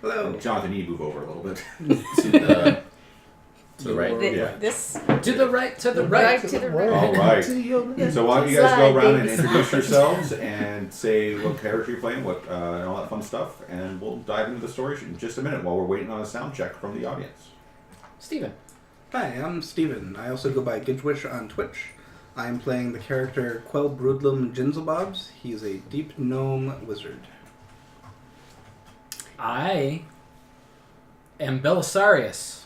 Hello. And Jonathan, you move over a little bit. To the right. This To the right. To the right right. to the right. All right. So why don't you guys go around and introduce yourselves and say what character you're playing, what and all that fun stuff, and we'll dive into the story in just a minute while we're waiting on a sound check from the audience. Steven. Hi, I'm Steven. I also go by Gidgewish on Twitch. I'm playing the character Quell Broodlum Jinzelbobs. He's a deep gnome wizard. I am Belisarius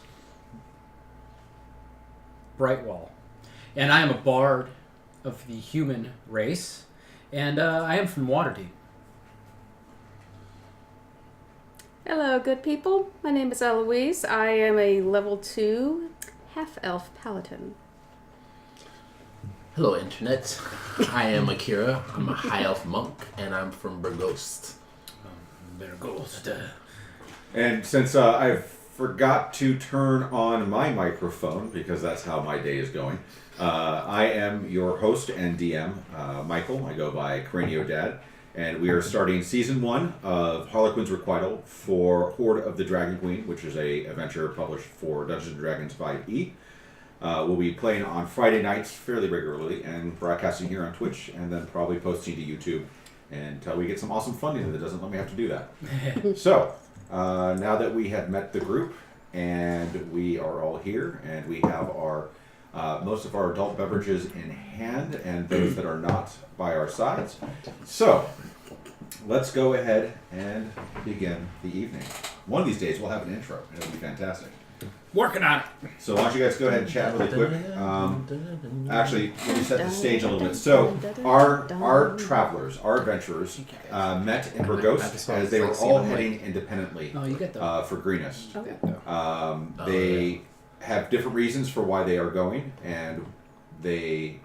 Brightwall, and I am a bard of the human race, and I am from Waterdeep. Hello, good people. My name is Eloise. I am a level 2 half-elf paladin. Hello, Internet. I am Akira. I'm a high elf monk, and I'm from Burghost. And since I forgot to turn on my microphone, because that's how my day is going, I am your host and DM, Michael. I go by Cranio Dad, and we are starting Season 1 of Harlequin's Requital for Horde of the Dragon Queen, which is a adventure published for Dungeons & Dragons 5e. We'll be playing on Friday nights fairly regularly and broadcasting here on Twitch, and then probably posting to YouTube until we get some awesome funding that doesn't let me have to do that. So, now that we have met the group and we are all here and we have our most of our adult beverages in hand and those that are not by our sides. So, let's go ahead and begin the evening. One of these days we'll have an intro and it'll be fantastic. Working on it. So why don't you guys go ahead and chat really quick. Actually, let me set the stage a little bit. So our travelers, our adventurers, met in Burghost as they were all heading independently for Greenest. They have different reasons for why they are going, and they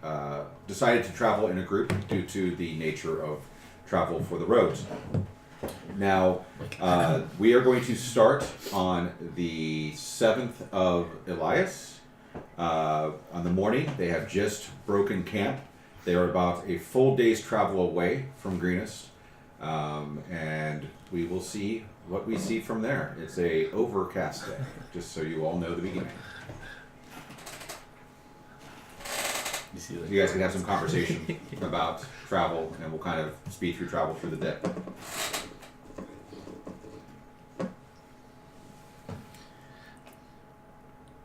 decided to travel in a group due to the nature of travel for the roads. Now, we are going to start on the 7th of Elias. On the morning, they have just broken camp. They are about a full day's travel away from Greenest. And we will see what we see from there. It's a overcast day, just so you all know the beginning. You guys can have some conversation about travel, and we'll kind of speed through travel through the day.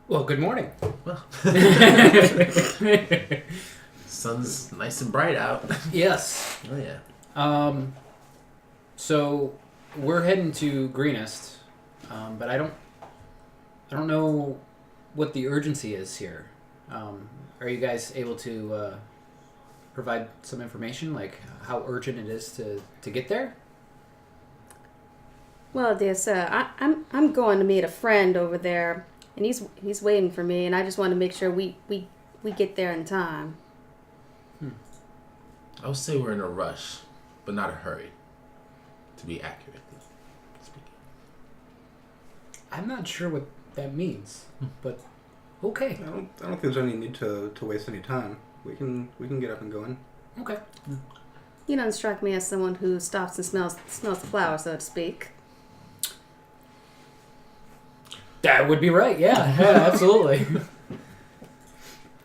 Well, good morning. Well, sun's nice and bright out. Yes. Oh yeah. So we're heading to Greenest, but I don't know what the urgency is here. Are you guys able to provide some information, like how urgent it is to get there? Well, dear sir, I'm going to meet a friend over there, and he's waiting for me, and I just want to make sure we get there in time. I would say we're in a rush, but not a hurry, to be accurate speaking. I'm not sure what that means, but okay. I don't think there's any need to waste any time. We can get up and going. Okay. You don't strike me as someone who stops and smells the flowers, so to speak. That would be right. Yeah, absolutely.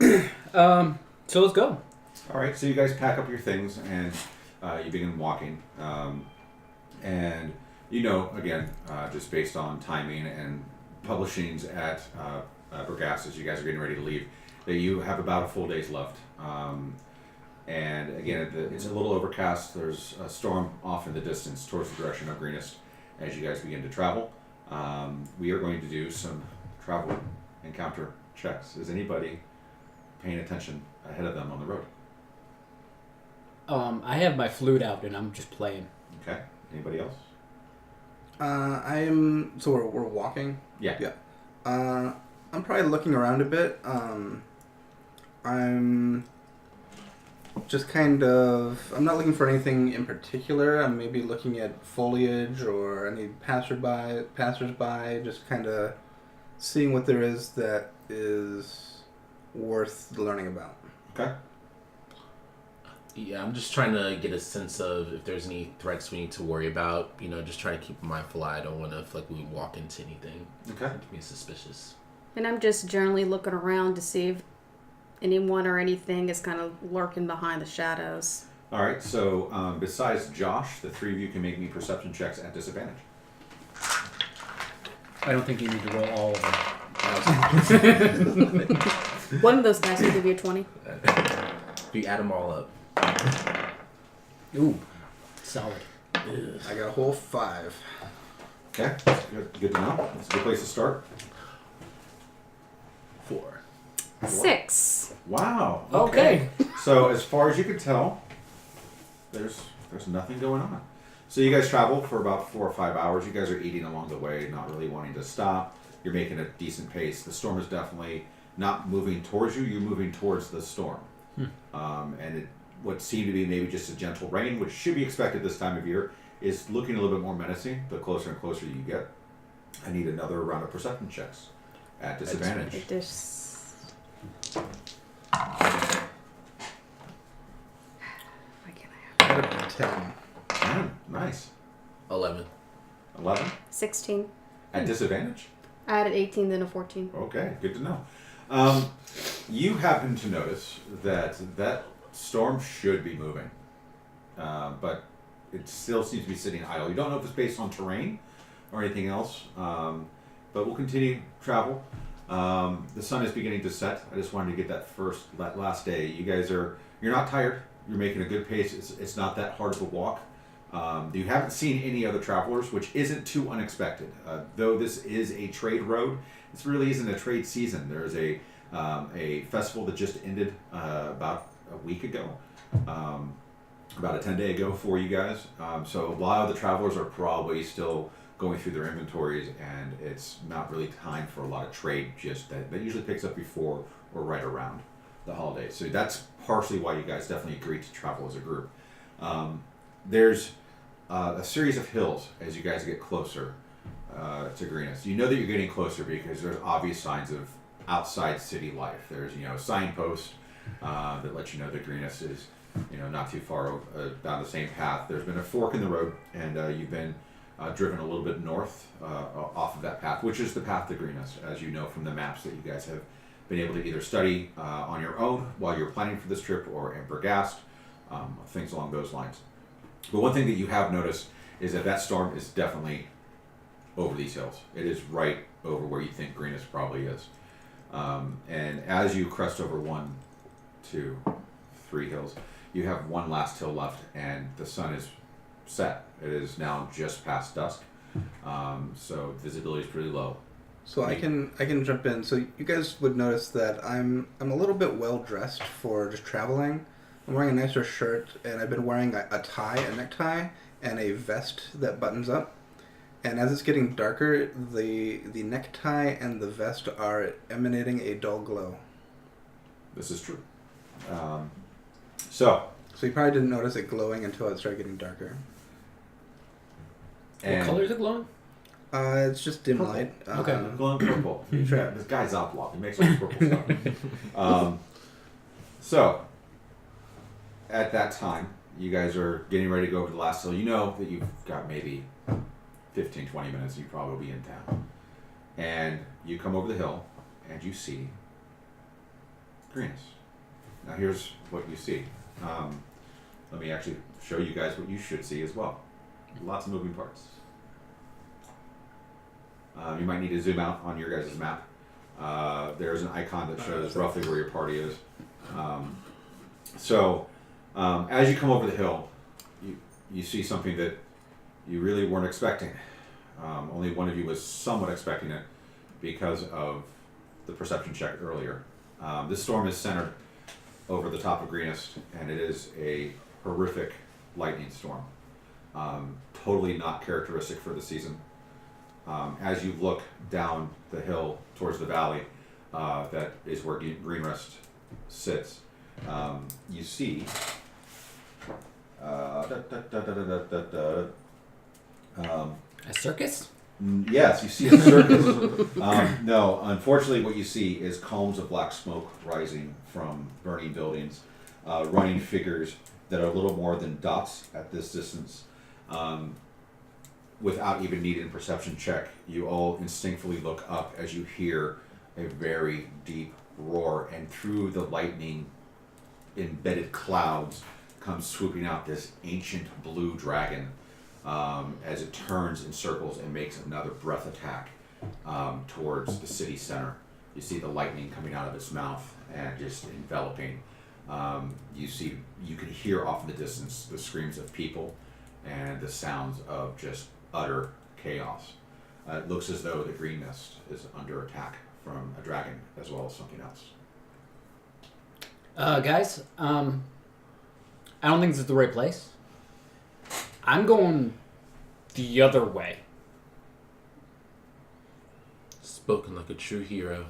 So let's go. All right, so you guys pack up your things and you begin walking. And you know, again, just based on timing and publishings at Burghost, as you guys are getting ready to leave, that you have about a full day's left. And again, it's a little overcast. There's a storm off in the distance towards the direction of Greenest as you guys begin to travel. We are going to do some travel encounter checks. Is anybody paying attention ahead of them on the road? I have my flute out and I'm just playing. Okay. Anybody else? So we're walking? Yeah. Yeah. I'm probably looking around a bit. I'm just kind of... I'm not looking for anything in particular. I'm maybe looking at foliage or any passersby, just kind of seeing what there is that is worth learning about. Okay. Yeah, I'm just trying to get a sense of if there's any threats we need to worry about. Just trying to keep a mindful eye. I don't want to feel like we walk into anything. Okay. Be suspicious. And I'm just generally looking around to see if anyone or anything is kind of lurking behind the shadows. All right. So besides Josh, the three of you can make me perception checks at disadvantage. I don't think you need to roll all of them. One of those guys will give you a 20. We add them all up. Ooh, solid. I got a whole 5. Okay. Good to know. That's a good place to start. 4. 6. Wow. Okay. So as far as you can tell, there's nothing going on. So you guys travel for about 4 or 5 hours. You guys are eating along the way, not really wanting to stop. You're making a decent pace. The storm is definitely not moving towards you. You're moving towards the storm. And what seemed to be maybe just a gentle rain, which should be expected this time of year, is looking a little bit more menacing the closer and closer you get. I need another round of perception checks at disadvantage. I got a 10. Nice. 11. 11 16. at disadvantage. I had an 18, then a 14. Okay, good to know. You happen to notice that storm should be moving, but it still seems to be sitting idle. You don't know if it's based on terrain or anything else, but we'll continue travel. The sun is beginning to set. I just wanted to get that last day. You're not tired. You're making a good pace. It's not that hard of a walk. You haven't seen any other travelers, which isn't too unexpected. Though this is a trade road, this really isn't a trade season. There's a festival that just ended about a week ago, about a 10-day ago for you guys. So a lot of the travelers are probably still going through their inventories, and it's not really time for a lot of trade. Just that usually picks up before or right around the holidays. So that's partially why you guys definitely agreed to travel as a group. There's a series of hills as you guys get closer to Greenest. You know that you're getting closer because there's obvious signs of outside city life. There's signposts that let you know that Greenest is not too far down the same path. There's been a fork in the road, and you've been driven a little bit north off of that path, which is the path to Greenest, as you know from the maps that you guys have been able to either study on your own while you're planning for this trip or in Bergast, things along those lines. But one thing that you have noticed is that storm is definitely over these hills. It is right over where you think Greenest probably is. And as you crest over 1, 2, 3 hills, you have one last hill left, and the sun is set. It is now just past dusk, so visibility is pretty low. So I can jump in. So you guys would notice that I'm a little bit well dressed for just traveling. I'm wearing a nicer shirt, and I've been wearing a necktie, and a vest that buttons up. And as it's getting darker, the necktie and the vest are emanating a dull glow. This is true. So you probably didn't notice it glowing until it started getting darker. What color is it glowing? It's just dim Purple. light. Okay. Glowing purple. This guy's outlaw. He makes all this purple stuff. So, at that time, you guys are getting ready to go over to the last hill. You know that you've got maybe 15, 20 minutes. You probably be in town. And you come over the hill, and you see Greenest. Now, here's what you see. Let me actually show you guys what you should see as well. Lots of moving parts. You might need to zoom out on your guys' map. There's an icon that shows roughly where your party is. As you come over the hill, you see something that you really weren't expecting. Only one of you was somewhat expecting it because of the perception check earlier. This storm is centered over the top of Greenest, and it is a horrific lightning storm. Totally not characteristic for the season. As you look down the hill towards the valley, that is where Greenest sits, you see A circus? yes, you see a circus. No, unfortunately what you see is columns of black smoke rising from burning buildings, running figures that are a little more than dots at this distance. Without even needing a perception check, you all instinctively look up as you hear a very deep roar, and through the lightning embedded clouds comes swooping out this ancient blue dragon as it turns in circles and makes another breath attack towards the city center. You see the lightning coming out of its mouth and just enveloping. You can hear off in the distance the screams of people and the sounds of just utter chaos. It looks as though the green nest is under attack from a dragon as well as something else. Guys, I don't think this is the right place. I'm going the other way. Spoken like a true hero.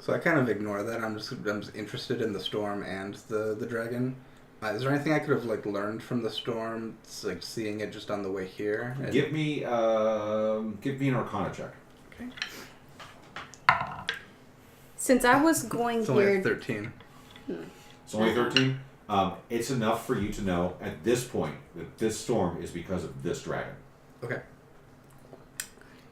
So I kind of ignore that. I'm just interested in the storm and the dragon. Is there anything I could have learned from the storm, seeing it just on the way here? Give me an Arcana check. Okay. Since I was going It's only here... a 13. It's only 13. It's enough for you to know at this point that this storm is because of this dragon. Okay.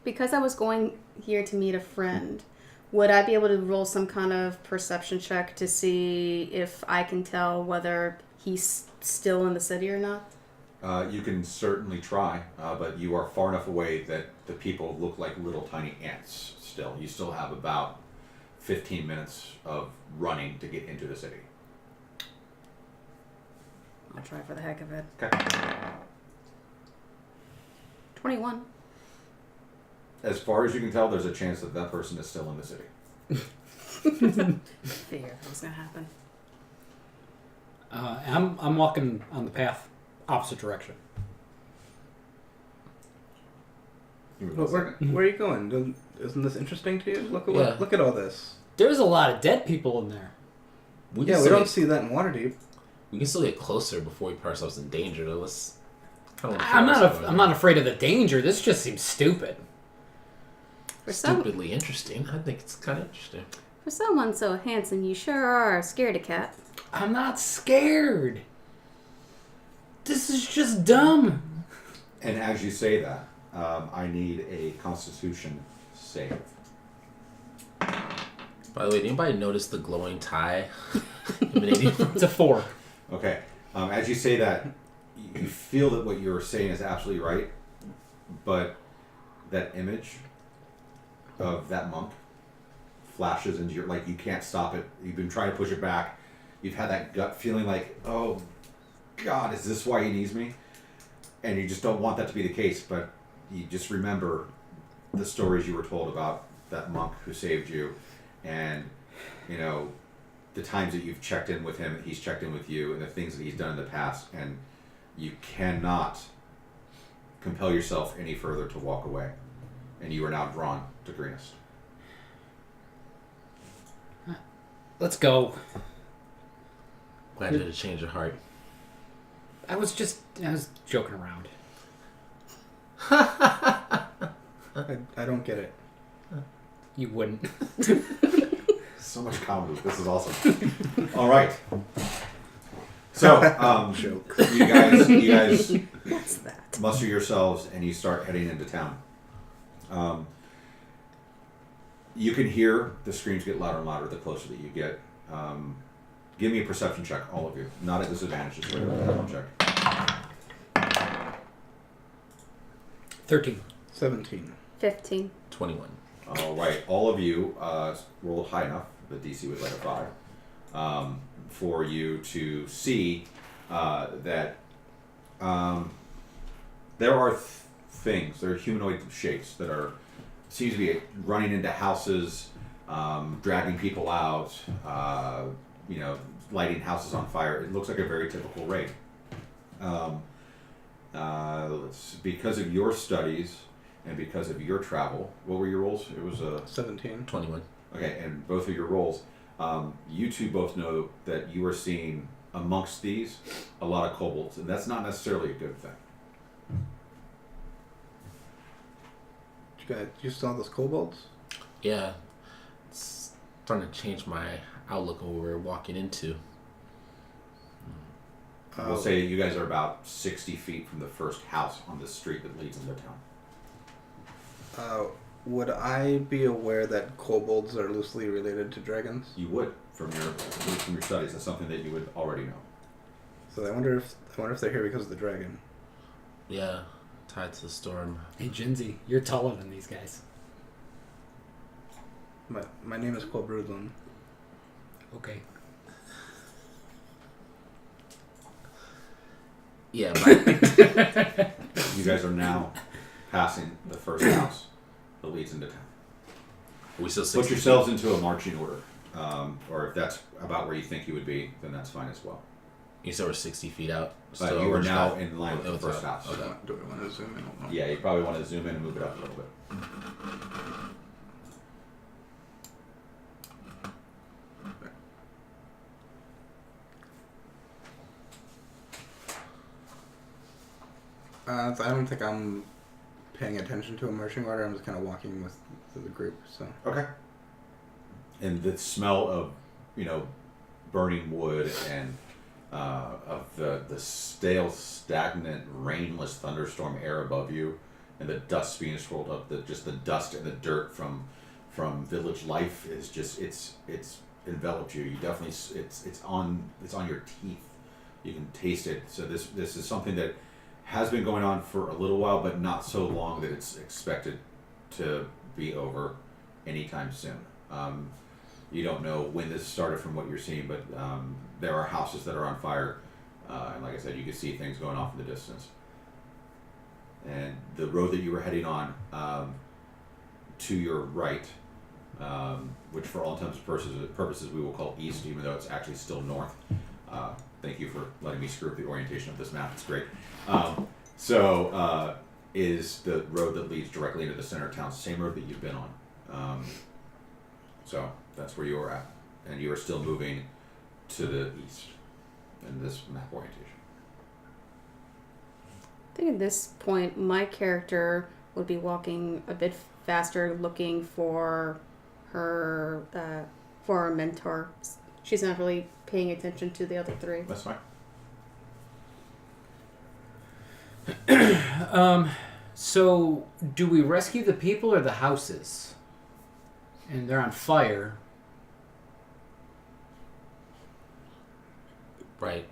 Because I was going here to meet a friend, would I be able to roll some kind of perception check to see if I can tell whether he's still in the city or not? You can certainly try, but you are far enough away that the people look like little tiny ants still. You still have about 15 minutes of running to get into the city. I'll try for the heck of it. Okay. 21. As far as you can tell, there's a chance that that person is still in the city. Figured that was going to happen. I'm walking on the path opposite direction. Well, where are you going? Isn't this interesting to you? Look at all this. There's a lot of dead people in there. We don't see that in Waterdeep. We can still get closer before we put ourselves in danger. Though. I'm not afraid of the danger. This just seems stupid. Stupidly interesting. I think it's kind of interesting. For someone so handsome, you sure are a scaredy cat. I'm not scared. This is just dumb. And as you say that, I need a Constitution save. By the way, did anybody notice the glowing tie emanating from It's a 4. Okay. As you say that, you feel that what you're saying is absolutely right, but that image of that monk flashes into your, you can't stop it. You've been trying to push it back. You've had that gut feeling like, oh God, is this why he needs me? And you just don't want that to be the case, but you just remember the stories you were told about that monk who saved you, and the times that you've checked in with him, he's checked in with you, and the things that he's done in the past, and you cannot compel yourself any further to walk away, and you are now drawn to Greenest. Let's go. Glad you had a change of heart. I was joking around. I don't get it. You wouldn't. So much comedy. This is awesome. All right. So, Joke. you guys What's that? muster yourselves and you start heading into town. You can hear the screams get louder and louder the closer that you get. Give me a perception check, all of you. Not at disadvantage, just a regular perception check. 13. 17. 15. 21. All right, all of you rolled high enough. The DC was like a 5 for you to see that there are things. There are humanoid shapes that seems to be running into houses, dragging people out. Lighting houses on fire. It looks like a very typical raid. Because of your studies and because of your travel, what were your rolls? It was a 17. 21. Okay, and both of your rolls, you two both know that you are seeing amongst these a lot of kobolds, and that's not necessarily a good thing. You saw those kobolds? Yeah. It's starting to change my outlook on what we're walking into. We'll say you guys are about 60 feet from the first house on this street that leads into town. Would I be aware that kobolds are loosely related to dragons? You would from your studies. That's something that you would already know. So I wonder if they're here because of the dragon. Yeah, tied to the storm. Hey, Jinzi, you're taller than these guys. My name is Quabrudlin. Okay. Yeah, but You guys are now passing the first house that leads into town. we still Put 60 yourselves into a marching order, or if that's about where you think you would be, then that's fine as well. You said we're 60 feet out. But you are now in line with the first house. Okay. Do we want to zoom in? I don't know. Yeah, you probably want to zoom in and move it up a little bit. I don't think I'm paying attention to a marching order. I'm just kind of walking with the group. So Okay. And the smell of, burning wood and of the stale, stagnant, rainless thunderstorm air above you, and the dust being swirled up, the dust and the dirt from village life is just it's enveloped you. You definitely it's on your teeth. You can taste it. So this is something that has been going on for a little while, but not so long that it's expected to be over anytime soon. You don't know when this started from what you're seeing, but there are houses that are on fire, and like I said, you can see things going off in the distance. And the road that you were heading on, to your right, which for all intents and purposes we will call east, even though it's actually still north. Thank you for letting me screw up the orientation of this map. It's great. Is the road that leads directly into the center of town, same road that you've been on. So that's where you are at, and you are still moving to the east in this map orientation. I think at this point, my character would be walking a bit faster, looking for her mentor. She's not really paying attention to the other three. That's fine. So do we rescue the people or the houses? And they're on fire. Right.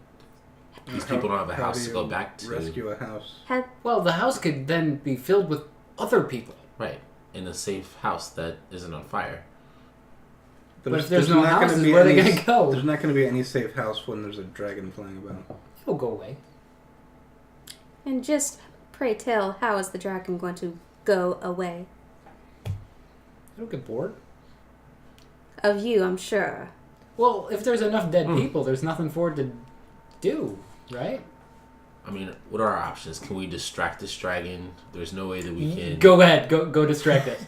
These people don't have a house to go back to. Rescue a house. Well, the house could then be filled with other people. Right. In a safe house that isn't on fire. But if there's no not gonna houses, be where are they any- going to go? There's not going to be any safe house when there's a dragon flying about. It'll go away. And just pray tell, how is the dragon going to go away? It'll get bored. Of you, I'm sure. Well, if there's enough dead people, there's nothing for it to do, right? I mean, what are our options? Can we distract this dragon? There's no way that we can. Go ahead. Go distract it.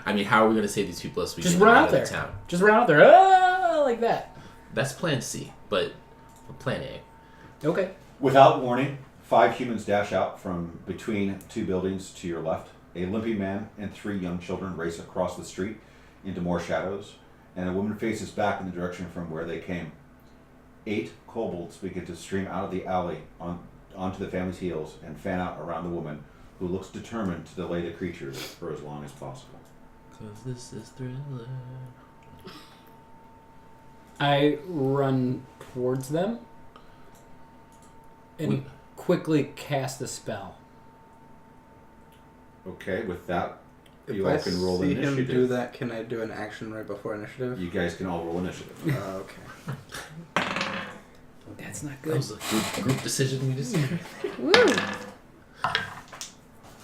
I mean, how are we going to save these people unless we Just get them run out out of there. the town? Just run out there. Ah, like that. That's plan C, but for plan A. Okay. Without warning, 5 humans dash out from between 2 buildings to your left. A limping man and 3 young children race across the street into more shadows, and a woman faces back in the direction from where they came. 8 kobolds begin to stream out of the alley onto the family's heels and fan out around the woman, who looks determined to delay the creatures for as long as possible. 'Cause this is Thriller. I run towards them and quickly cast a spell. Okay, with that, If you I all can roll see him initiative. do that, can I do an action right before initiative? You guys can all roll initiative. Okay. That's not That good. was a group decision we just made. Woo!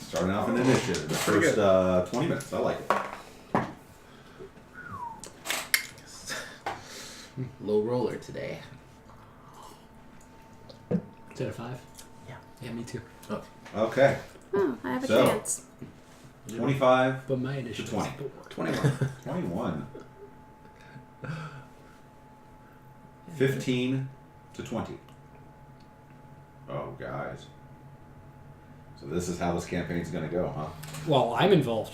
Starting off in initiative, the Pretty first 20 minutes. I like it. Low roller today. Is that a 5? Yeah. Yeah, me too. Okay, Oh, I have a So- chance. 25 But my initiative 20. is 4. 21. 21. 15 to 20. Oh, guys. So this is how this campaign's going to go, huh? Well, I'm involved.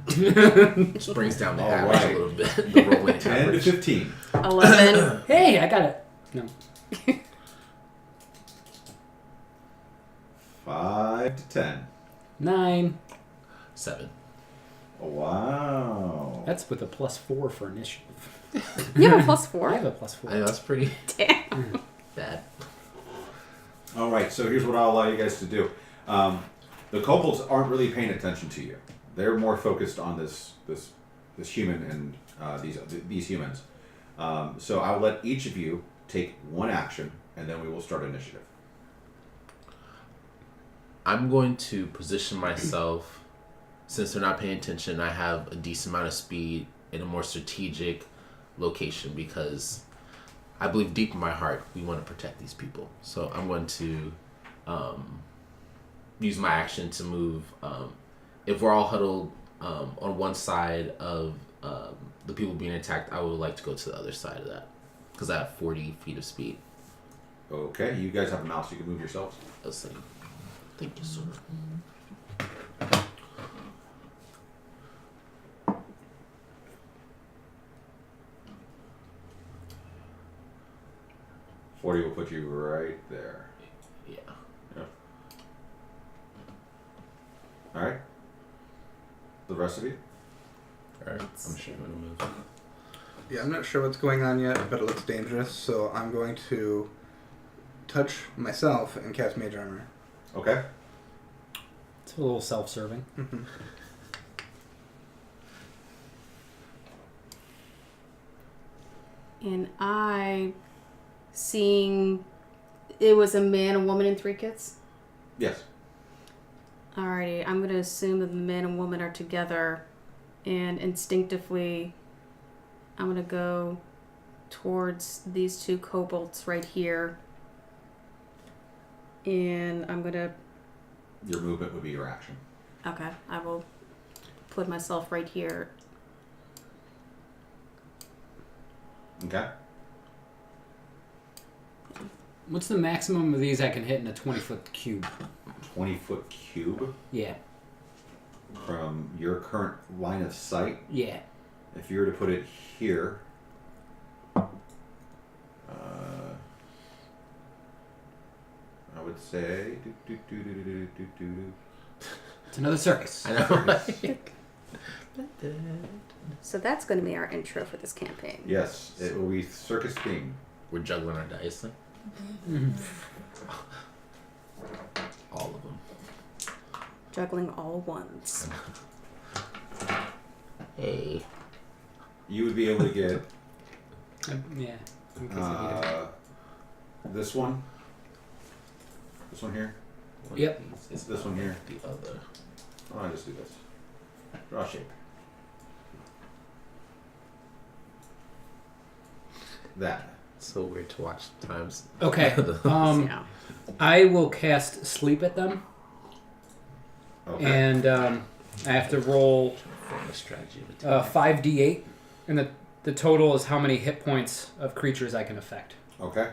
Just brings down the All average right. a little bit. The rolling 10 to average. 15. 11. Hey, I got it. No. 5 to 10. 9. 7. Oh, wow. That's with a +4 for initiative. You have a plus I 4? have a +4. I know, that's pretty Damn. bad. All right, so here's what I'll allow you guys to do. The kobolds aren't really paying attention to you. They're more focused on this human and these humans. So I'll let each of you take one action, and then we will start initiative. I'm going to position myself, since they're not paying attention, I have a decent amount of speed in a more strategic location because I believe deep in my heart we want to protect these people. So I'm going to use my action to move. If we're all huddled on one side of the people being attacked, I would like to go to the other side of that because I have 40 feet of speed. Okay, you guys have a mouse. You can move yourselves. Let's see. Thank you, sir. 40 will put you right there. Yeah. Yep. All right. The rest of you? Alright, I'm sure I'm going to move. Yeah, I'm not sure what's going on yet, but it looks dangerous, so I'm going to touch myself and cast Mage Armor. Okay. It's a little self-serving. Mm-hmm. And I, seeing it was a man, a woman, and 3 kids. Yes. Alrighty, I'm going to assume that the man and woman are together, and instinctively, I'm going to go towards these 2 kobolds right here, and I'm going to... Your movement would be your action. Okay, I will put myself right here. Okay. What's the maximum of these I can hit in a 20-foot cube? 20-foot cube Yeah. from your current line of sight. Yeah. If you were to put it here, I would say. It's another circus. I know, right? So that's going to be our intro for this campaign. Yes, it will be circus theme. We're juggling our dice then? Mhm. All of them. Juggling all ones. Hey. You would be able to get Yeah. In case I need it. this one. This one here. Yep. It's this one here. The other. Oh, I just do this. Draw shape. That. So weird to watch times. Okay. Yeah. I will cast Sleep at them, Okay. and I have to roll Form a strategy. 5d8, and the total is how many hit points of creatures I can affect. Okay.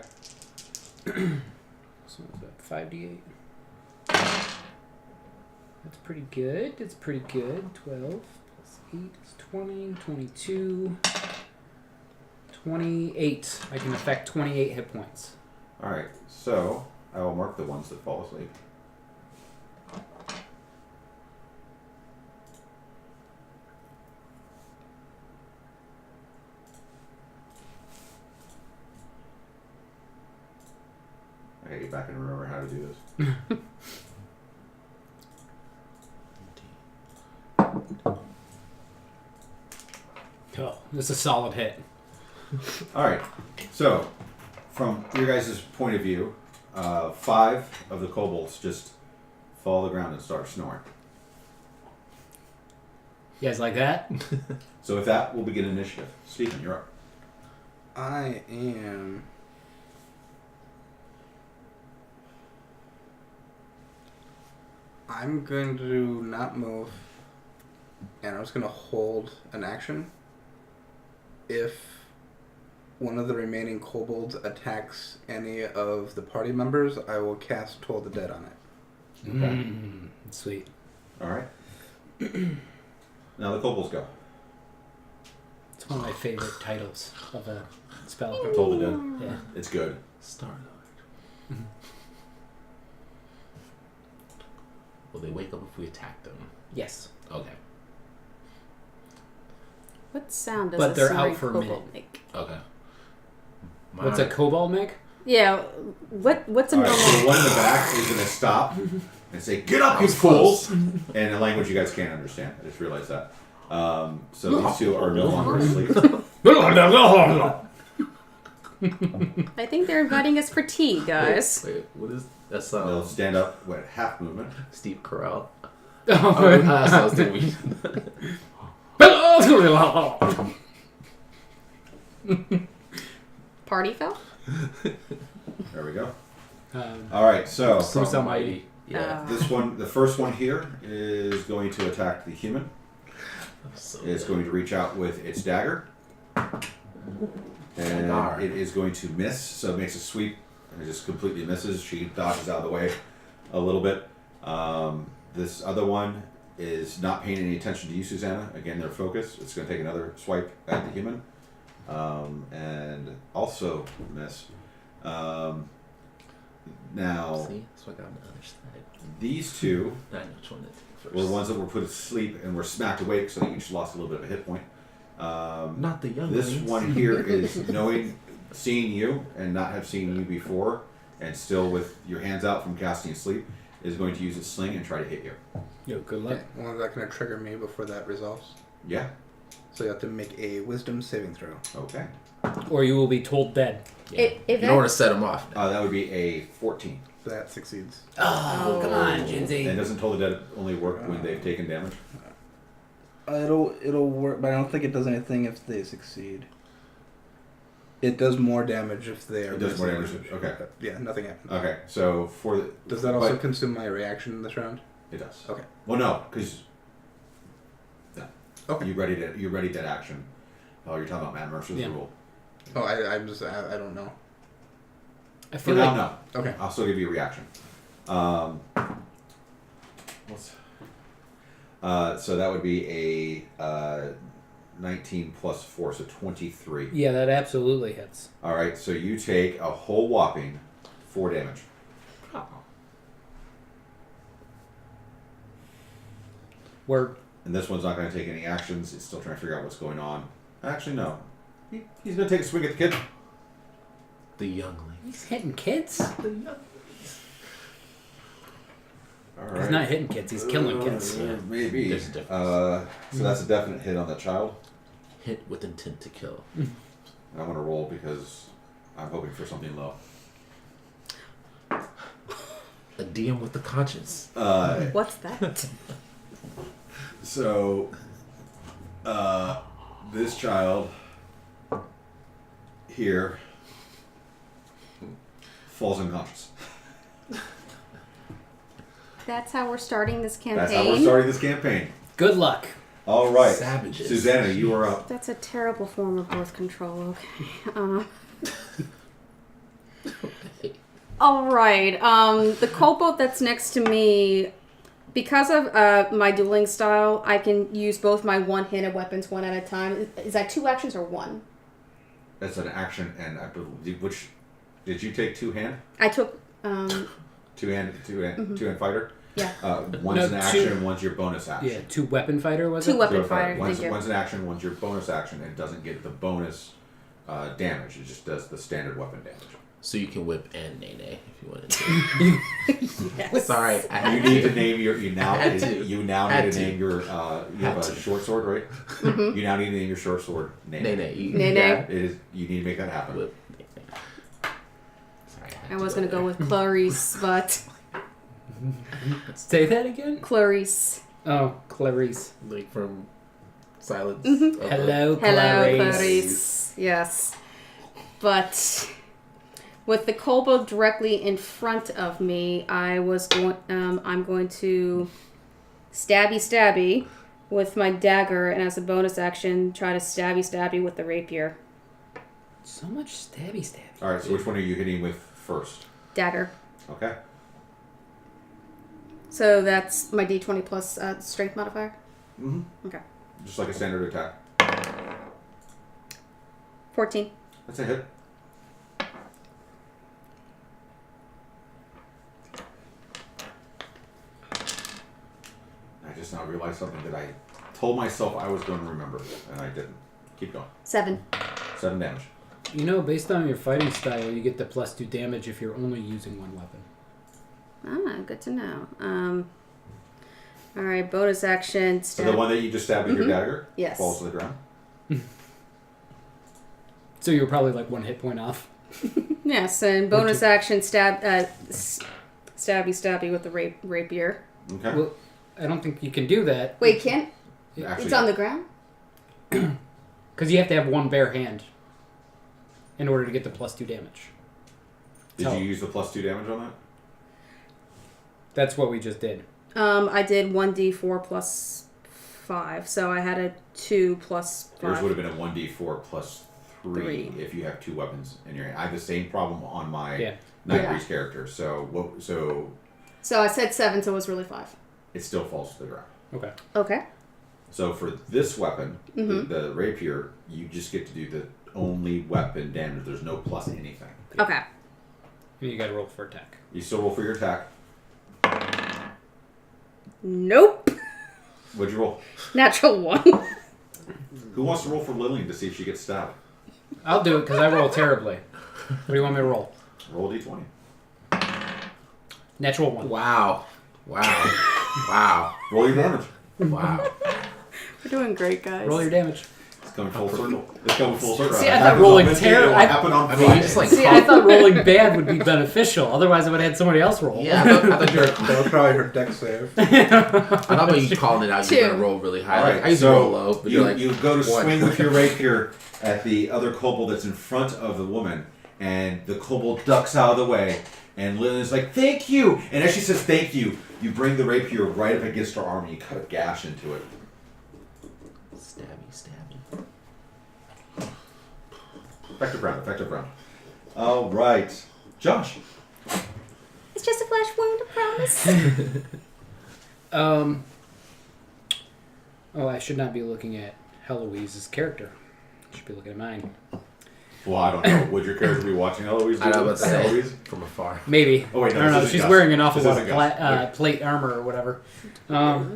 So is that 5d8? That's pretty good. It's pretty good. 12 plus 8 is 20, 22, 28. I can affect 28 hit points. All right. So I will mark the ones that fall asleep. I gotta get back and remember how to do this. Oh, this is a solid hit. All right. So, from your guys' point of view, 5 of the kobolds just fall to the ground and start snoring. You guys like that? So, with that, we'll begin initiative. Stephen, you're up. I am... I'm going to not move, and I'm just going to hold an action. If one of the remaining kobolds attacks any of the party members, I will cast Toll the Dead on it. Okay. Sweet. All right. Now the kobolds go. It's one of my favorite titles of a spell. Toll the Dead. Yeah. It's good. Star Will they wake up if we attack them? Yes. Okay. What sound does But a they're simmering out for a kobold minute. make? Okay. What's a kobold make? Yeah. What's a All right, normal? so the one in the back is going to stop and say, "Get up, you was close. fools!" In a language you guys can't understand. I just realized that. So these two are no longer asleep. I think they're inviting us for tea, guys. Wait, what is that's They'll stand up with half movement. Steve Carell? Oh, That's what I was thinking. Party fell? There we go. Um, All right, so Bruce Almighty. Yeah. this one, the first one here, is going to attack the human. So It's good. going to reach out with its dagger. And Darn. it is going to miss, so it makes a sweep, and it just completely misses. She dodges out of the way a little bit. This other one is not paying any attention to you, Susanna. Again, their focus. It's going to take another swipe at the human. And also miss. Now, See? So I got on the other side. these two I know which one to take first. were the ones that were put to sleep and were smacked awake, so they each lost a little bit of a hit point. Not the young This ones. one here is seeing you and not have seen you before, and still with your hands out from casting sleep, is going to use its sling and try to hit you. Yo, good luck. Okay. Well, is that going to trigger me before that resolves? Yeah. So you have to make a wisdom saving throw. Okay. Or you will be told dead. Yeah. If You that- don't want to set them off. That would be a 14. That succeeds. Oh, come on, Jinsey. And doesn't Toll the Dead only work when they've taken damage? It'll work, but I don't think it does anything if they succeed. It does more damage if they are. It does more missing. damage. Okay. Yeah, nothing happens. Okay. So for the Does that also but consume my reaction this round? it does. Okay. Well, no, because Okay. you ready that action. Oh, you're talking about Matt Mercer's Yeah. rule. Oh, I don't know. I For feel now, like no. Okay. I'll still give you a reaction. So that would be a 19 plus 4, so 23. yeah, that absolutely hits. All right, so you take a whole whopping 4 damage. We're And this one's not going to take any actions. It's still trying to figure out what's going on. Actually, no. He's going to take a swing at the kid. The youngling. he's hitting kids. All right. He's not hitting kids. He's killing kids. Yeah. Maybe. There's a difference. So that's a definite hit on the child. Hit with intent to kill. And I'm going to roll because I'm hoping for something low. A DM with the conscience. What's that? So, this child here falls unconscious. That's how we're starting this campaign. That's how we're starting this campaign. Good luck. All right, Savages. Susanna, you are up. That's a terrible form of birth control. Okay. All right. The kobold that's next to me, because of my dueling style, I can use both my one-handed weapons one at a time. Is that 2 actions or 1? That's an action, and I believe which did you take 2-hand? I took. Two-hand fighter. Yeah. One's No, an action, two- one's your bonus action. Yeah, 2 weapon fighter was Two it? weapon Two-hand fighter. One's, Thank you. one's an action, one's your bonus action, and doesn't get the bonus damage. It just does the standard weapon damage. So you can whip and Nene if you wanted to. Yes. Sorry, I had You need to name your. You now. Had to. You now Had need to to. name your. You have Had a to. short sword, right? Mm-hmm. You now need to name your short sword. Name. Nene. Nene. Yeah. It is. You need to make that happen. Whip. Nene. Sorry, I was going to go with Clarice, but Say that again? Clarice. Oh, Clarice. like from Silence. Mhm. of Hello, Hello, Clarice. Clarice. Yes. But with the kobold directly in front of me, I'm going to stabby with my dagger, and as a bonus action, try to stabby with the rapier. So much stabby. All right. So which one are you hitting with first? Dagger. Okay. So that's my d20 plus strength modifier. Mm-hmm. Okay. Just like a standard attack. 14. That's a hit. just now realized something that I told myself I was going to remember, and I didn't. Keep going. 7. 7 damage. You know, based on your fighting style, you get the +2 damage if you're only using one weapon. Ah, good to know. All right, bonus action. So the one that you just stabbed with your dagger Yes. falls to the ground? So you're probably like 1 hit point off. Yes, and bonus action stabby with the rapier. Okay. Well, I don't think you can do that. Wait, can't? Actually, It's on the ground? Because you have to have one bare hand in order to get the +2 damage. Did you use the +2 damage on that? That's what we just did. I did 1d4 plus 5, so I had a 2 plus 5. Yours would have been a 1d4 plus 3 3. if you have 2 weapons in your hand. I have the same problem on my Yeah. Night Yeah. Breeze character. So So I said 7, so it was really 5. it still falls to the ground. Okay. Okay. So for this weapon, the rapier, you just get to do the only weapon damage. There's no plus anything. Okay. You got to roll for attack. You still roll for your attack. Nope. What'd you roll? Natural 1. Who wants to roll for Lillian to see if she gets stabbed? I'll do it because I roll terribly. What do you want me to roll? Roll a d20. Natural 1. Wow. Wow. Roll your damage. Wow. We're doing great, guys. Roll your damage. It's coming full circle. It's coming full circle. See, I thought rolling terrible. Happened on I mean, you just like. See, I thought rolling bad would be beneficial. Otherwise, I would have had somebody else roll. Yeah, I thought you were. That was probably her deck save. I thought about you calling it out. You're 2. gonna roll really high. All right, Like, I used so to roll low, but you, you're like you go to one. swing with your rapier at the other kobold that's in front of the woman, and the kobold ducks out of the way, and Lillian's like, "Thank you!" And as she says "thank you," you bring the rapier right up against her arm, and you cut a gash into it. Stabby. Effective round. All right, Josh. It's just a flash wound, I promise. Oh, I should not be looking at Heloise's character. I should be looking at mine. Well, I don't know. Would your character be watching Eloise? I know about to say Eloise? from afar. Maybe. Oh, wait, no, I don't know. this isn't She's Gus. wearing an awful This lot of isn't Gus. plate armor or whatever.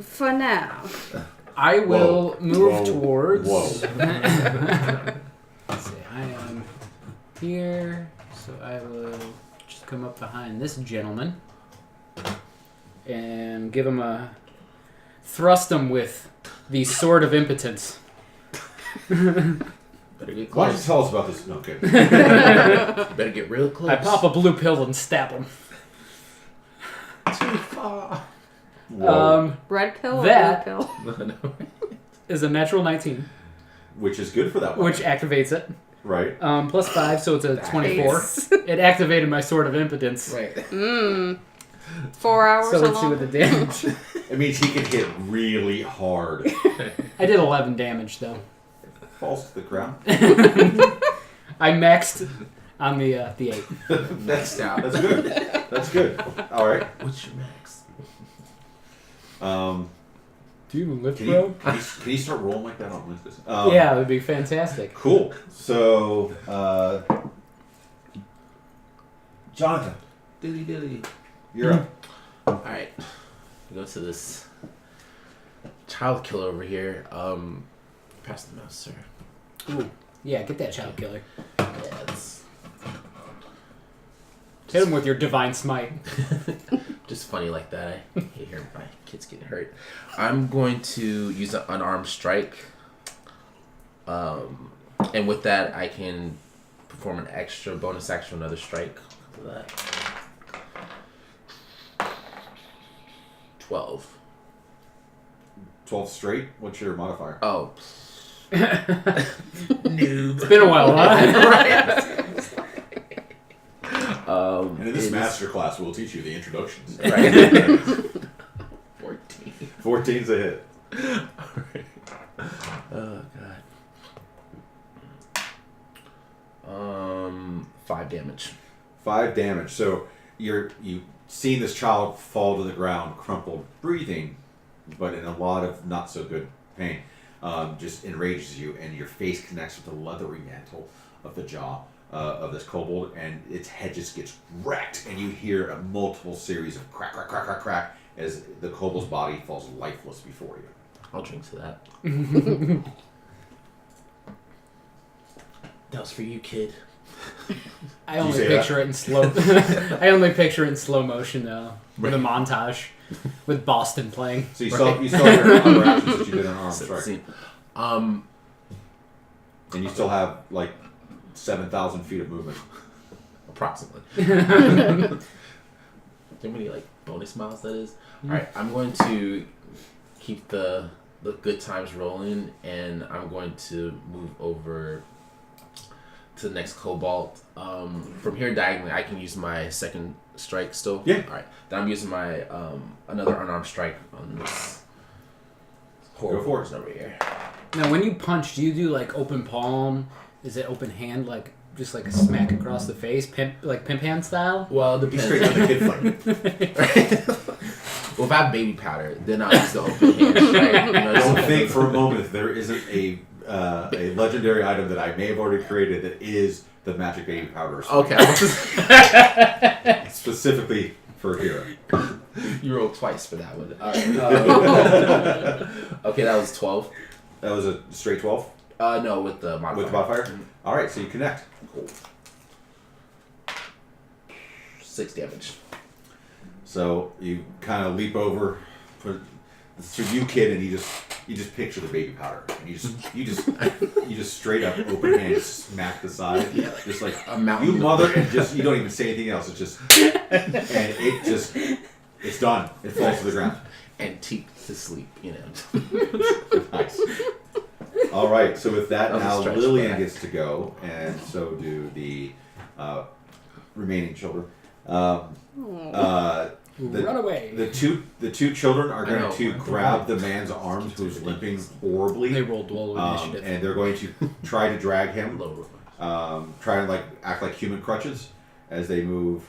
For now. I will Whoa. move Whoa. towards. Whoa. Let's see. I am here, so I will just come up behind this gentleman and give him thrust him with the sword of impotence. Better get Why don't you close. tell us about this? No, okay. Better get real close. I pop a blue pill and stab him. Too far. Whoa. Red pill or That- blue pill? No. Is a natural 19, Which is good for that one. which activates it. Right. Plus 5, so it's a 24. Nice. It activated my sword of impotence. Right. 4 hours So let's see along? what the damage. It means he can hit really hard. I did 11 damage though. Falls to the ground. I maxed on the 8. That's out. That's good. That's good. All right. What's your max? Do you even lift, Can bro? you start rolling like that on Olympus? Yeah, it would be fantastic. Cool. So, Jonathan, Dilly. you're up. Alright. We go to this child killer over here. Pass the mouse, sir. Ooh. Yeah, get that child killer. Yeah, it's Hit him with your divine smite. just funny like that. I hate hearing my kids getting hurt. I'm going to use an unarmed strike. And with that, I can perform an extra bonus action, another strike. For that. 12. 12 straight. What's your modifier? Oh. Noob. It's been a while, huh? Right. And in this it is- masterclass, we'll teach you the introductions. Right. 14. 14's a hit. Alright. Oh god. 5 damage. 5 damage. So you've seen this child fall to the ground, crumpled, breathing, but in a lot of not so good pain. Just enrages you, and your face connects with the leathery mantle of the jaw of this kobold, and its head just gets wrecked, and you hear a multiple series of crack, crack, crack, crack, crack, as the kobold's body falls lifeless before you. I'll drink to that. That was for you, kid. I only picture it in slow. I only picture it in slow motion though, with a montage, with Boston playing. So you still have your other actions that you did on arm strike, and you still have like 7,000 feet of movement. Approximately. How many like bonus miles that is? All right, I'm going to keep the good times rolling, and I'm going to move over to the next cobalt. From here diagonally, I can use my second strike still. Yeah. All right. Then I'm using my another unarmed strike on this. Go for it. Over here. Now, when you punch, do you do like open palm? Is it open hand, like just like a smack across the face, pimp hand style? Well, it He's depends. straight out the kid fight. Well, if I have baby powder, then I'll use the open hand strike. You know, Don't think for a moment if there isn't a legendary item that I may have already created that is the magic baby powder. Okay. Specifically for hero. You rolled twice for that one. All right. Okay, that was 12. That was a straight 12? No, with the modifier. With the modifier? Alright, so you connect. Cool. 6 damage. So you kind of leap over, it's for you, kid, and you just picture the baby powder, and you just straight up open hand smack the side, just like A mountain. you mother, and just you don't even say anything else. It's just and it's done. It falls to the ground. Antique to sleep, you know. Nice. All right, so with that, That was a now stretch, Lillian but- gets to go, and so do the remaining children. Run away. The two children are I going know. to grab the man's arms who's limping horribly, They rolled low initiative. and they're going to try to drag him, Low. try and like act like human crutches as they move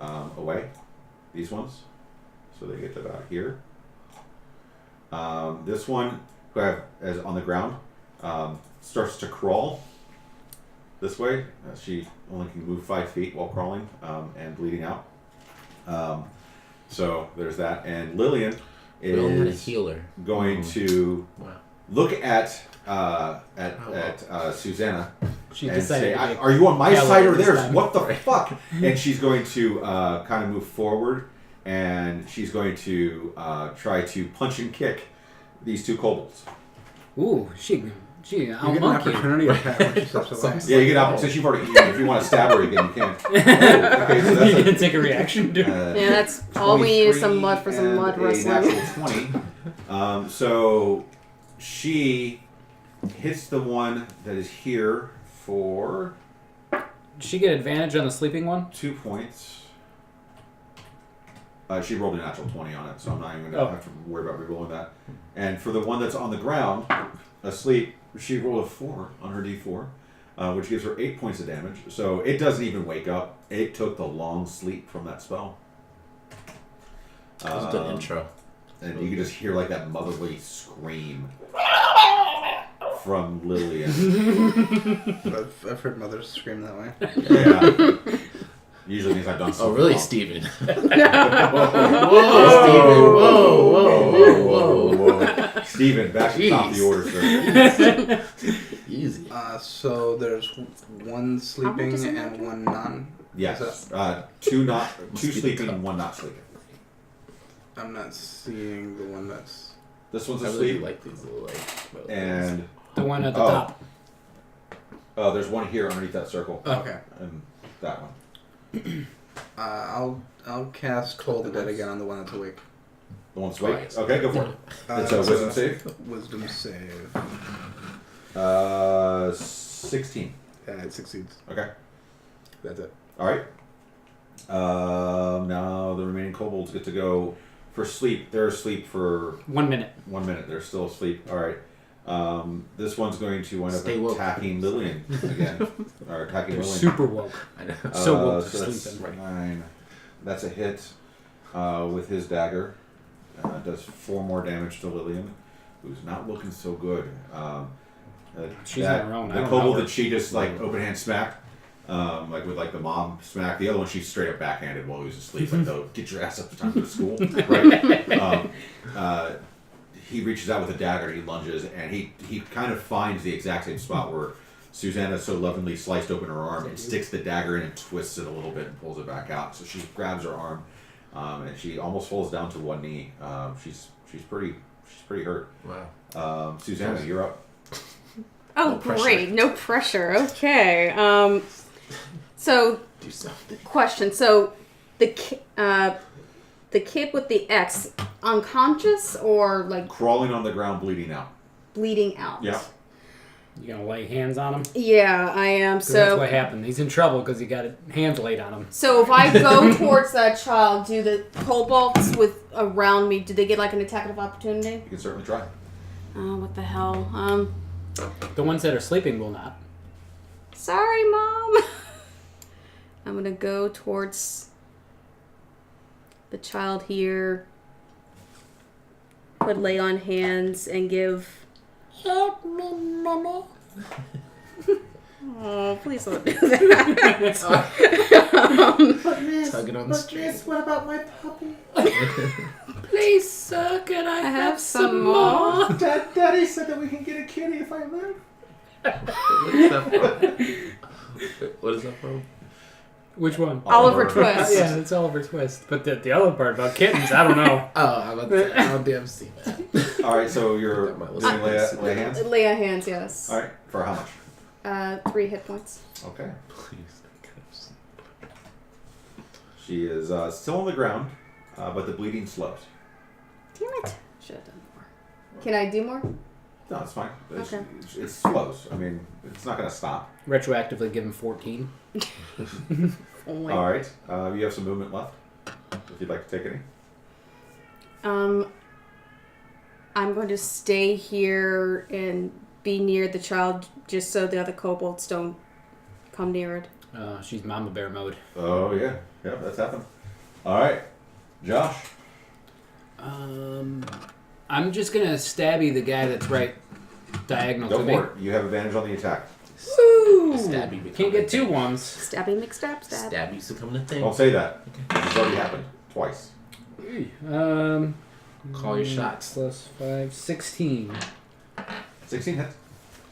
away. These ones, so they get to about here. This one, who I have as on the ground, starts to crawl this way. She only can move 5 feet while crawling and bleeding out. So there's that, and Lillian We only had a is healer. going to Wow. look at Susanna She and decided say, to be "Are you on my ally side or this theirs? time." What the fuck?" And she's going to kind of move forward, and she's going to try to punch and kick these two kobolds. Ooh, she You get an out-monkey. opportunity attack when she steps away. Yeah, you get up. Since you've already, if you want to stab her again, you can. Oh, okay, so You that's didn't take a reaction, dude. Yeah, that's all we need is some mud for some mud and wrestling. A natural 20. So she hits the one that is here for Did she get advantage on the sleeping one? 2 points. She rolled a natural 20 on it, so I'm not even going to have to worry about rerolling that. And for the one that's on the ground, asleep, she rolled a 4 on her d4, which gives her 8 points of damage. So it doesn't even wake up. It took the long sleep from that spell. That was a good intro. And you can just hear like that motherly scream from Lillian. I've heard mothers scream that way. Yeah. Usually means I've done Oh, something really, wrong. Steven? Whoa, Whoa. Steven, back to the top of the Jeez. order, sir. Easy. So there's one sleeping much is in and that? one non. Yes. Two sleeping and one not sleeping. I'm not seeing the one that's. This one's I really asleep, like these little like. and The one at the Oh. top. there's one here underneath that circle, Okay. and that one. I'll cast Toll the Dead again on the one that's awake. The one's Oh, awake. yes. Okay, go for it. It's a wisdom save. Wisdom save. 16. Yeah, it succeeds. Okay. That's it. All right. Now the remaining kobolds get to go for sleep. They're asleep for 1 minute. 1 minute. They're still asleep. All right. This one's going to wind up Stay woke. attacking Lillian again, or attacking They're Lillian. super woke. I know. So woke so for that's sleeping. 9. That's a hit with his dagger. Does 4 more damage to Lillian, who's not looking so good. She's on her own. I The don't know kobold her. that she just like open hand smacked like with like the mom smack. The other one, she straight up backhanded while he was asleep. Like, "Oh, get your ass up to time to go to school." Right. He reaches out with a dagger. He lunges, and he kind of finds the exact same spot where Susanna so lovingly sliced open her arm and sticks the dagger in and twists it a little bit and pulls it back out. So she grabs her arm, and she almost falls down to one knee. She's pretty hurt. Wow. Susanna, you're up. Oh, No pressure. great. No pressure. Okay. So, Do something. question. So, the kid with the X, unconscious or like Crawling on the ground, bleeding out. bleeding out? Yeah. You gonna lay hands on him? Yeah, I am. 'Cause that's what So, happened. He's in trouble because he got hands laid on him. if I go towards that child, do the kobolds with around me? Do they get like an attack of opportunity? You can certainly try. Oh, what the hell? The ones that are sleeping will not. Sorry, Mom. I'm gonna go towards the child here. Put lay on hands and give. Help me, Mama. Oh, please don't do that. Tugging on the string. what about my puppy? Please, sir, can I have some more? Daddy said that we can get a kitty if I live. What is that from? What is that from? Which one? Oliver Twist. Yeah, it's Oliver Twist. But the other part about kittens, I don't know. Oh, I'm about to say, I don't damn see that. All right, so you're Got my doing list. lay hands. Lay on hands, yes. All right, for how much? 3 hit points. Okay. Please. She is still on the ground, but the bleeding slows. Damn it. Should have done more. Can I do more? No, it's fine. Okay. It slows. I mean, it's not going to stop. Retroactively give him 14. Only. All right, you have some movement left. If you'd like to take any. I'm going to stay here and be near the child just so the other kobolds don't come near it. She's Mama Bear mode. Oh yeah, that's happened. All right, Josh. I'm just gonna stabby the guy that's right diagonal Go to me. for it. You have advantage on the attack. Woo! Stabby become Can't a get two thing. ones. Stabby McStab stab. Stabby's becoming a thing. Don't say that. It's already happened twice. Call your shots. Plus 5, 16. 16 hits.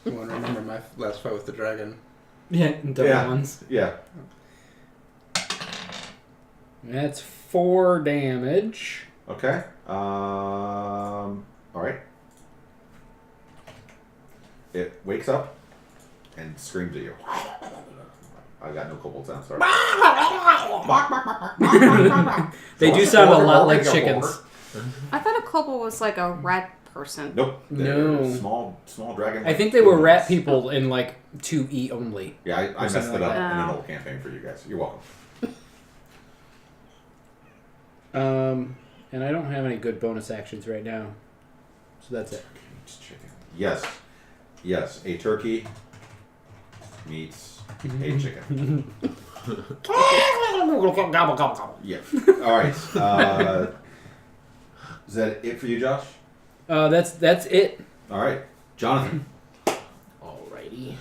You want to remember my last fight with the dragon? Yeah, double Yeah. ones. Yeah. That's 4 damage. Okay. All right. It wakes up and screams at you. I got no kobold sound. Sorry. They do sound a lot like chickens. I thought a kobold was like a rat person. Nope. No. They're small dragon. I think they were rat people in like to eat only. Yeah, I messed something it like up that. in an old campaign for you guys. You're welcome. And I don't have any good bonus actions right now. So that's it. Just chicken. Yes. A turkey meets a chicken. Gobble, gobble, gobble. Yeah. All right. Is that it for you, Josh? That's it. All right, Jonathan. Alrighty.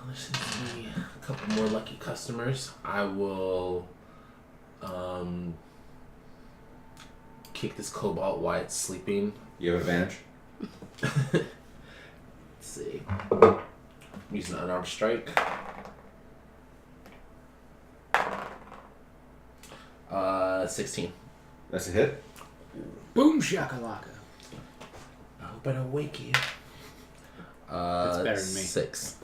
Let's see. A couple more lucky customers. I will kick this cobalt while it's sleeping. You have advantage. Let's see. I'm using an unarmed strike. 16. That's a hit. Boom shakalaka. I hope I don't wake you. That's better than me. 6.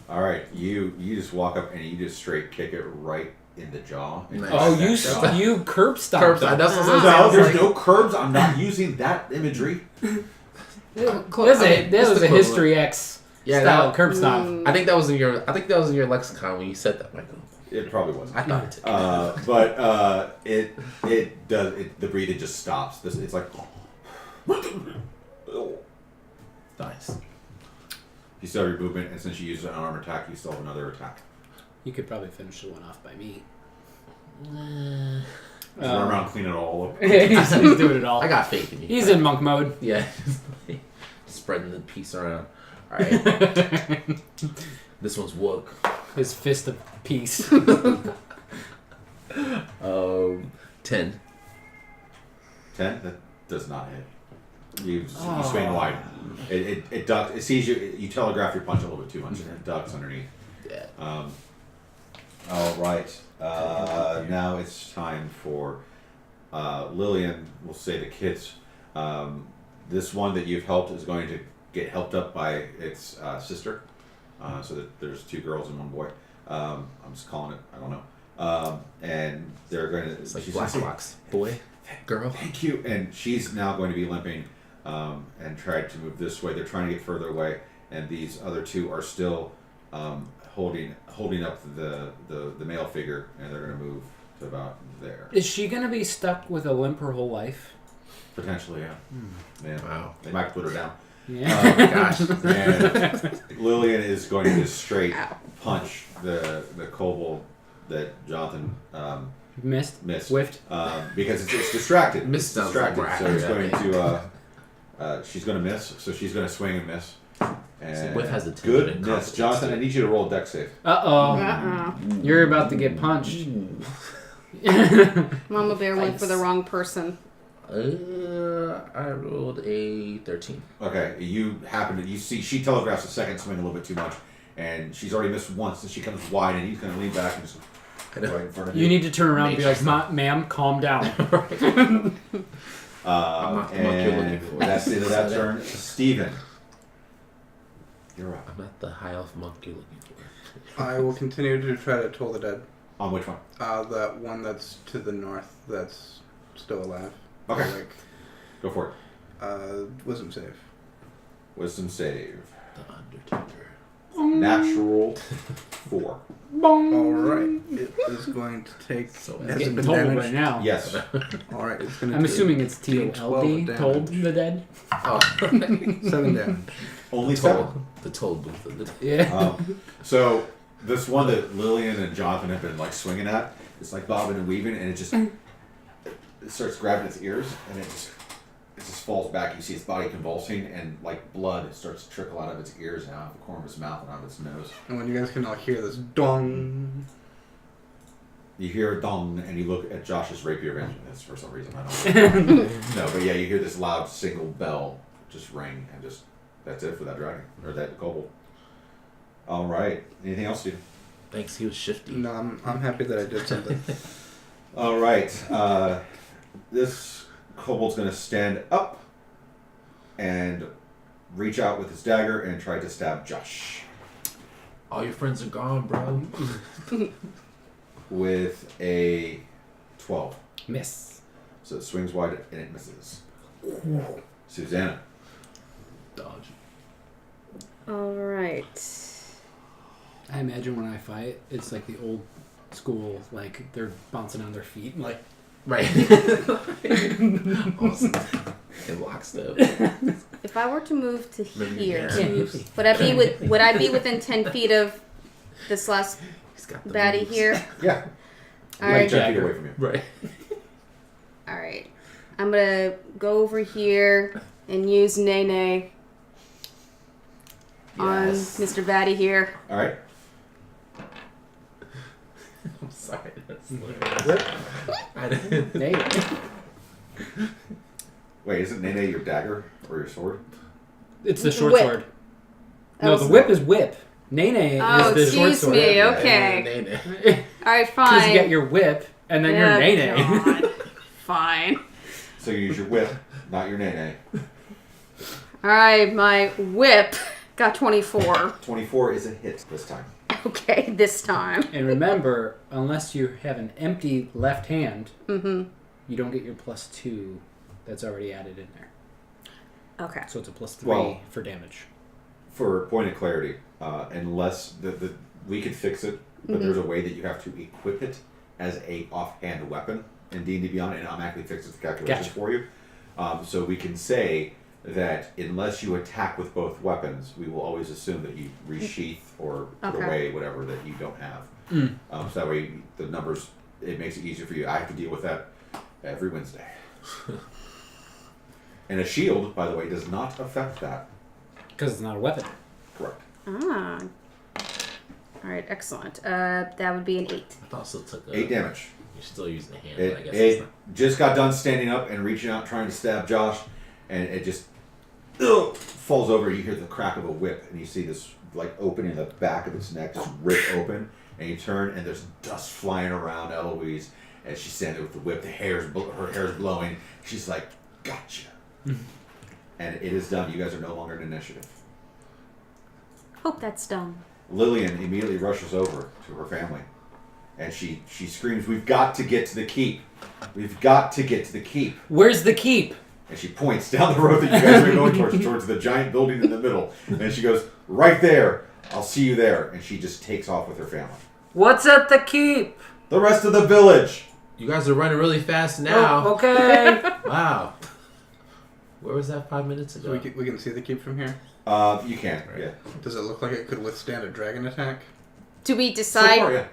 All right, you just walk up and you just straight kick it right in the jaw. Nice. Oh, That you jaw. curb stomped. Curbs. That's what No, there's no curbs. I'm not using that imagery. That was a History X style curb stomp. I think that was in your lexicon when you said that, Michael. It probably wasn't. I thought it did. But it does. The breathing just stops. It's like. Nice. You still have your movement, and since you use an arm attack, you still have another attack. You could probably finish the one off by me. Just run around cleaning it all up. he's doing it all. I got faith in you. He's in monk mode. Yeah. Spreading the peace around. Alright. This one's wook. His fist of peace. 10. 10? That does not hit. You swing wide. It ducks. It sees you. You telegraph your punch a little bit too much, and it ducks underneath. Yeah. All right. Now it's time for Lillian. We'll say the kids. This one that you've helped is going to get helped up by its sister. So that there's 2 girls and 1 boy. I'm just calling it. I don't know. And they're going to. It's like black box. Boy, girl. Thank you. And she's now going to be limping and tried to move this way. They're trying to get further away, and these other 2 are still holding up the male figure, and they're going to move to about there. Is she gonna be stuck with a limp her whole life? Potentially, yeah. Yeah. Wow. They might put her down. Yeah. Oh my gosh. And Lillian is going to just straight punch the kobold that Jonathan Missed. whiffed because it's distracted. Missed It's sounds distracted, like so it's right. going to she's going to miss. So she's going to swing and miss. And whiff has a tension and good miss, confidence, Jonathan. too. I need you to roll a deck save. You're about to get punched. Mama Bear went for the wrong person. I rolled a 13. Okay, you see she telegraphs a second swing a little bit too much, and she's already missed once, and she comes wide, and he's going to lean back and just right in front of you. You need to turn around and be like, ma'am, calm down. I'm not the monk you're looking And for. that's the end of that turn. Steven, you're up. I'm not the high elf monk you're looking for. I will continue to try to toll the dead. On which one? That one that's to the north that's still alive. Okay. Go for it. Wisdom save. Wisdom save. The Undertaker. Natural 4. Alright. It is going to take... So has it Getting been told damaged? right now. Yes. Alright, it's going to I'm assuming it's gain 12 TLD, told damage. the dead. Oh. 7 damage. Only 7. The toll booth of the Yeah. So this one that Lillian and Jonathan have been like swinging at, it's like bobbing and weaving, and it starts grabbing its ears, and it just falls back. You see its body convulsing, and like blood starts to trickle out of its ears and out of the corner of its mouth and out of its nose. And when you guys can all hear this dong, You hear a dong, and you look at Josh's rapier vengeance for some reason. I don't know. No, but yeah, you hear this loud single bell just ring, and just that's it for that dragon or that kobold. All right. Anything else, Steve? Thanks, he was shifty. no, I'm happy that I did something. All right. This kobold's going to stand up and reach out with his dagger and try to stab Josh All your friends are gone, bro. with a 12. Miss. So it swings wide and it misses. Susanna. Dodge. Alright. I imagine when I fight, it's like the old school, like they're bouncing on their feet, like Right. Awesome. In lockstep. If I were to move to Remember here, your dance. would I be within 10 feet of this last He's got the baddie moves. here? Yeah. Alright. 10 feet away from you. Right. Alright. I'm gonna go over here and use Nene on Yes. Mr. Batty here. All right. I'm sorry. That's hilarious. I didn't. hey, Wait, isn't Nene your dagger or your sword? it's the short Whip. sword. No, the whip is whip. Nene Oh, is the short excuse sword. me. Yeah, Okay. Nene. Alright, Because fine. you get your whip, and then your Nene. God. Fine. So you use your whip, not your Nene. Alright, my whip got 24. 24 is a hit this time. Okay, this time. And remember, unless you have an empty left hand, Mm-hmm. you don't get your +2 that's already added in there. Okay. So it's a +3 Well- for damage. For point of clarity, unless we could fix it, but there's a way that you have to equip it as a offhand weapon in D&D Beyond, and it automatically fixes the calculations Gotcha. for you. So we can say that unless you attack with both weapons, we will always assume that you resheath or put Okay. away whatever that you don't have. So that way the numbers, it makes it easier for you. I have to deal with that Every Wednesday. And a shield, by the way, does not affect that. Because it's not a weapon. Correct. Ah. All right, excellent. That would be an 8. It also took 8 damage. You're still using the hand, but I guess It it's not. just got done standing up and reaching out, trying to stab Josh, and it just falls over. You hear the crack of a whip, and you see this like opening in the back of its neck, just rip open, and you turn, and there's dust flying around Eloise, and she's standing there with the whip. Her hair's blowing. She's like, "Gotcha," and it is done. You guys are no longer in initiative. Hope that's done. Lillian immediately rushes over to her family, and she screams, "We've got to get to the keep! We've got to get to the keep!" Where's the keep? And she points down the road that you guys are going towards the giant building in the middle. And she goes, "Right there. I'll see you there." And she just takes off with her family. What's at the keep? The rest of the village. You guys are running really fast now. Oh, okay. Wow. Where was that 5 minutes ago? So we can see the keep from here. You can, yeah. Does it look like it could withstand a dragon attack? Do we So decide? far, yeah.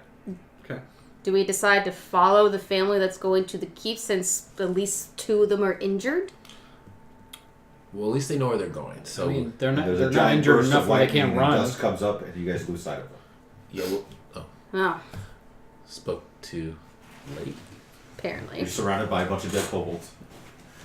Okay. Do we decide to follow the family that's going to the keep since at least 2 of them are injured? Well, at least they know where they're going. So I mean, they're not, There's they're a not giant injured burst enough of where they lightning, can't and run. dust comes up, and you guys lose sight of them. yeah, Oh, spoke too late. apparently. You're surrounded by a bunch of dead kobolds.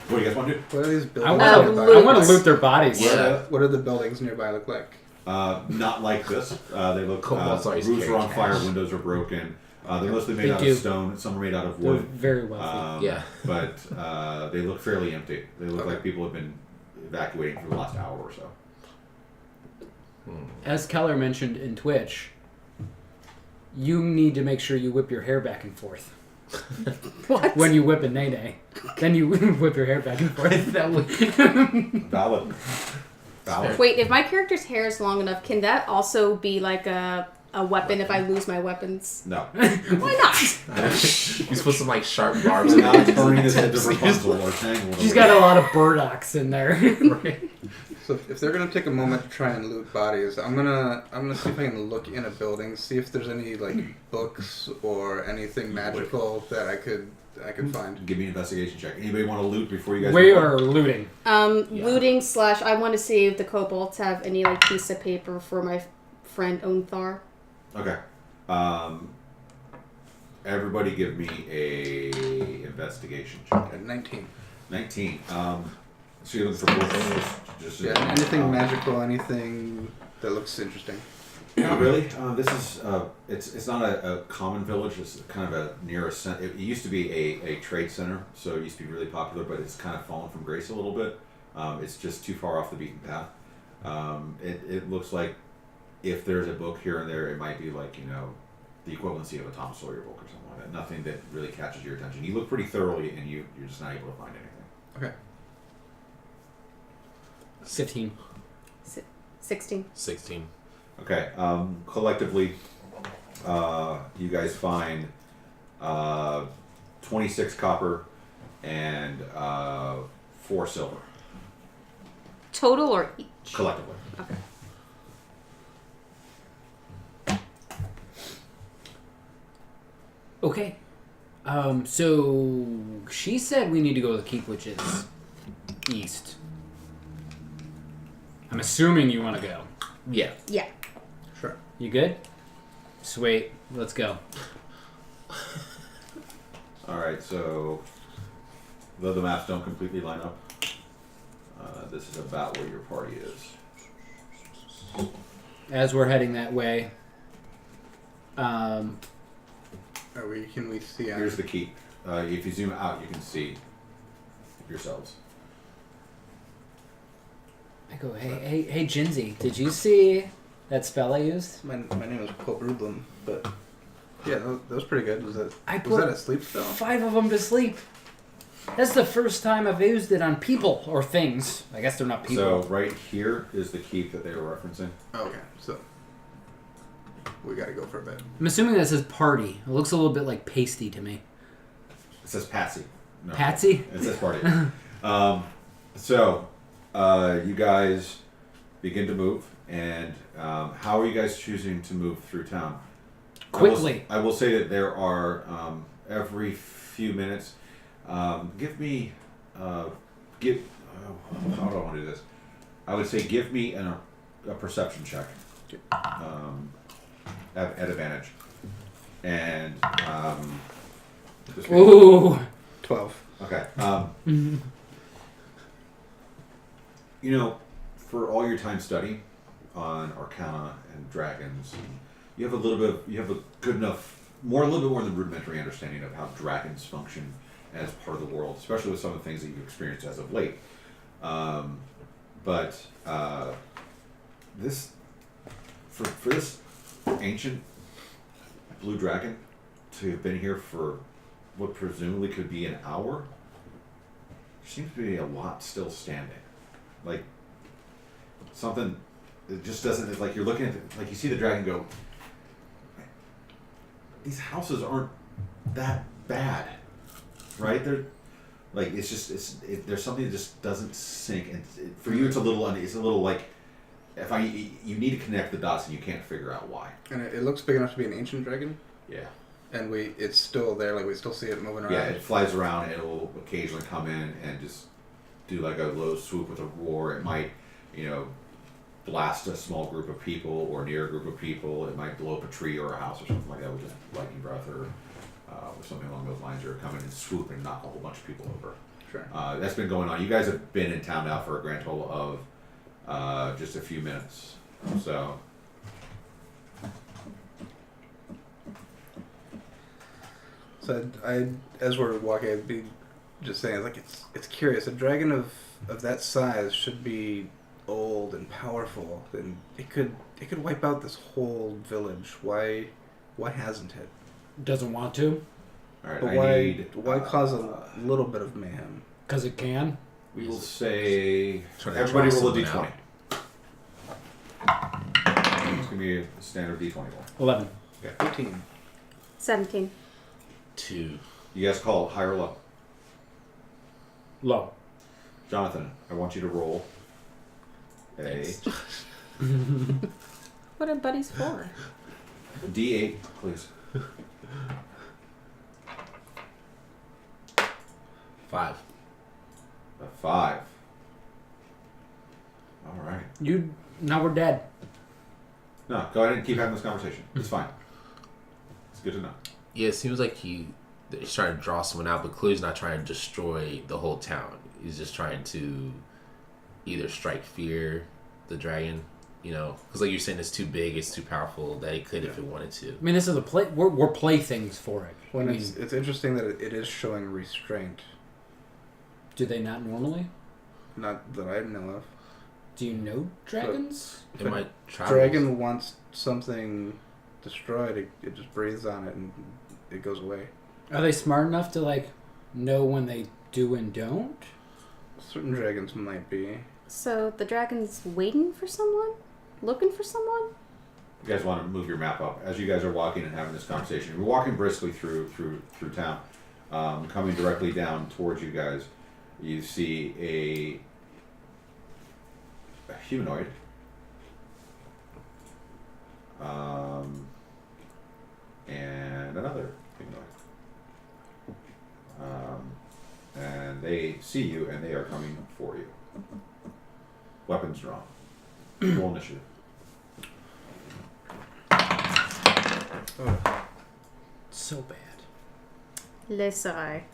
What do you guys want to do? What are these I buildings want nearby? to. I want to loot their bodies. Yeah. What are the buildings nearby look like? Not like this. They look. Kobolds always Roofs are on carry fire. cash. Windows are broken. They're mostly made They out do. of stone. Some are made out of They're wood. very wealthy. Yeah. But they look fairly empty. They look Okay. like people have been evacuating for the last hour or so. As Keller mentioned in Twitch, you need to make sure you whip your hair back and forth. What? When you whip a nay-nay. Then you whip your hair back and forth. That would... Valid. Valid. Wait, if my character's hair is long enough, can that also be like a weapon if I lose my weapons? No. Why not? You put some like sharp barbs We're in not it. turning this into Rapunzel or Tangled. She's got a lot of burdocks in there. So if they're gonna take a moment to try and loot bodies, I'm gonna see if I can look in a building, see if there's any like books or anything magical that I could find. Give me an investigation check. Anybody want to loot before you guys? We move on? are looting. Looting / I want to see if the kobolds have any like piece of paper for my friend Onthar. Okay. Everybody give me a investigation check. At 19. 19. So you're looking for both just Yeah, anything magical, anything that looks interesting. Not really. This is it's not a common village. It's kind of a near a center. It used to be a trade center, so it used to be really popular, but it's kind of fallen from grace a little bit. It's just too far off the beaten path. It looks like if there's a book here and there, it might be like, the equivalency of a Tom Sawyer book or something like that. Nothing that really catches your attention. You look pretty thoroughly, and you're just not able to find anything. Okay. 15. 16. 16. Okay. Collectively, you guys find 26 copper and 4 silver Total or each? collectively. Okay. Okay. So she said we need to go to the keep, which is east. I'm assuming you want to go. Yeah. Yeah. Sure. You good? Sweet. Let's go. All right. So, though the maps don't completely line up, this is about where your party is. As we're heading that way, Can we see? Here's the keep. If you zoom out, you can see yourselves. I go, hey, Jinzi, did you see that spell I used? My name is Quobrudlum, but yeah, that was pretty good. Was that put a sleep spell? 5 of them to sleep. That's the first time I've used it on people or things. I guess they're not people. So right here is the keep that they were referencing. Okay, so we gotta go for a bit. I'm assuming that says party. It looks a little bit like pasty to me. It says Patsy. No, Patsy? It says party. You guys begin to move, and how are you guys choosing to move through town? Quickly. I will say that there are every few minutes Give me, how do I want to do this? I would say give me a perception check at advantage. And, Ooh. 12. Okay. For all your time study on Arcana and dragons, you have a little bit more than rudimentary understanding of how dragons function as part of the world, especially with some of the things that you've experienced as of late. But this, for this ancient blue dragon to have been here for what presumably could be an hour, there seems to be a lot still standing. Like, something, it just doesn't, it's like you're looking at it, like you see the dragon go, these houses aren't that bad, right? They're, like, it's just, there's something that just doesn't sink. And for you, it's a little like, you need to connect the dots and you can't figure out why. And it looks big enough to be an ancient dragon? Yeah. And it's still there, like we still see it moving around. Yeah, it flies around and it'll occasionally come in and just do like a low swoop with a roar. It might, blast a small group of people or near a group of people. It might blow up a tree or a house or something like that with just lightning breath or something along those lines, or come in and swoop and knock a whole bunch of people over. Sure. That's been going on. You guys have been in town now for a grand total of just a few minutes. So. So as we're walking, I'd be just saying, like, it's curious. A dragon of that size should be old and powerful, and it could wipe out this whole village. Why hasn't it? Doesn't want to. All right. But why cause a little bit of mayhem? Because it can. We will say Trying to everybody draw roll a someone d20. It's gonna be a standard d20 roll. 11. Okay. 18. 17. 2. You guys call high or low? Low. Jonathan, I want you to roll a What are buddies for? d8, please. 5. A 5. All right. Now we're dead. No, go ahead and keep having this conversation. It's fine. It's good to know. Yeah, it seems like he's trying to draw someone out, but clearly he's not trying to destroy the whole town. He's just trying to either strike fear, the dragon, because like you're saying, it's too big, it's too powerful that it could if it wanted to. I mean, this is we're playthings for it. When it's interesting that it is showing restraint. Do they not normally? Not that I know of. Do you know dragons? It might try. Dragon wants something destroyed, it just breathes on it and it goes away. Are they smart enough to know when they do and don't? Certain dragons might be. So the dragon's waiting for someone? Looking for someone? You guys want to move your map up as you guys are walking and having this conversation. We're walking briskly through town. Coming directly down towards you guys, you see a humanoid. And another humanoid. And they see you and they are coming for you. Weapons drawn. Roll initiative. Oh. So bad. Les I.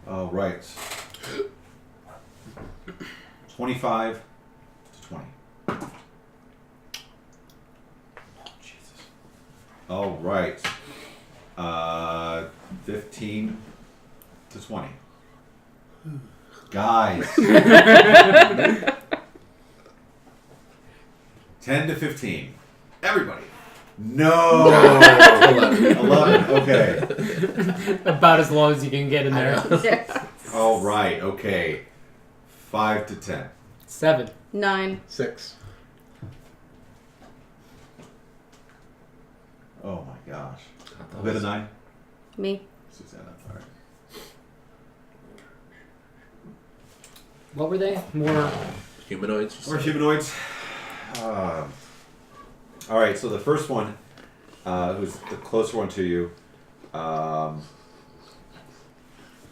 All right. 25 to 20. Oh, Jesus. All right. 15 to 20. Guys. 10 to 15. Everybody. No. 11. Okay. About as low as you can get in there. All right. Okay. 5 to 10. 7. 9. 6. Oh my gosh. A bit of 9. Me. 6 and 9. All right. What were they? More Humanoids? Or humanoids. All right. So the first one who's the closer one to you,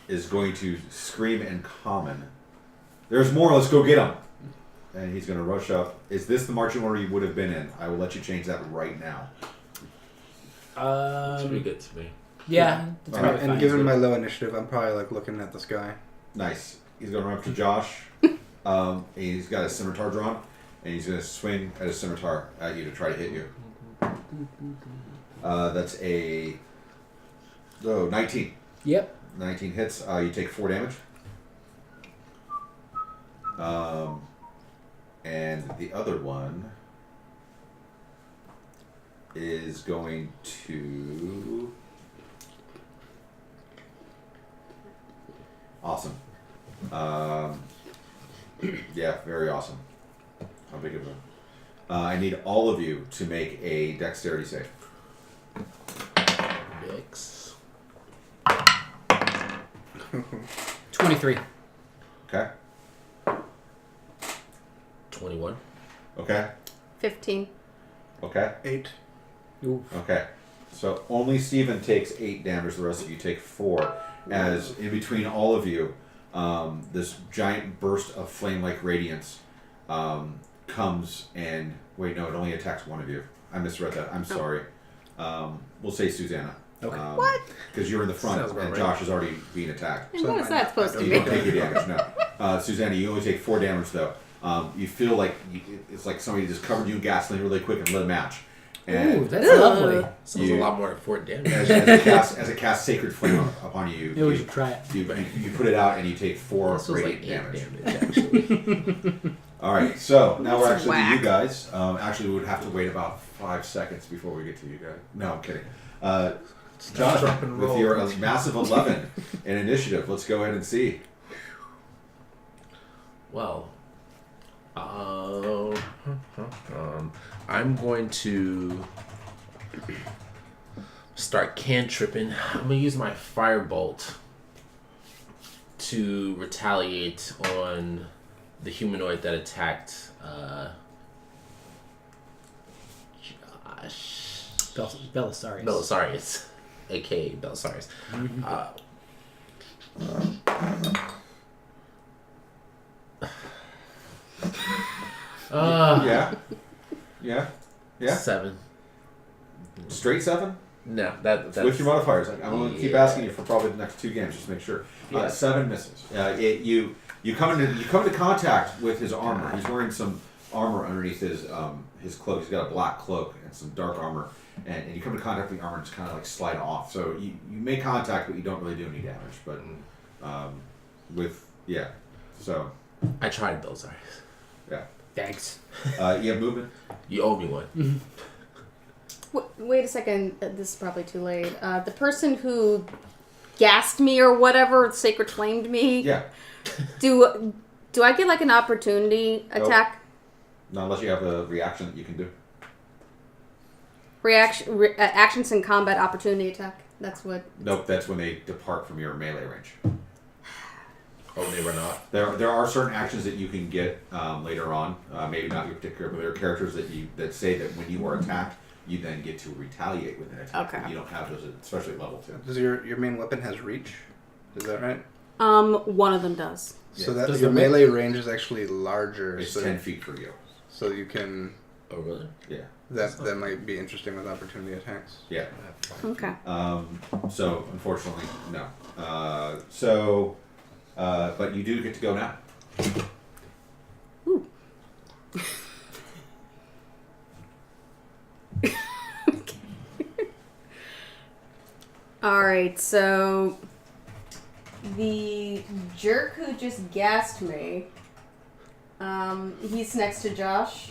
is going to scream in common. There's more, let's go get him. And he's going to rush up. Is this the marching order you would have been in? I will let you change that right now. Should be good to me. Yeah. And given my low initiative, I'm probably like looking at this guy. Nice. He's going to run up to Josh. He's got his scimitar drawn, and he's going to swing at his scimitar at you to try to hit you. That's a 19. Yep. 19 hits. You take 4 damage. And the other one is going to... Awesome. Yeah, very awesome. How big of a... I need all of you to make a dexterity save. Dex. 23. Okay? 21. Okay? 15. Okay? 8. Ooh. Okay. So only Steven takes 8 damage, the rest of you take 4. As in between all of you, this giant burst of flame-like radiance comes and... Wait, no, it only attacks one of you. I misread that. I'm sorry. We'll say Susanna. Okay. What? Because you're in the front Sounds about and right. Josh is already being attacked. And what is that supposed to You be? don't take your damage, no. Susanna, you only take 4 damage, though. You feel like it's like somebody just covered you in gasoline really quick and lit a match. And Ooh, that's lovely. Sounds a lot more than 4 damage. as it casts Sacred Flame upon you, Yeah, we should try it. you put it out and you take 4 This was radiant like 8 damage. damage, actually. All right, so now we're That's actually to you whack. guys. Actually, we would have to wait about 5 seconds before we get to you guys. No, I'm kidding. Jonathan, with your massive 11 in initiative, let's go ahead and see. Well, I'm going to start cantripping. I'm going to use my firebolt to retaliate on the humanoid that attacked Josh. Belisarius. Belisarius, aka Belisarius. Yeah. 7. Straight 7. No, that's With your modifiers. I'm going to keep asking you for probably the next 2 games, just to make sure. Yeah. 7 misses. You come into contact with his armor. He's wearing some armor underneath his cloak. He's got a black cloak and some dark armor, and you come into contact with the armor and just kind of like slide off. So you make contact, but you don't really do any damage. But so I tried Belisarius. yeah. Thanks. You have movement. You owe me one. Wait a second. This is probably too late. The person who gassed me or whatever, sacred flamed me. Yeah. Do I get like an opportunity attack? Not unless you have a reaction that you can do. Actions in combat opportunity attack. That's what. Nope, that's when they depart from your melee range. Oh, they run off. There are certain actions that you can get later on. Maybe not your particular, but there are characters that say that when you are attacked, you then get to retaliate with an attack. Okay. You don't have those, especially at level 2. Does your main weapon has reach? Is that right? One of them does. So Yeah. that Does your the melee range is actually larger. It's so 10 feet for you. So you can. Oh, really? Yeah. That might be interesting with opportunity attacks. Yeah. Okay. So unfortunately, no. But you do get to go now. Ooh. All right, so the jerk who just gassed me, he's next to Josh.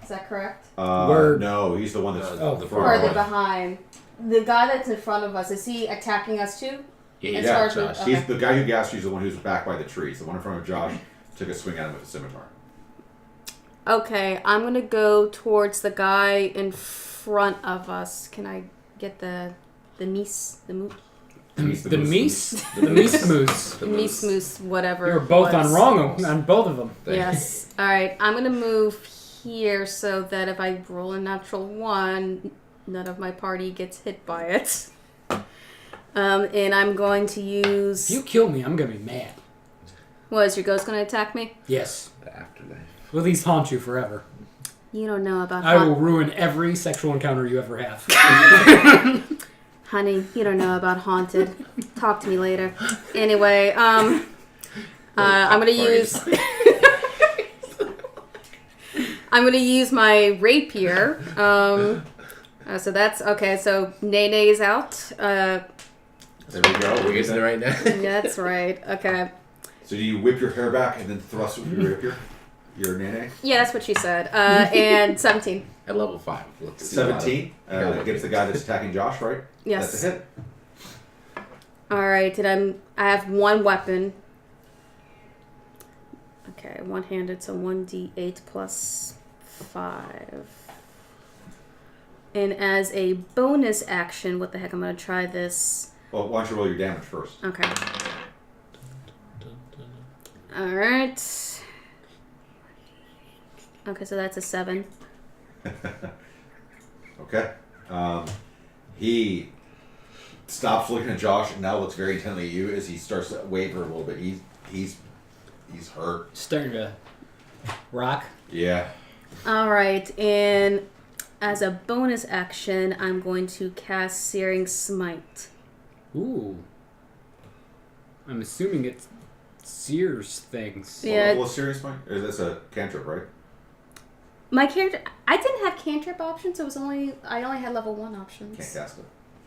Is that correct? Word. No, he's the one that's Oh, the the Or front are they one. behind? The guy that's in front of us, is he attacking us too? Yeah, As Yeah, far as Josh. we- He's the guy who gassed you is the one who's back by the trees. The one in front of Josh took a swing at him with a scimitar. Okay, I'm gonna go towards the guy in front of us. Can I get the meese, the moose, The meese? The meese moose. The meese moose, whatever. You were both it was. on wrong on both of them. Yes. All right, I'm gonna move here so that if I roll a natural 1, none of my party gets hit by it. And I'm going to use... If you kill me, I'm going to be mad. What, is your ghost going to attack me? Yes. The afterlife. Will these haunt you forever? You don't know about... I will ruin every sexual encounter you ever have. Honey, you don't know about haunted. Talk to me later. Anyway, I'm going to use... I'm going to use my rapier. So that's... Okay, so Nene's out. There we go. We're using it right now. That's right. Okay. So do you whip your hair back and then thrust with your rapier? Your nene? Yeah, that's what she said. And 17. At level 5. Let's see 17 against the guy that's attacking Josh, right? Yes. That's a hit. All right, and I have one weapon. Okay, one-handed, so 1d8 plus 5. And as a bonus action, what the heck? I'm going to try this. Well, why don't you roll your damage first? Okay. All right. Okay, so that's a 7. Okay. He stops looking at Josh and now looks very intently at you as he starts to waver a little bit. He's hurt. Starting to rock. Yeah. All right, and as a bonus action, I'm going to cast Searing Smite. Ooh. I'm assuming it sears things. What Yeah. level is serious mind? Or is this a cantrip, right? My character, I didn't have cantrip options, so I only had level 1 options. Can't cast it.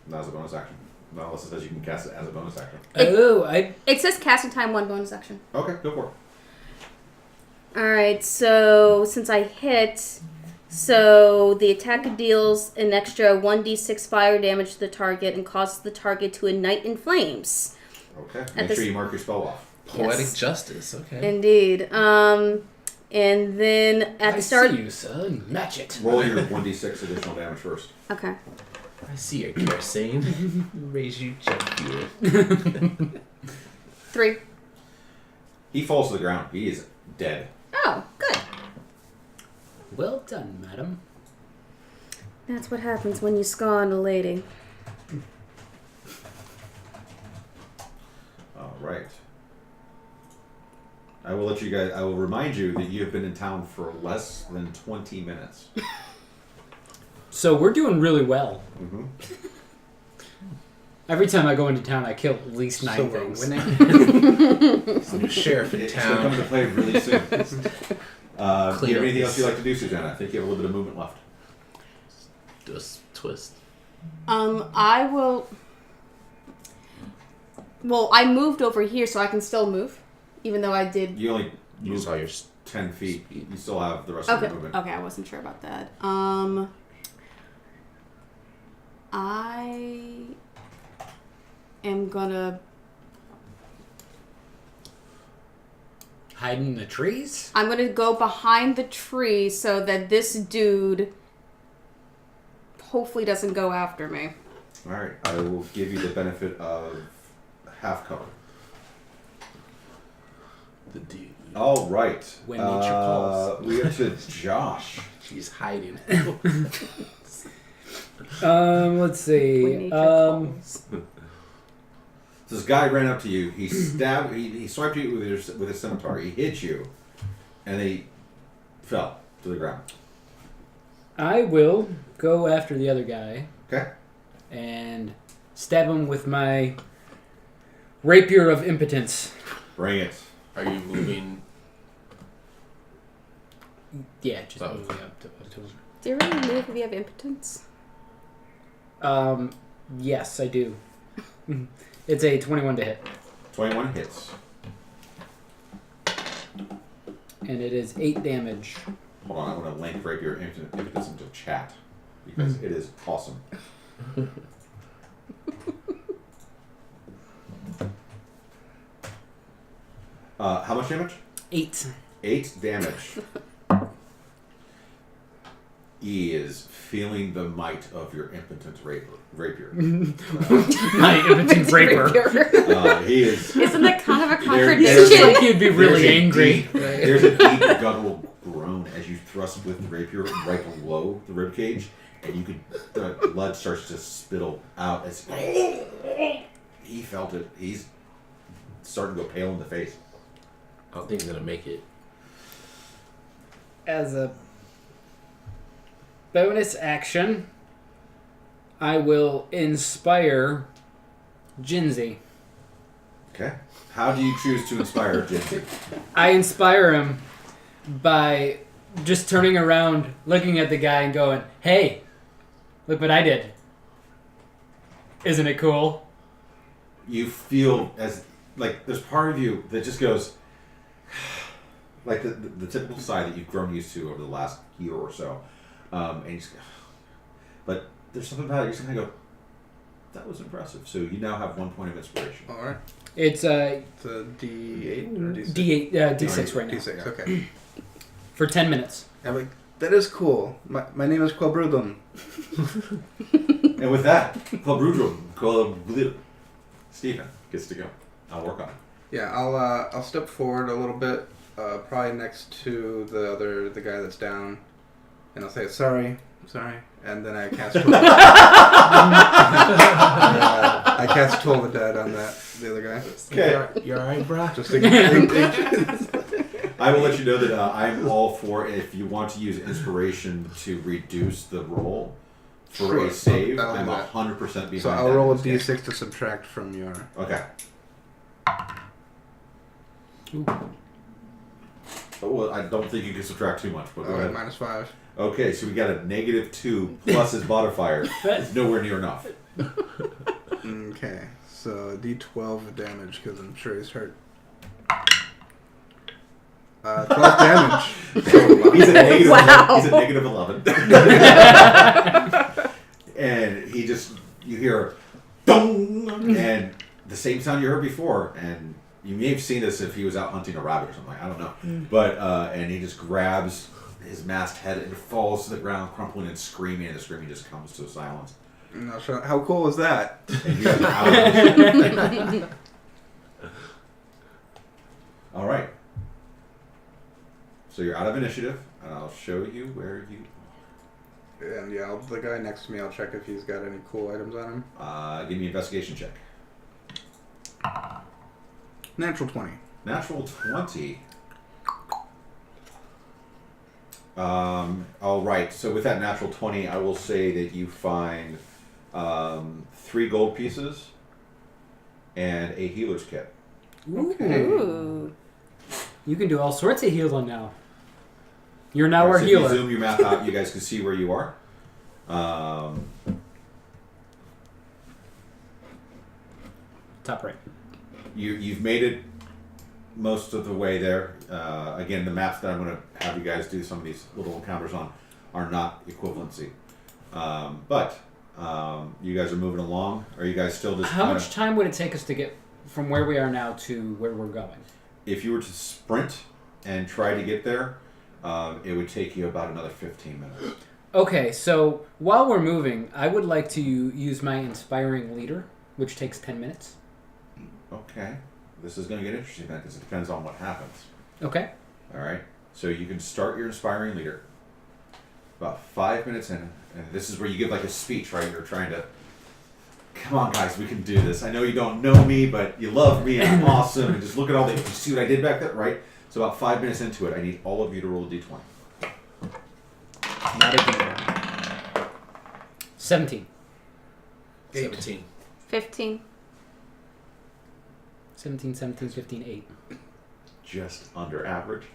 Not as a bonus action. Not unless it says you can cast it as a bonus action. It says casting time 1 bonus action. Okay, go for it. Alright, so since I hit, so the attack deals an extra 1d6 fire damage to the target and causes the target to ignite in flames. Okay, make sure you mark your spell off. Poetic Yes. justice, okay. Indeed. And then at the start... I see you, son. Match it. Roll your 1d6 additional damage first. Okay. I see your kerosene. Raise you jet fuel. 3. He falls to the ground. He is dead. Oh, good. Well done, madam. That's what happens when you scorn a lady. All right. I will remind you that you have been in town for less than 20 minutes. So we're doing really well. Mm-hmm. Every time I go into town, I kill at least 9 things. winning. I'm a sheriff in It's going to come town. into play really soon. Do you have Clear anything this. else you'd like to do, Susanna? I think you have a little bit of movement left. Do a twist. I will... Well, I moved over here, so I can still move. Even though I did... You only You moved saw your 10 feet. You still have the rest of Okay, your movement. okay, I wasn't sure about that. I am gonna... Hide in the trees? I'm gonna go behind the tree so that this dude hopefully doesn't go after me. All right. I will give you the benefit of half cover. the dude. All right. When nature calls. We get to Josh. She's hiding. Let's see. When nature calls. This guy ran up to you. He stabbed. He swiped you with his scimitar. He hit you, and then he fell to the ground. I will go after the other guy Okay. and stab him with my rapier of impotence. Bring it. Are you moving? Yeah, just Oh. moving up to him. Do you really move if you have impotence? Yes, I do. It's a 21 to hit, 21 hits. and it is 8 damage. Hold on. I want to link rapier impotence into chat because it is awesome. How much damage? 8. 8 damage. He is feeling the might of your impotent rapier. My impotent rapier. He is. Isn't that kind of a There- It's there's like contradiction? he'd be really there's a angry. deep- there's a deep guttural groan as you thrust with the rapier right below the rib cage, and the blood starts to spittle out as he felt it. He's starting to go pale in the face. I don't think he's gonna make it. As a bonus action, I will inspire Jinzi. Okay. How do you choose to inspire Jinzi? I inspire him by just turning around, looking at the guy and going, "Hey, look what I did. Isn't it cool?" You feel as like there's part of you that just goes like the typical sigh that you've grown used to over the last year or so, and you just, but there's something about it. You're just gonna go, that was impressive. So you now have 1 point of inspiration. All right. It's It's a D8 or D6? D6 right now. D6, okay. For 10 minutes. I'm like, that is cool. My name is Quabrudum. And with that, Stephen gets to go. I'll work on it. Yeah, I'll step forward a little bit, probably next to the guy that's down, and I'll say sorry, and then I cast I cast Toll the Dead on the other guy. Okay. You're alright, bro? Just I will let you know that I'm all for if you want to use inspiration to reduce the roll for Sure. a save. I'll do I'm that. 100% behind So that I'll roll a in this game. D6 to subtract from your. Okay. Ooh. Oh, well, I don't think you can subtract too much, but go ahead. -5. Okay, so we got a -2 plus his modifier. It's nowhere near enough. Okay, so D12 damage because I'm sure he's hurt. 12 damage. He's at -11. Wow. He's at -11. And he just, you hear, dong, and the same sound you heard before, and you may have seen this if he was out hunting a rabbit or something. I don't know, but and he just grabs his masked head and falls to the ground, crumpling and screaming, and the screaming just comes to a silence. I'm not sure. How cool is that? And you guys are out. All right. So you're out of initiative, and I'll show you where you. And yeah, the guy next to me, I'll check if he's got any cool items on him. Give me an investigation check. Natural 20. Natural 20. All right. So with that natural 20, I will say that you find 3 gold pieces and a healer's kit. Okay. Ooh. You can do all sorts of healing now. You're now our So healer. if you zoom your map out, you guys can see where you are. Top right. You've made it most of the way there. Again, the maps that I'm going to have you guys do some of these little encounters on are not equivalency. But you guys are moving along. Are you guys still just How much time would it take us to get from where we are now to where we're going? If you were to sprint and try to get there, it would take you about another 15 minutes. Okay, so while we're moving, I would like to use my Inspiring Leader, which takes 10 minutes. Okay. This is going to get interesting then, because it depends on what happens. Okay. All right. So you can start your Inspiring Leader about 5 minutes in, and this is where you give like a speech, right? You're trying to, come on guys, we can do this. I know you don't know me, but you love me and I'm awesome, and just look at all the, you see what I did back there, right? So about 5 minutes into it, I need all of you to roll a d20. Not a D1. 17. 17. 15. 17, 17, 15, 8. Just under average,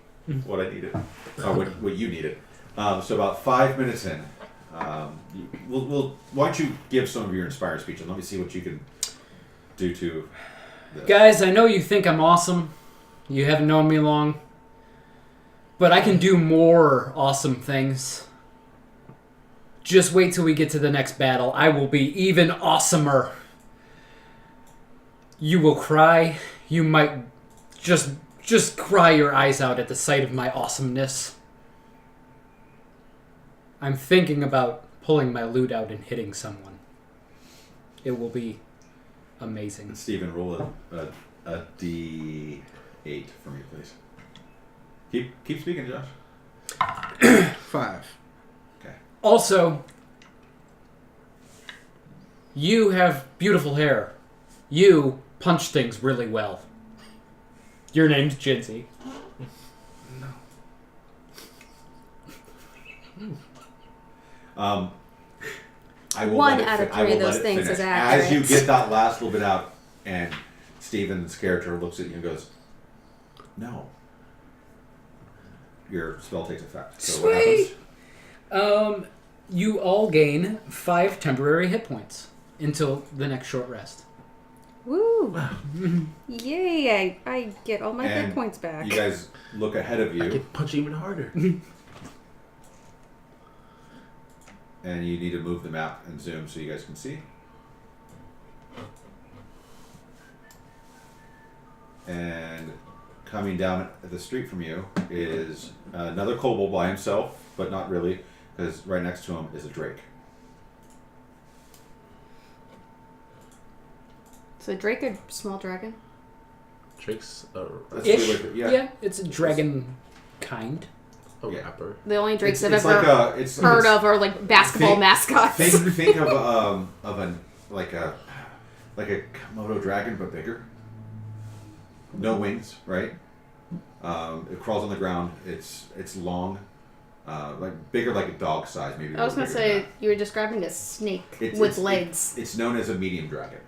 what I needed, or what you needed. So about 5 minutes in, we'll why don't you give some of your inspired speech and let me see what you can do to this. Guys, I know you think I'm awesome. You haven't known me long. But I can do more awesome things. Just wait till we get to the next battle. I will be even awesomer. You will cry. You might just cry your eyes out at the sight of my awesomeness. I'm thinking about pulling my loot out and hitting someone. It will be amazing. Stephen, roll a d8 for me, please. Keep speaking, Josh. 5. Okay. Also, you have beautiful hair. You punch things really well. Your name's Jinsey. I will One let it out of I will three of those let it things finish. is accurate. As you get that last little bit out, and Steven's character looks at you and goes, "No." Your spell takes effect. So what happens? You all gain 5 temporary hit points until the next short rest. Woo! Yay! I get all my hit And points back. You guys look ahead of I you, can punch even harder. and you need to move the map and zoom so you guys can see. And coming down the street from you is another kobold by himself, but not really, because right next to him is a drake. So Drake a small dragon? Drake's That's Ish. really- Yeah, it's a dragon kind. a Yeah. rapper. The only Drakes I've It's ever like it's heard of are like basketball think- mascots. Think of a like a Komodo dragon but bigger. No wings, right? It crawls on the ground. It's long, like bigger, like a dog size, maybe. I was going gonna say you were describing a snake with legs. It's known as a medium dragon.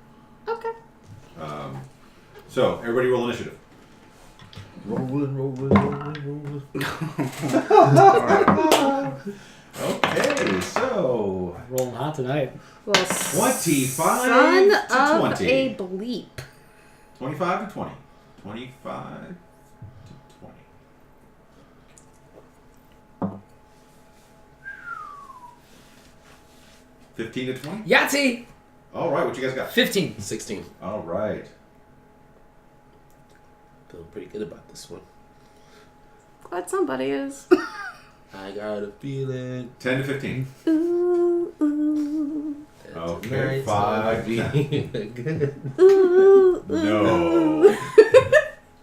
Okay. So everybody roll initiative. Rolling. Okay, so Rolling hot tonight. Well, 25 son to of 20. a bleep. 25 to 20. 25 to 20. $15 to 20? Yahtzee! All right, what you guys got? 15. 16. All right. Feeling pretty good about this one. Glad somebody is. I got a feeling. 10 to 15. Ooh, ooh. that Okay, tonight's 5. gonna be good. Ooh, ooh. No.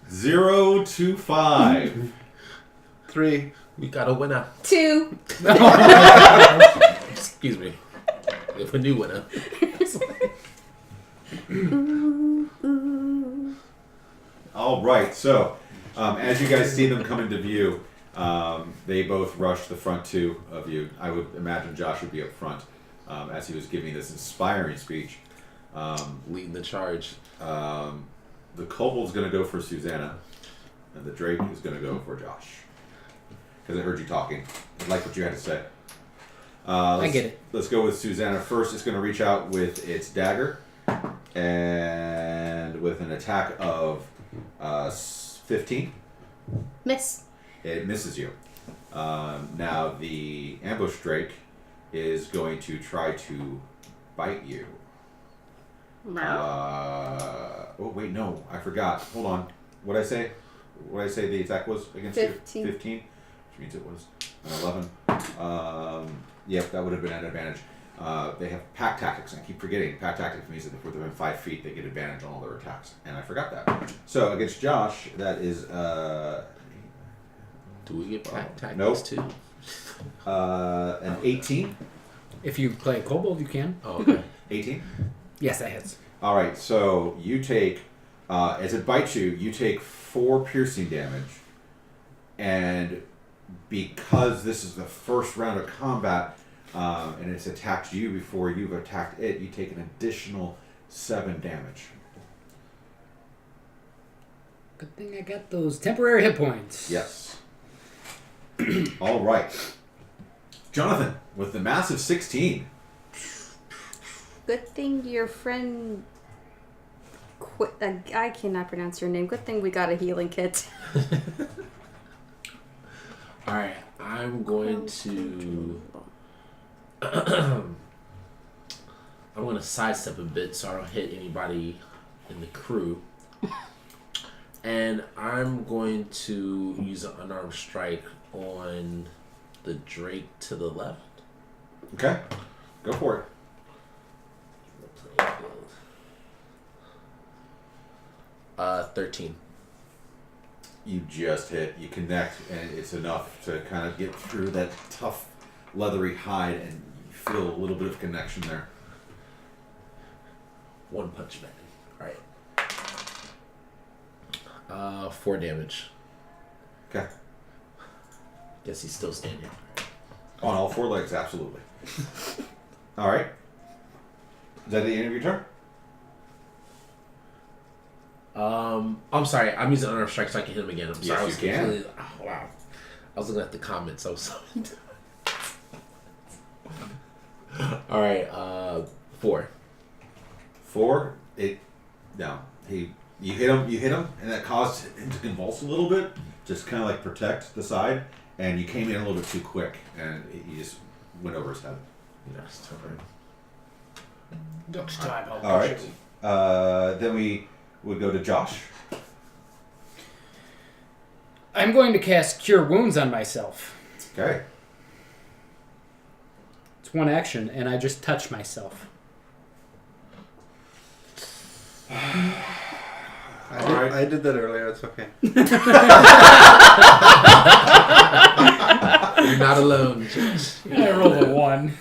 0 to 5. 3. We got a winner. 2. Excuse me. We have a new winner. Ooh, ooh. All right, so as you guys see them come into view, they both rush the front two of you. I would imagine Josh would be up front as he was giving this inspiring speech. Leading the charge. The kobold's going to go for Susanna, and the drake is going to go for Josh. Because I heard you talking. I like what you had to say. I get it. Let's go with Susanna first. It's going to reach out with its dagger, and with an attack of 15. Miss. It misses you. Now the ambush drake is going to try to bite you. Oh wait, no, I forgot. Hold on. What did I say? What did I say the attack was against 15. you? 15. Which means it was an 11. Yep, that would have been an advantage. They have pack tactics, and I keep forgetting. Pack tactics means that if we're within 5 feet, they get advantage on all their attacks, and I forgot that. So against Josh, that is Do we get pack tactics Nope. too? an 18. If you play Kobold, you can. Oh, okay. 18. Yes, that hits. All right, so you take, as it bites you, you take 4 piercing damage, and because this is the first round of combat, and it's attacked you before you've attacked it, you take an additional 7 damage. Good thing I got those temporary hit points. Yes. All right, Jonathan with the massive 16. Good thing your friend quit. I cannot pronounce your name. Good thing we got a healing kit. Alright, I'm going to... I'm going to sidestep a bit so I don't hit anybody in the crew. And I'm going to use an unarmed strike on the drake to the left. Okay, go for it. The playing field. 13. you just hit. You connect, and it's enough to kind of get through that tough, leathery hide, and you feel a little bit of connection there. One punch man. Alright. 4 damage. Okay. Guess he's still standing. On all 4 legs, absolutely. All right. Is that the end of your turn? I'm sorry. I'm using unarmed strike so I can hit him again. I'm sorry. Yes, I was you can. completely. Oh, wow. I was looking at the comments. I was so. All right. 4. 4. You hit him, and that caused him to convulse a little bit, just kind of like protect the side, and you came in a little bit too quick, and he just went over his head. Next turn. Next time, I'll All right. Then we would go to Josh. I'm going to cast Cure Wounds on myself. Okay. It's 1 action, and I just touch myself. I did that earlier. It's okay. You're not alone, Josh. I rolled a 1.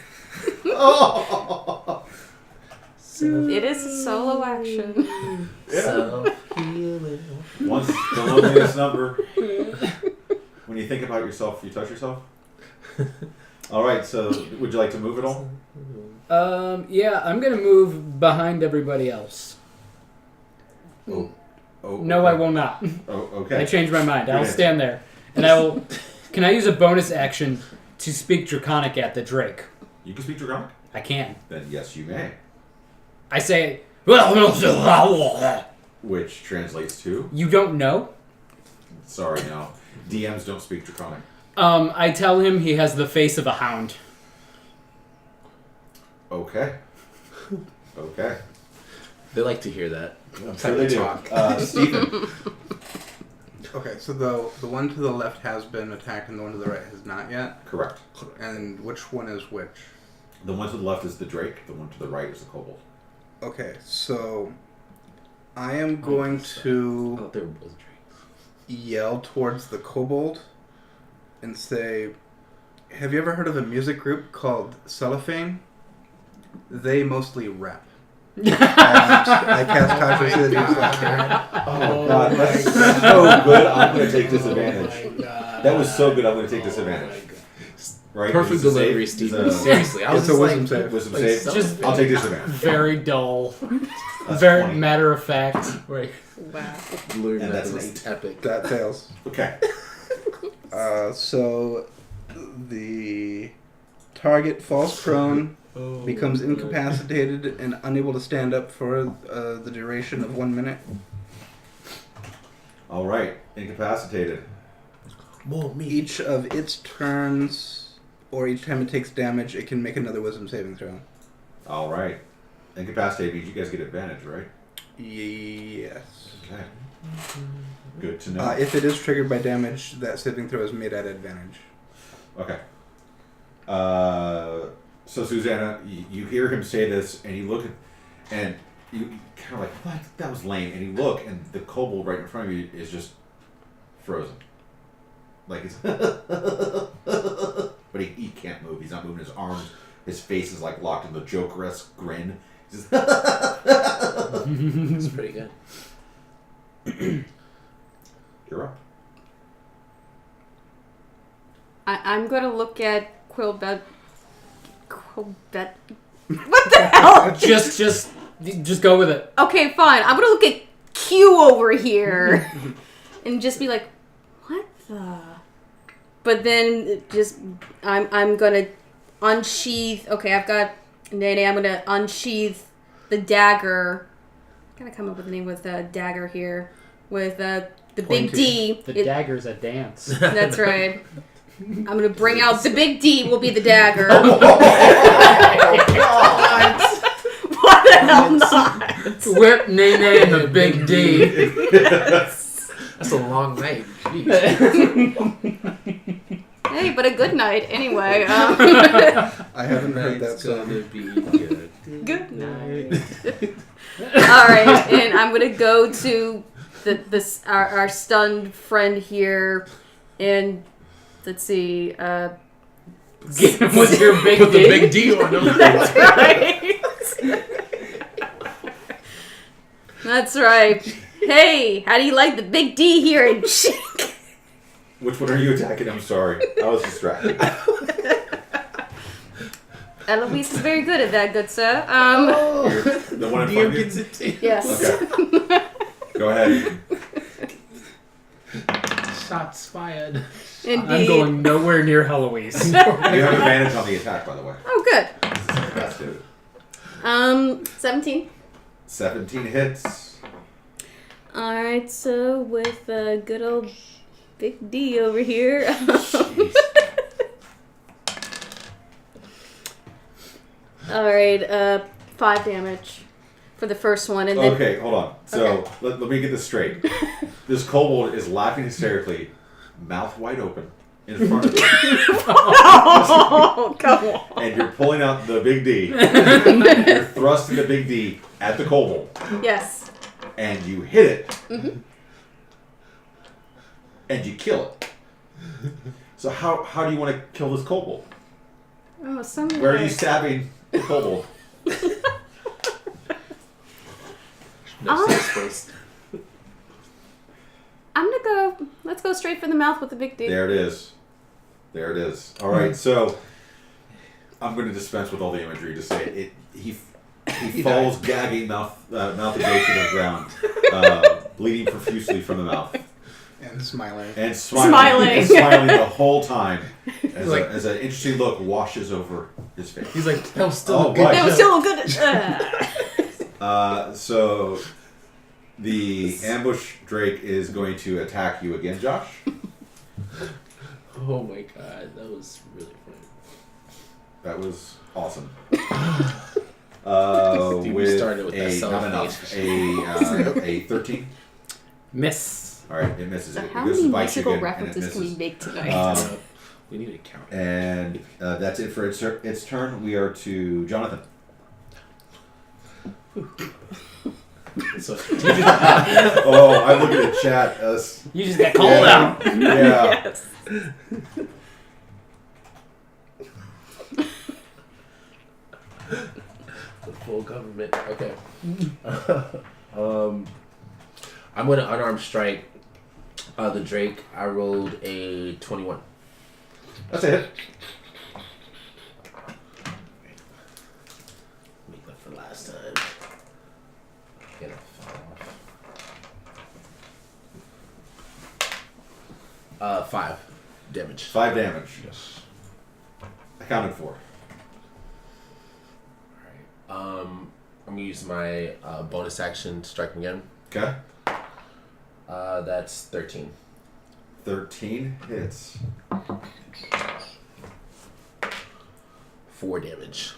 Oh. It is a solo action. Yeah. Self-healing. Once the loneliness number. When you think about yourself, you touch yourself. All right. So, would you like to move at all? Yeah, I'm going to move behind everybody else. Oh, No, I will not. Oh, okay. I changed my mind. I'll Good answer. stand there. And I will... Can I use a bonus action to speak Draconic at the Drake? You can speak Draconic? I can. Then yes, you may. I say... Which translates to? You don't know? Sorry, no. DMs don't speak Draconic. I tell him he has the face of a hound. Okay. Okay. They like to hear that. I'm sure they do. Stephen. Okay, so the one to the left has been attacked and the one to the right has not yet? Correct. And which one is which? The one to the left is the Drake. The one to the right is the Kobold. Okay, so I am going to thought they were both drakes. yell towards the Kobold and say, have you ever heard of a music group called Cellophane? They mostly rap. I cast Toxicity. Oh, God, that's so good. I'm going to take disadvantage. That was so good. I'm going to take disadvantage. Right? Perfect Is it delivery, safe? Stephen. Is it Seriously, I was It's a just wisdom like, save. Wisdom like, save? Just- I'll take disadvantage. Very dull. That's Very 20. matter of fact. Right. Wow. Learn And that that's an was epic. That fails. Okay. So the target falls prone, becomes incapacitated, and unable to stand up for the duration of 1 minute. All right. Incapacitated. More meat. Each of its turns, or each time it takes damage, it can make another wisdom saving throw. All right. Incapacitated means you guys get advantage, right? Yes. Okay. Good to know. If it is triggered by damage, that saving throw is made at advantage. Okay. So Susanna, you hear him say this, and you look at, and you kind of like, what? That was lame. And you look, and the kobold right in front of you is just frozen. Like it's, but he can't move. He's not moving his arms. His face is like locked in the Joker-esque grin. He's just It's pretty good. You're up. I'm going to look at Quillbet. What the hell? Just go with it. Okay, fine. I'm going to look at Q over here and just be like, what the? But then just, I'm going to unsheath. Okay, I've got Nene. I'm going to unsheath the dagger. I'm going to come up with a name with a dagger here. With the big D. The dagger's a dance. That's right. I'm going to bring out the big D will be the dagger. What the hell not? Whip Nene and the big D. That's a long night. Jeez. Hey, but a good night anyway. I haven't heard that It's gonna song. be good. Good night. All right, and I'm gonna go to our stunned friend here, and let's see. Get him with your big Put the D. big D on them. That's right. That's right. Hey, how do you like the big D here in Chick? Which one are you attacking? I'm sorry. I was distracted. Eloise is very good at that, good sir. The one in front of you? Gets it too. Yes. Okay. Go ahead. Shots fired. Indeed. I'm going nowhere near Heloise. You have advantage on the attack, by the way. Oh, good. That's good. 17. 17 hits. Alright, so with good old Big D over here. Jeez. Alright, 5 damage for the first one. And then Okay, hold on. So, Okay. let me get this straight. This kobold is laughing hysterically, mouth wide open, in front of you. Oh, come on. And you're pulling out the big D. You're thrusting the big D at the kobold. Yes. And you hit it. Mm-hmm. And you kill it. So how do you want to kill this kobold? Oh, something Where are you like- stabbing the kobold? No safe space. I'm gonna go. Let's go straight for the mouth with the Big D. There it is. There it is. All right, so I'm going to dispense with all the imagery to say it. He falls gagging, mouth agape to the ground, bleeding profusely from the mouth, And smiling. and smiling, Smiling. and smiling the whole time as, Like- as an interesting look washes over his face. He's like, that was still Oh, a good right. That was joke. still good. So the ambush Drake is going to attack you again, Josh. Oh my god, that was really funny. That was awesome. Dude, we With started with that not self-hate. enough. A 13. Miss. All right, it misses. So It how goes many to bite you musical again, and it references can we misses. make tonight? We need to count. And that's it for its turn. We are to Jonathan. So, Oh, I'm looking at chat. You just got called out. Yeah. Yes. the full government. Okay. I'm going to unarmed strike the Drake. I rolled a 21. That's a hit. Make that for last time. Get a 5 damage. 5 damage. Yes. Accounted for. Alright. I'm gonna use my bonus action to strike him again. Okay. That's 13. 13 hits. 4 damage.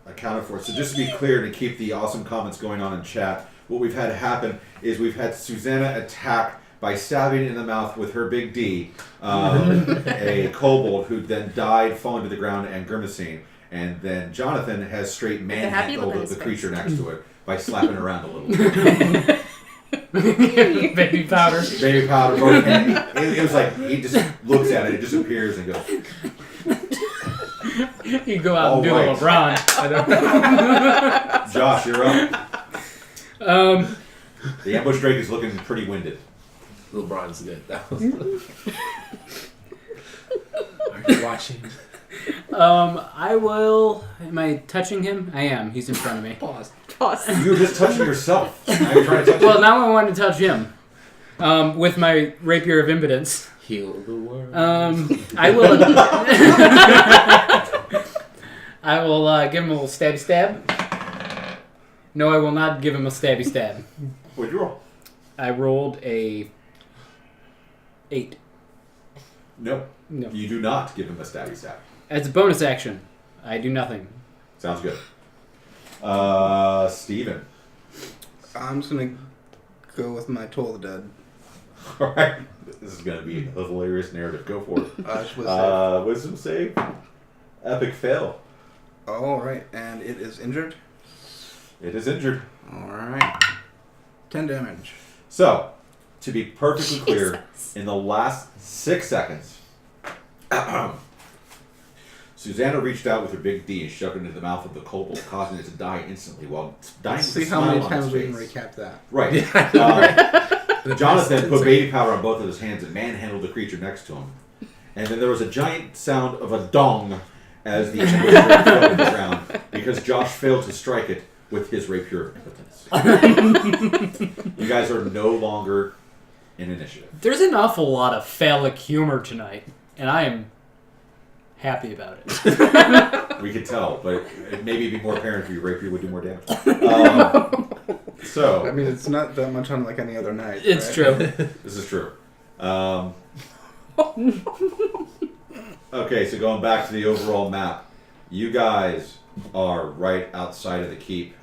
Accounted for. So just to be clear, to keep the awesome comments going on in chat, what we've had happen is we've had Susanna attack by stabbing in the mouth with her big D a kobold who then died, falling to the ground and grimacing. And then Jonathan has straight happy look on manhandled his the face. creature next to it by slapping it around a little bit. Baby powder. Baby powder. And it was like he just looks at it, it disappears and goes. You go out and do All the right. LeBron. I don't Josh, you're up. know. The ambush Drake is looking pretty winded. LeBron's good. That was. Are you watching? I will. Am I touching him? I am. He's in front of me. Pause. Pause. You were just touching yourself. Now you're trying to touch Well, him. now I want to touch him. With my rapier of impotence. Heal the world. I will. I will give him a little stabby stab. No, I will not give him a stabby stab. What'd you roll? I rolled a 8. Nope. No. You do not give him a stabby stab. As a bonus action, I do nothing. Sounds good. Steven. I'm just gonna go with my Toll of the Dead. Alright. This is going to be a hilarious narrative. Go for it. Just with save. Wisdom save. Epic fail. All right, and it is injured. It is injured. All right, 10 damage. So, to be perfectly clear, in the last 6 seconds, Susanna reached out with her big D and shoved it into the mouth of the kobold, causing it to die instantly while dying Let's with a see how smile many on his times we can face. recap that. Right. Jonathan put baby powder on both of his hands and manhandled the creature next to him. And then there was a giant sound of a dong as the ember fell to the ground because Josh failed to strike it with his rapier of impotence. You guys are no longer in initiative. There's an awful lot of phallic humor tonight, and I am happy about it. We could tell, but it maybe be more apparent if your rapier would do more damage. I mean, it's not that much on like any other night. It's right? true. This is true. Okay, so going back to the overall map, you guys are right outside of the keep.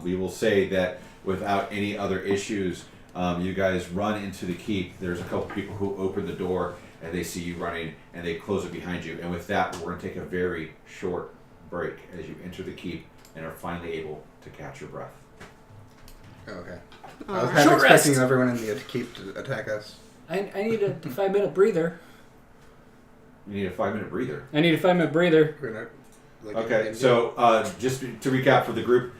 We will say that without any other issues, you guys run into the keep. There's a couple people who open the door and they see you running and they close it behind you. And with that, we're going to take a very short break as you enter the keep and are finally able to catch your breath. Okay. All I was right. half Short expecting rest. everyone in the keep to attack us. I need a 5-minute breather. You need a 5-minute breather. I need a 5-minute breather. We're gonna, like, Okay, so just to recap for the group,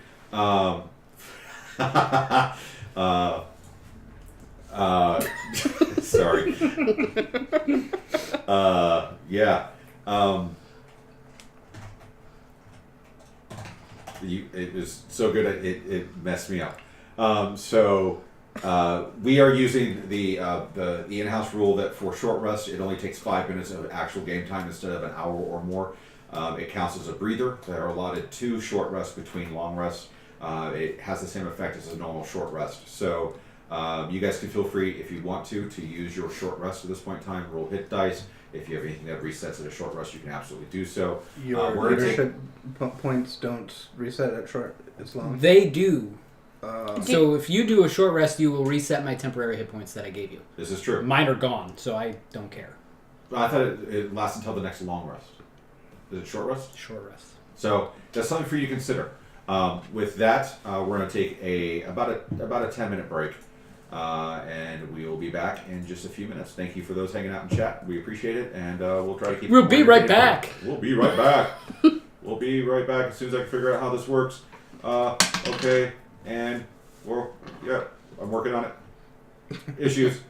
sorry. Yeah. It was so good it messed me up. We are using the in-house rule that for short rest it only takes 5 minutes of actual game time instead of an hour or more. It counts as a breather. There are allotted 2 short rests between long rests. It has the same effect as a normal short rest. So you guys can feel free if you want to use your short rest at this point in time. Roll hit dice. If you have anything that resets at a short rest, you can absolutely do so. Your we're gonna leadership points don't reset at short. It's long. They do. Uh, So if you do a short rest, you will reset my temporary hit points that I gave you. This is true. Mine are gone, so I don't care. I thought it lasts until the next long rest. Is it short rest? Short rest. So that's something for you to consider. With that, we're going to take about a 10-minute break, and we will be back in just a few minutes. Thank you for those hanging out in chat. We appreciate it, and we'll try to keep. We'll it be more right entertaining. back. We'll be right back. We'll be right back as soon as I can figure out how this works. Okay, and I'm working on it. Issues.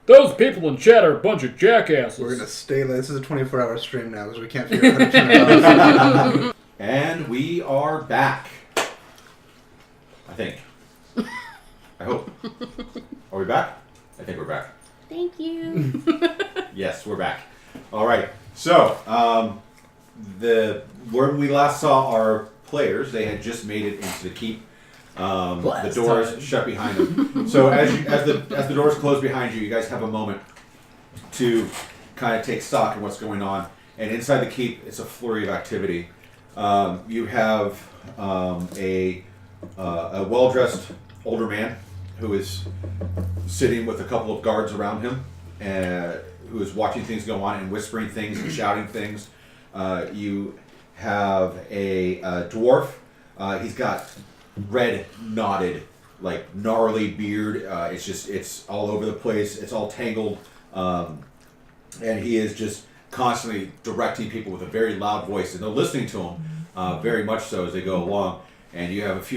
Those people in chat are a bunch of jackasses. we're gonna stay late. This is a 24-hour stream now because we can't figure out how to turn it off. And we are back. I think. I hope. Are we back? I think we're back. Thank you. Yes, we're back. All right. So, where we last saw our players, they had just made it into the keep. The Last doors time. shut behind them. So as the doors close behind you, you guys have a moment to kind of take stock of what's going on. And inside the keep, it's a flurry of activity. You have a well-dressed older man who is sitting with a couple of guards around him, who is watching things go on and whispering things and shouting things. You have a dwarf. He's got red, knotted, like gnarly beard. It's all over the place. It's all tangled, and he is just constantly directing people with a very loud voice, and they're listening to him very much so as they go along. And you have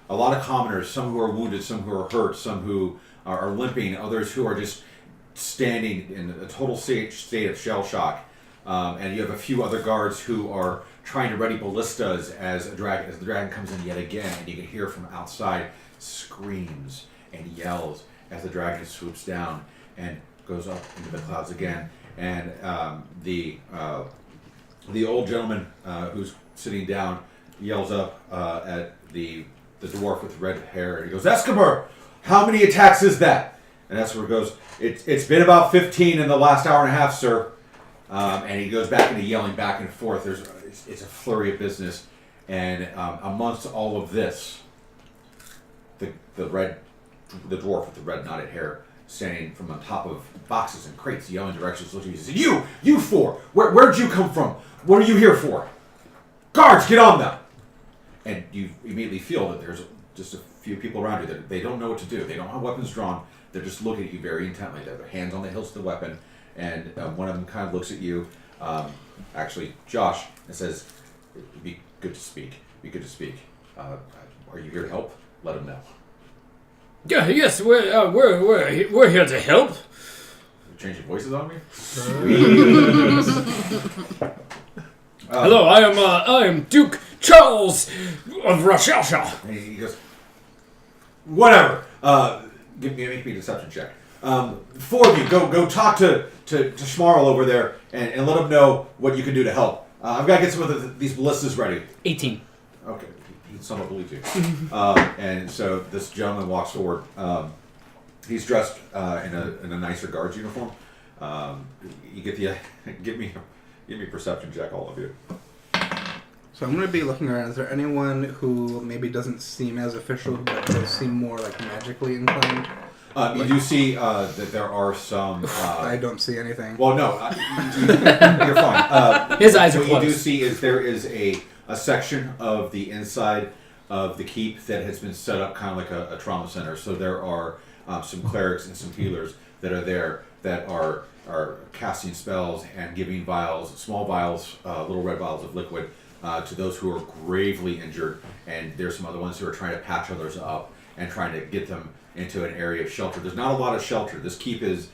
a lot of commoners, some who are wounded, some who are hurt, some who are limping, others who are just standing in a total state of shell shock. And you have a few other guards who are trying to ready ballistas as the dragon comes in yet again, and you can hear from outside screams and yells as the dragon swoops down and goes up into the clouds again. And the old gentleman who's sitting down yells up at the dwarf with red hair, and he goes, "Escobar, how many attacks is that?" And Escobar goes, It's been about 15 in the last hour and a half, sir." And he goes back into yelling back and forth. It's a flurry of business, and amongst all of this, the dwarf with the red knotted hair, standing from on top of boxes and crates, yelling directions, looking at you, he said, "You four, where'd you come from? What are you here for? Guards, get on them!" And you immediately feel that there's just a few people around you that they don't know what to do. They don't have weapons drawn. They're just looking at you very intently. They have their hands on the hilts of the weapon, and one of them kind of looks at you, actually, Josh, and says, "It'd be good to speak. Be good to speak. Are you here to help? Let them know." Yeah, yes, we're here to help. You're changing voices on me? Hello, I am Duke Charles of Rashasha. And he goes, "Whatever. Make me a deception check. Four of you, go talk to Schmarl over there and let him know what you can do to help. I've got to get some of these ballistas ready." 18. Okay, he somewhat believed you. And so this gentleman walks forward. He's dressed in a nicer guard's uniform. You get the give me a perception check, all of you. So I'm going to be looking around. Is there anyone who maybe doesn't seem as official, but does seem more like magically inclined? You do see that there are some. I don't see anything. Well, no, you're fine. His eyes are What closed. you do see is there is a section of the inside of the keep that has been set up kind of like a trauma center. So there are some clerics and some healers that are there that are casting spells and giving vials, small vials, little red vials of liquid to those who are gravely injured. And there's some other ones who are trying to patch others up and trying to get them into an area of shelter. There's not a lot of shelter. This keep is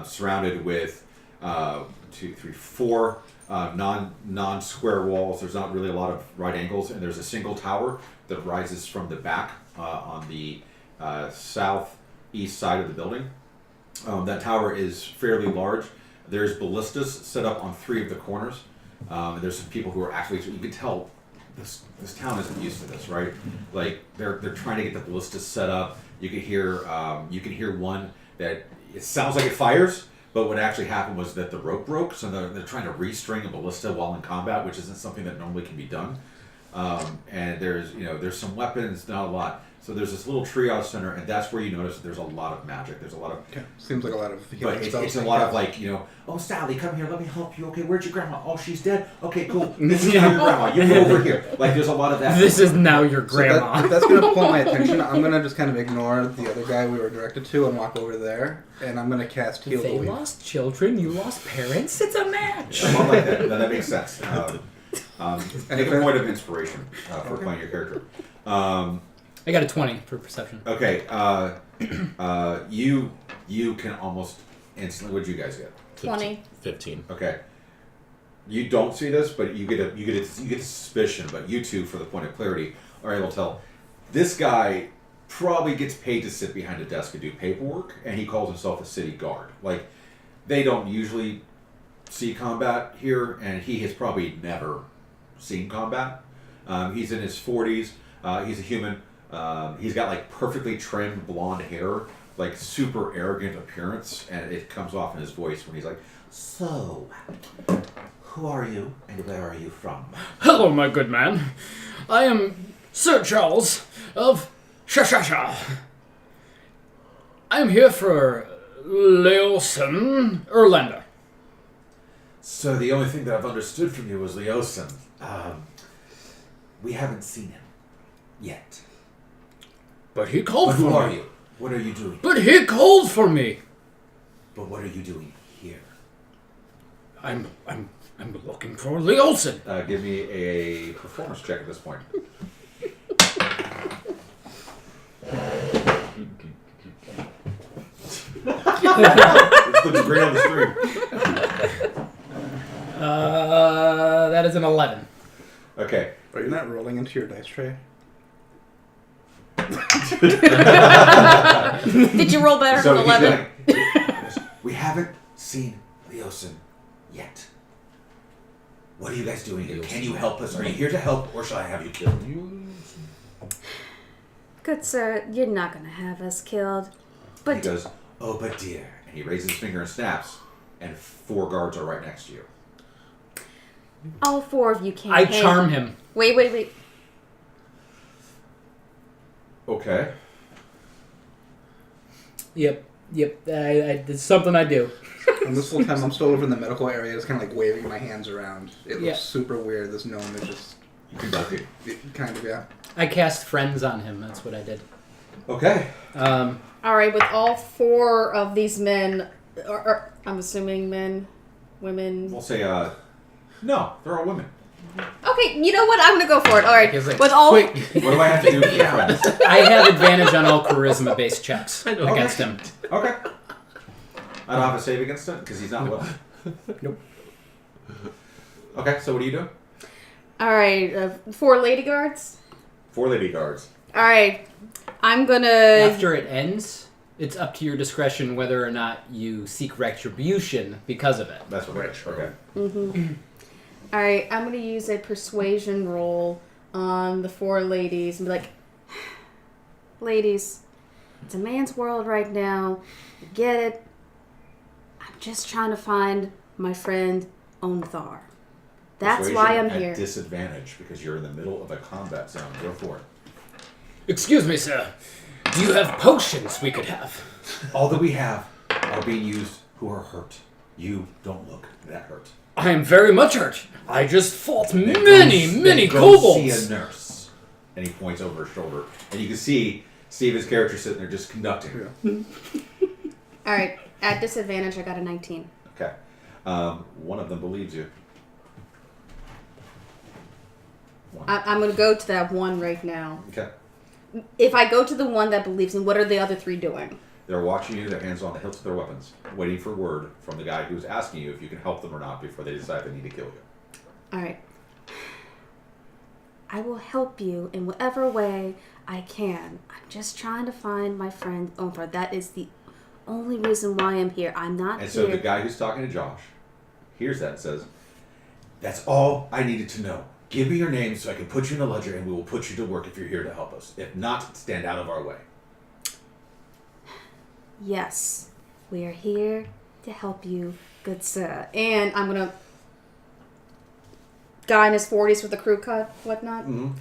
surrounded with 4 non-square walls. There's not really a lot of right angles, and there's a single tower that rises from the back on the southeast side of the building. That tower is fairly large. There's ballistas set up on 3 of the corners. There's some people who are actually, you can tell this town isn't used to this, right? Like they're trying to get the ballistas set up. You can hear one that it sounds like it fires, but what actually happened was that the rope broke, so they're trying to restring a ballista while in combat, which isn't something that normally can be done. And there's some weapons, not a lot. So there's this little triage center, and that's where you notice that there's a lot of magic. There's a lot of... Yeah, seems like a lot of... But it's a lot of like, "Oh, Sally, come here, let me help you. Okay, where'd your grandma? Oh, she's dead. Okay, cool. This is now your grandma. You go over here." Like, there's a lot of that. This is now your grandma. So if that's going to pull my attention, I'm going to just kind of ignore the other guy we were directed to and walk over there, and I'm going to cast Heal the They Weak. lost children, you lost parents. It's a match. Something like that. No, that makes sense. Make a point of inspiration for playing your character. I got a 20 for perception. Okay, you can almost instantly. What'd you guys get? 20. 15. Okay, you don't see this, but you get a suspicion. But you two, for the point of clarity, are able to tell this guy probably gets paid to sit behind a desk and do paperwork, and he calls himself a city guard. Like, they don't usually see combat here, and he has probably never seen combat. He's in his 40s. He's a human. He's got like perfectly trimmed blonde hair, like super arrogant appearance, and it comes off in his voice when he's like, "So, who are you and where are you from?" Hello, my good man. I am Sir Charles of Shashasha. I'm here for Leosin Erlander. So the only thing that I've understood from you was Leosin. We haven't seen him yet. But he called But for me. who are you? What are you doing? But he called for me. But what are you doing here? I'm looking for Leosin. Give me a performance check at this point. It looks great on the stream. That is an 11. Okay. Are you not rolling into your dice tray? Did you roll better than 11? We haven't seen Leosin yet. What are you guys doing here? Can you help us? Are you here to help, or shall I have you killed? Good sir, you're not going to have us killed. He But goes, "Oh, but dear." And he raises his finger and snaps, and 4 guards are right next to you. all 4 of you can't I hang. charm him. Wait. Okay. Yep. It's something I do. And this whole time I'm still over in the medical area, just kind of like waving my hands around. It looks Yeah. super weird. This gnome is just Conducting. Kind of, yeah. I cast friends on him. That's what I did. Okay. All right, with all 4 of these men, or I'm assuming men, women. We'll say, no, they're all women. Okay, you know what? I'm gonna go for it. All right, He's like, with all. "Wait." What do I have to do for your friends? I have advantage on all charisma-based checks against him. Okay. I don't have a save against it because he's not well. Nope. Okay, so what do you do? All right, 4 lady guards. 4 lady guards. All right, I'm gonna. After it ends, it's up to your discretion whether or not you seek retribution because of it. That's what Retro. Okay. Mm-hmm. All right, I'm gonna use a persuasion roll on the 4 ladies and be like, ladies, it's a man's world right now. You get it. I'm just trying to find my friend Onthar. That's why I'm Persuasion here. at disadvantage because you're in the middle of a combat zone. Go for it. Excuse me, sir. Do you have potions we could have? All that we have are being used who are hurt. You don't look that hurt. I am very much hurt. I just fought Then many go kobolds. see a nurse. And he points over his shoulder. And you can see Steven's character sitting there just conducting. All right, at disadvantage, I got a 19. Okay. One of them believes you. One. I'm gonna go to that one right now. Okay. If I go to the one that believes me, what are the other 3 doing? They're watching you, their hands on the hilts of their weapons, waiting for word from the guy who's asking you if you can help them or not before they decide they need to kill you. All right. I will help you in whatever way I can. I'm just trying to find my friend Onthar. That is the only reason why I'm here. I'm not And here. so the guy who's talking to Josh hears that and says, "That's all I needed to know. Give me your name so I can put you in a ledger and we will put you to work if you're here to help us. If not, stand out of our way." Yes, we are here to help you, good sir. And I'm gonna. Guy in his 40s with a crew cut, whatnot. Mm-hmm.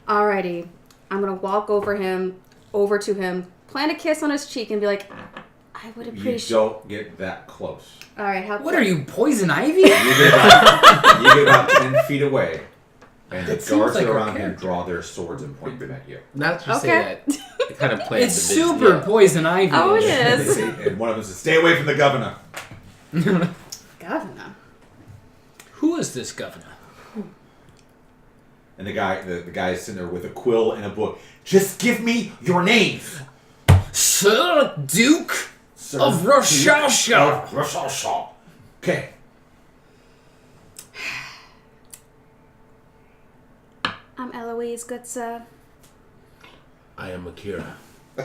Alrighty, I'm gonna walk over to him, plant a kiss on his cheek, and be like, "I would You appreciate." don't get that close. All right, how? What are you, poison ivy? You get about 10 feet away, and the That seems guards like that are our around him character. draw their swords and point them at you. Not to Okay. say that. It kind of plants It's the vision. super Yeah. poison ivy. Oh, it And, is. and one of them says, "Stay away from the governor." Governor. Who is this governor? And the guy is sitting there with a quill and a book. "Just give me your name." Sir Duke of Roshasha. Of Roshasha. Okay. I'm Eloise, good sir. I am Akira. I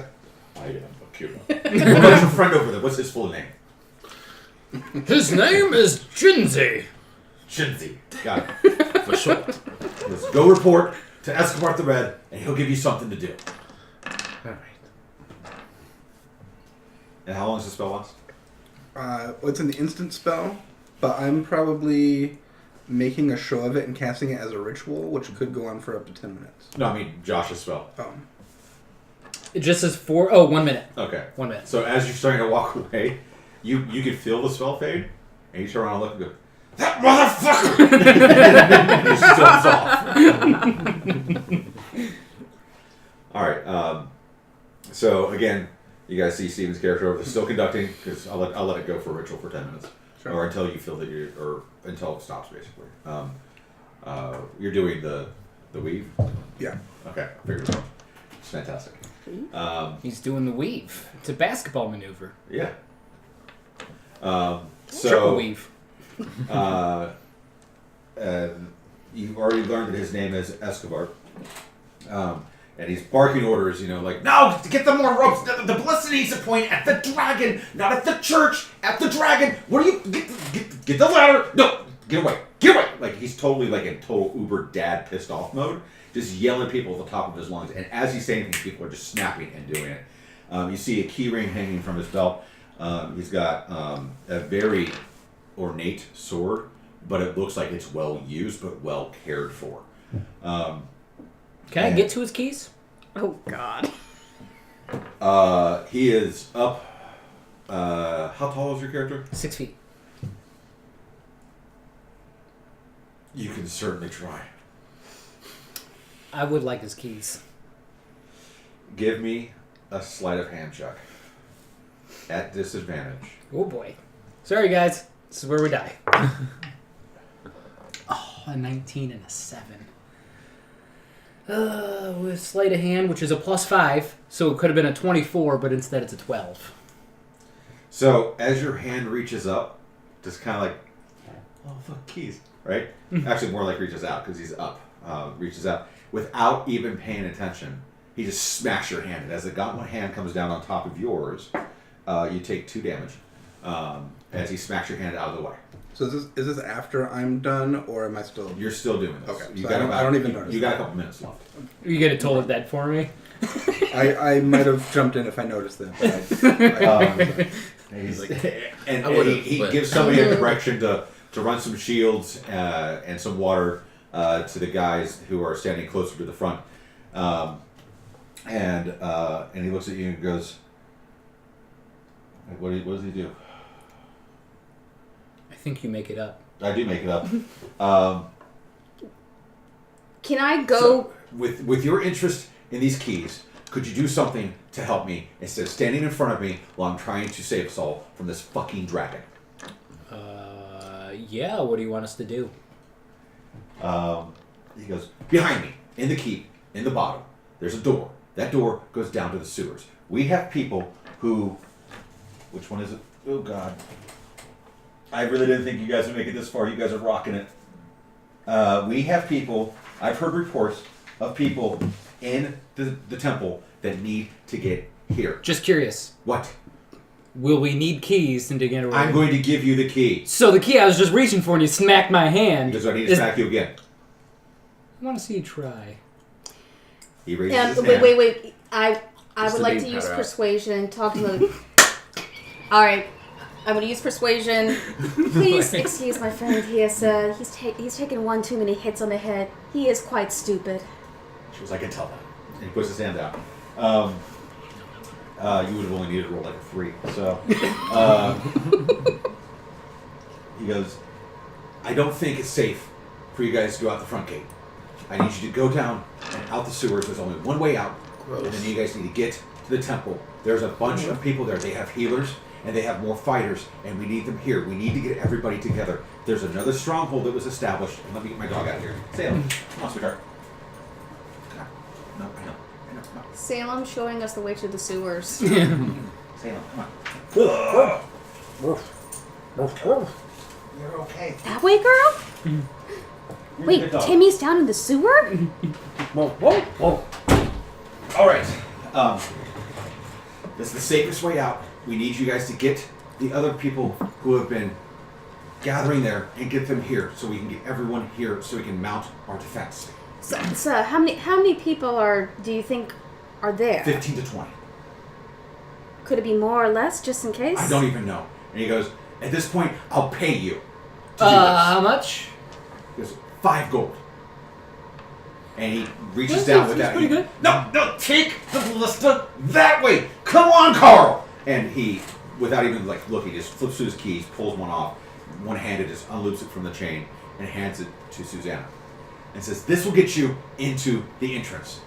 am Akira. What about your friend over there? What's his full name? His name is Jinzi. Shinzi. Got it. For short. Let's go report to Escobar the Red, and he'll give you something to do. Alright. And how long does the spell last? It's an instant spell, but I'm probably making a show of it and casting it as a ritual, which could go on for up to 10 minutes. No, I mean Josh's spell. It just says 1 minute. Okay. 1 minute. So as you're starting to walk away, you can feel the spell fade, and you turn around and look and go, "That motherfucker!" He storms off. All right. So again, you guys see Steven's character over there still conducting, because I'll let it go for ritual for 10 minutes, Sure. or until you feel that until it stops basically. You're doing the weave. Yeah. Okay, I figured it out. It's fantastic. He's doing the weave. It's a basketball maneuver. Yeah. Triple So weave. you've already learned that his name is Escobar. And he's barking orders, like, "No, get them more ropes. The ballista needs to point at the dragon, not at the church, at the dragon. What are you, get the ladder. No, get away. Like, he's totally like in total uber dad pissed off mode, just yelling at people at the top of his lungs. And as he's saying things, people are just snapping and doing it. You see a key ring hanging from his belt. He's got a very ornate sword, but it looks like it's well used, but well cared for. Can I get to his keys? Oh, God. He is up. How tall is your character? 6 feet. You can certainly try. I would like his keys. Give me a sleight of hand check. At disadvantage. Oh boy. Sorry guys. This is where we die. A 19 and a 7. With sleight of hand, which is a +5, so it could have been a 24, but instead it's a 12. So as your hand reaches up, just kind of like, oh fuck, keys, right? Actually, more like reaches out because he's up. Reaches out without even paying attention. He just smacks your hand, and as the gauntlet hand comes down on top of yours, you take 2 damage as he smacks your hand out of the way. So is this after I'm done, or am I still? You're still doing this. Okay. You So got I don't even notice. You got a couple minutes left. You get a toll of that for me? I might have jumped in if I noticed that. But He's Like, and I would've, he but- gives somebody a direction to run some shields and some water to the guys who are standing closer to the front. And he looks at you and goes, what does he do? I think you make it up. I do make it up. Can I go? So, with your interest in these keys, could you do something to help me instead of standing in front of me while I'm trying to save us all from this fucking dragon? Yeah, what do you want us to do? He goes, behind me, in the keep, in the bottom, there's a door. That door goes down to the sewers. We have people who... Which one is it? Oh, God. I really didn't think you guys would make it this far. You guys are rocking it. We have people... I've heard reports of people in the temple that need to get here. Just curious. What? Will we need keys to get away? I'm going to give you the key. So the key I was just reaching for and you smacked my hand. Because I need to smack you again. I want to see you try. He raises his hand. Wait. I Just would the like baby to use powder out. persuasion. Talk to the. All right, I'm gonna use persuasion. Please excuse my friend. He's taken one too many hits on the head. He is quite stupid. She was like, I can tell that. And he puts his hand out. You would have only needed to roll like a 3. So he goes, I don't think it's safe for you guys to go out the front gate. I need you to go down and out the sewers. There's only one way out. Gross. And then you guys need to get to the temple. There's a bunch of people there. They have healers and they have more fighters, and we need them here. We need to get everybody together. There's another stronghold that was established. And let me get my dog out of here. Salem, come on, sweetheart. Come on. No, I know. Come on. Salem showing us the way to the sewers. Salem, come on. You're okay. That way, girl? You're a Wait, good dog. Timmy's down in the sewer? All right. This is the safest way out. We need you guys to get the other people who have been gathering there and get them here, so we can get everyone here, so we can mount our defense. So how many people do you think are there? 15 to 20. Could it be more or less, just in case? I don't even know. And he goes, at this point, I'll pay you to do How much? this. He goes, 5 gold. And he reaches Well, down with that's that. pretty good. No, take the ballista that way. Come on, Carl. And he, without even like looking, just flips through his keys, pulls one off, one-handed, just unloops it from the chain, and hands it to Susanna. And says, this will get you into the entrance.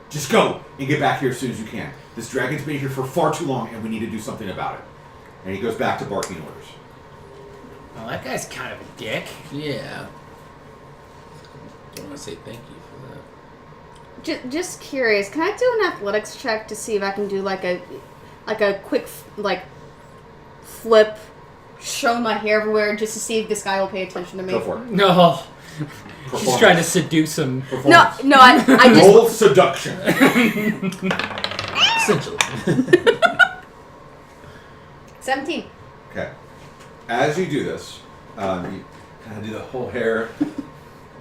Just go and get back here as soon as you can. This dragon's been here for far too long, and we need to do something about it. And he goes back to barking orders. Well, that guy's kind of a dick. Yeah. I want to say thank you for that. Just curious, can I do an athletics check to see if I can do like a quick flip, show my hair everywhere, just to see if this guy will pay attention to me? Go for it. No. She's Performance. trying to seduce him. Performance. No, I just Roll seduction. Essentially. 17. Okay. As you do this, you kind of do the whole hair,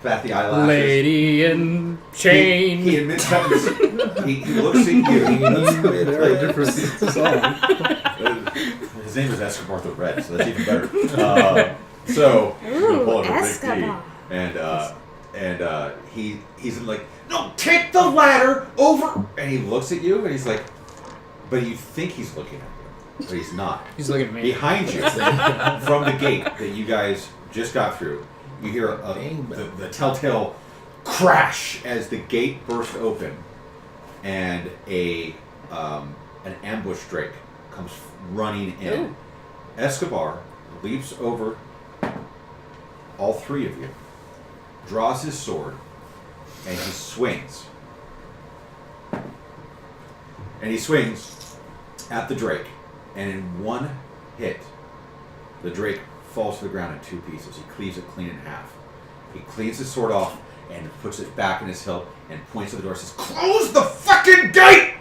bat the eyelashes. Lady in chain. He admits that he looks at you. That's a very different song. His name is Escobar the Red, so that's even better. So he's gonna pull up a big Escobar. D, and he's like, no, take the ladder over. And he looks at you, and he's like, but you think he's looking at you, but he's not. He's looking at me. Behind you, from the gate that you guys just got through, you hear the telltale crash as the gate burst open, and an ambush drake comes running in. Ooh. Escobar leaps over all three of you, draws his sword, and he swings. And he swings at the drake, and in one hit, the drake falls to the ground in two pieces. He cleaves it clean in half. He cleans his sword off and puts it back in his hilt and points to the door and says, "Close the fucking gate!"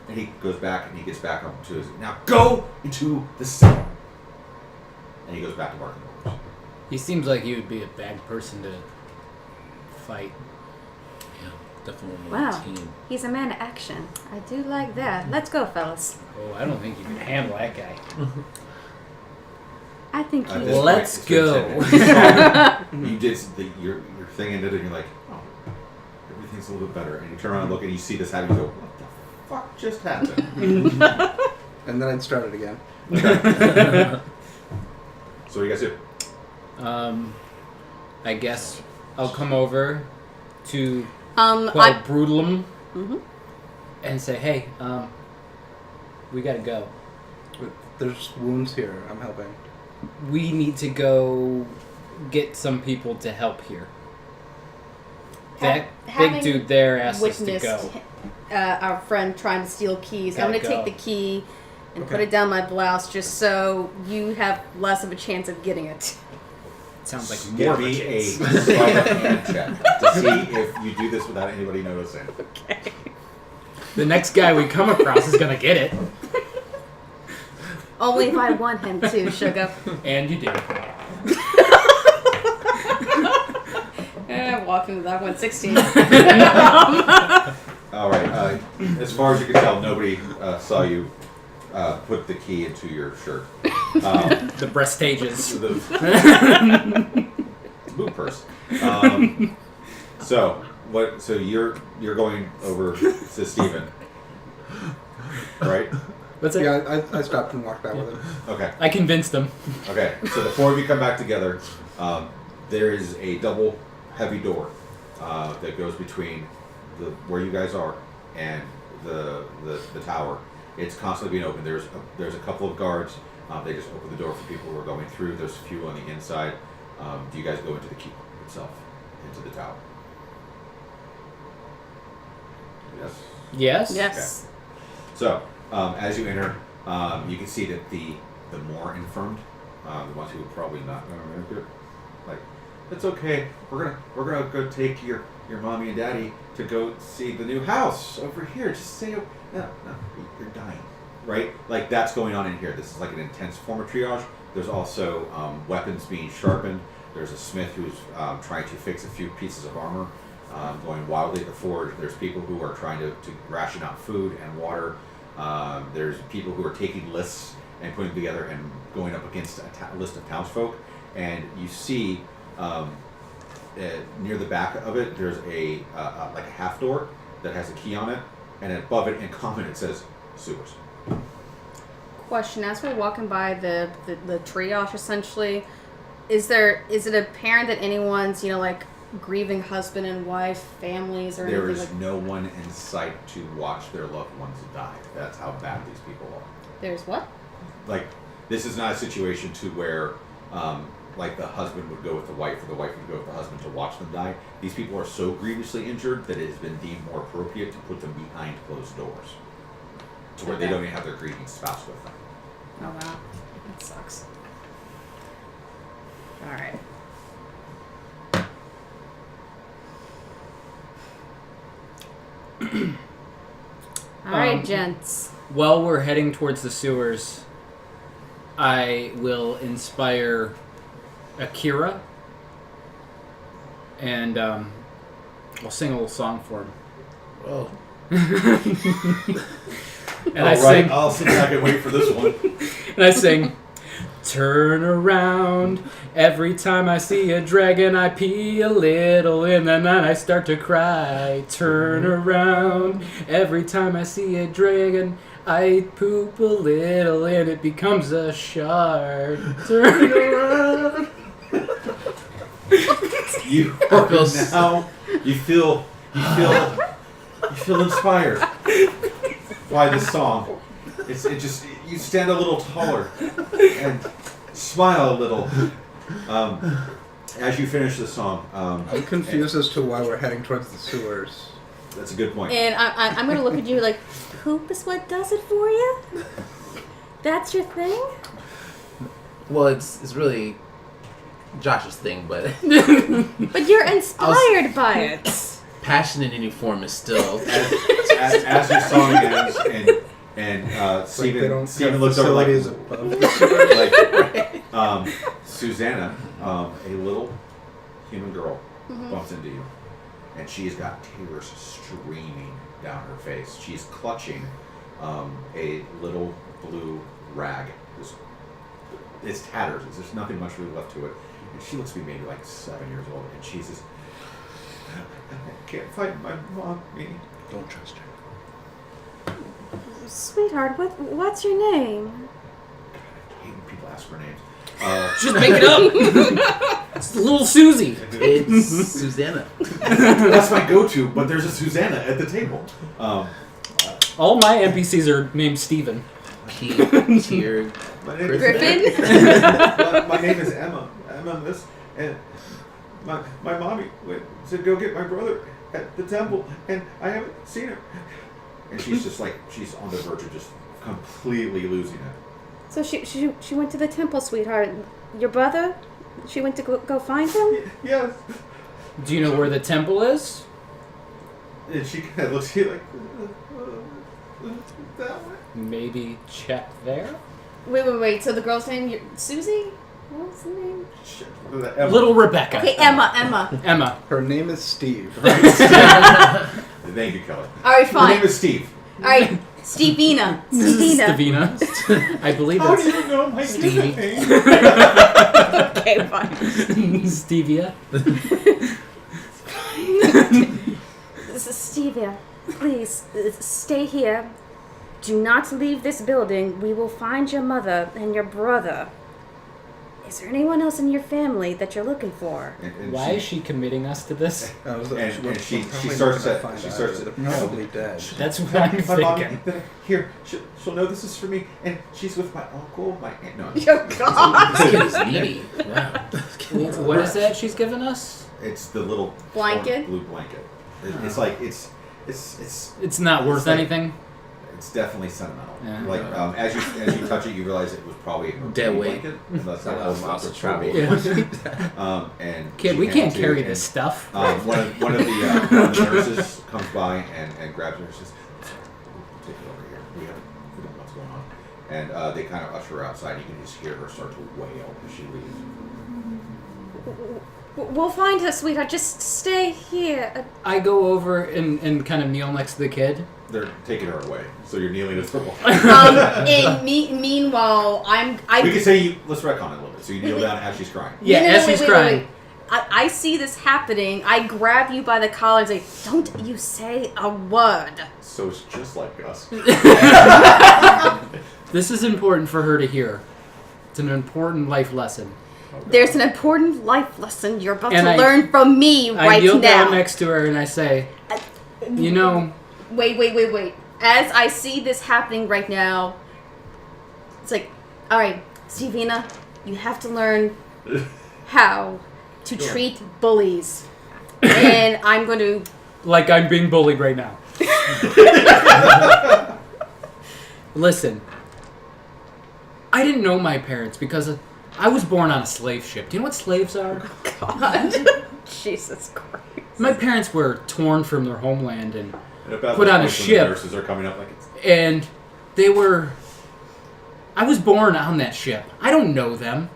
And he goes back and he gets back up to his... Now go into the cellar. And he goes back to barking orders. He seems like he would be a bad person to fight. Yeah, definitely Wow. a team. He's a man of action. I do like that. Let's go, fellas. Oh, I don't think you can handle that guy. I think At he this is. Let's point, it's go. been 10 minutes. You did your thing ended, and you're like, oh, everything's a little bit better. And you turn around and look, and you see this happen. You go, what the fuck just happened? And then I'd start it again. Okay. So what do you guys do? I guess I'll come over to I. Brutulum Mhm. and say, hey, we gotta go. There's wounds here. I'm helping. We need to go get some people to help here. That Having big dude there asked us to witnessed go. Our friend trying to steal keys. I'm Gotta going to take go. the key and put Okay. it down my blouse just so you have less of a chance of getting it. Sounds like more Give of a me a chance. sleight of hand check to see if you do this without anybody noticing. Okay. The next guy we come across is gonna get it. Only if I want him to, sugar. And you do. I walked into that one 16. All right. As far as you can tell, nobody saw you put the key into your shirt. The breastages. The boot purse. So what? So you're going over to Steven, right? What's that? Yeah, I stopped and walked out with him. Okay. I convinced him. Okay. So the four of you come back together. There is a double heavy door that goes between where you guys are and the tower. It's constantly being opened. There's a couple of guards. They just open the door for people who are going through. There's a few on the inside. Do you guys go into the keep itself, into the tower? Yes. Yes? Yes. So as you enter, you can see that the more infirmed, the ones who would probably not make it, like, it's okay. We're gonna go take your mommy and daddy to go see the new house over here. Just say no, you're dying, right? Like that's going on in here. This is like an intense form of triage. There's also weapons being sharpened. There's a smith who's trying to fix a few pieces of armor, going wildly at the forge. There's people who are trying to ration out food and water. There's people who are taking lists and putting them together and going up against a list of townsfolk. And you see near the back of it, there's like a half door that has a key on it, and above it in common it says sewers. Question: as we're walking by the triage, essentially, is it apparent that anyone's like grieving husband and wife, families, or There anything is like? no one in sight to watch their loved ones die. That's how bad these people are. There's what? Like, this is not a situation to where like the husband would go with the wife or the wife would go with the husband to watch them die. These people are so grievously injured that it has been deemed more appropriate to put them behind closed doors to where they don't even have their grieving spouse with them. Oh wow, that sucks. All right. All right, gents. While we're heading towards the sewers, I will inspire Akira, and I'll sing a little song for him. Whoa. And I sing, I'll sit back and wait for this one. and I sing, turn around. Every time I see a dragon, I pee a little. In the night, I start to cry. Turn around. Every time I see a dragon, I poop a little, and it becomes a shark. Turn around. You are feel now You feel inspired by this song. You stand a little taller and smile a little as you finish the song. I'm confused as to why we're heading towards the sewers. That's a good point. And I'm going to look at you like, poop is what does it for you? That's your thing? Well, it's really Josh's thing, but But you're inspired by it. passion in any form is still. As your song ends, and Steven looks over like Susanna, a little human girl, bumps into you, and she's got tears streaming down her face. She's clutching a little blue rag. It's tatters. There's nothing much really left to it. And she looks to be maybe like 7 years old, and she says, "I can't find my mommy." Don't trust her. Sweetheart, what's your name? I hate when people ask for names. Just make it up. It's little Susie. It's Susanna. That's my go-to, but there's a Susanna at the table. All my NPCs are named Steven. Tier. My name Griffin? my name is Emma. Emma, this, and my mommy said go get my brother at the temple, and I haven't seen her. And she's just like, she's on the verge of just completely losing it. So she went to the temple, sweetheart. Your brother? She went to go find him? Yes. Do you know where the temple is? And she kind of looks at you like, that way. Maybe check there. Wait. So the girl's name, Susie? What's the name? Emma. Little Rebecca. Okay, Emma. Emma. Her name is Steve. Thank you, Kelly. All right, Her fine. name is Steve. All right, Stevina. Stevina. I believe How it's do you know my Stevie. name? Okay, fine. Stevia. This is Stevia. Please, stay here. Do not leave this building. We will find your mother and your brother. Is there anyone else in your family that you're looking for? And Why is she committing us to this? She starts to probably dead. That's what I'm my mom, thinking. here, she'll know this is for me, and she's with my uncle, my aunt. No, Oh, God. This kid is needy. Wow. What is that she's giving us? it's the little Blanket? blue blanket. It's like it's not worth like- anything. It's definitely sentimental. Yeah. Like as you touch it, you realize it was probably a Dead baby weight. blanket. And that's not Allows also to travel. And Kid, she we hands can't it to carry you, this stuff. and, one of the nurses comes by and grabs her and says, "Take it over here. We don't know what's going on." And they kind of usher her outside. You can just hear her start to wail as she leaves. We'll find her, sweetheart. Just stay here. I go over and kind of kneel next to the kid. They're taking her away, so you're kneeling as well. Meanwhile, We could say let's retcon it a little bit. So you kneel down as she's crying. Yeah, as she's crying. Wait. I see this happening. I grab you by the collar and say, "Don't you say a word." So it's just like us. This is important for her to hear. It's an important life lesson. There's an important life lesson you're about And to I- learn from me I right kneel now. down next to her and I say, you know... Wait. As I see this happening right now, it's like, all right, Stevina, you have to learn how to treat bullies. And I'm going to... Like I'm being bullied right now. Listen, I didn't know my parents because I was born on a slave ship. Do you know what slaves are? God. Jesus Christ. My parents were torn from their homeland and about put this on a point when ship. The nurses are coming up like it's. And they were... I was born on that ship. I don't know them.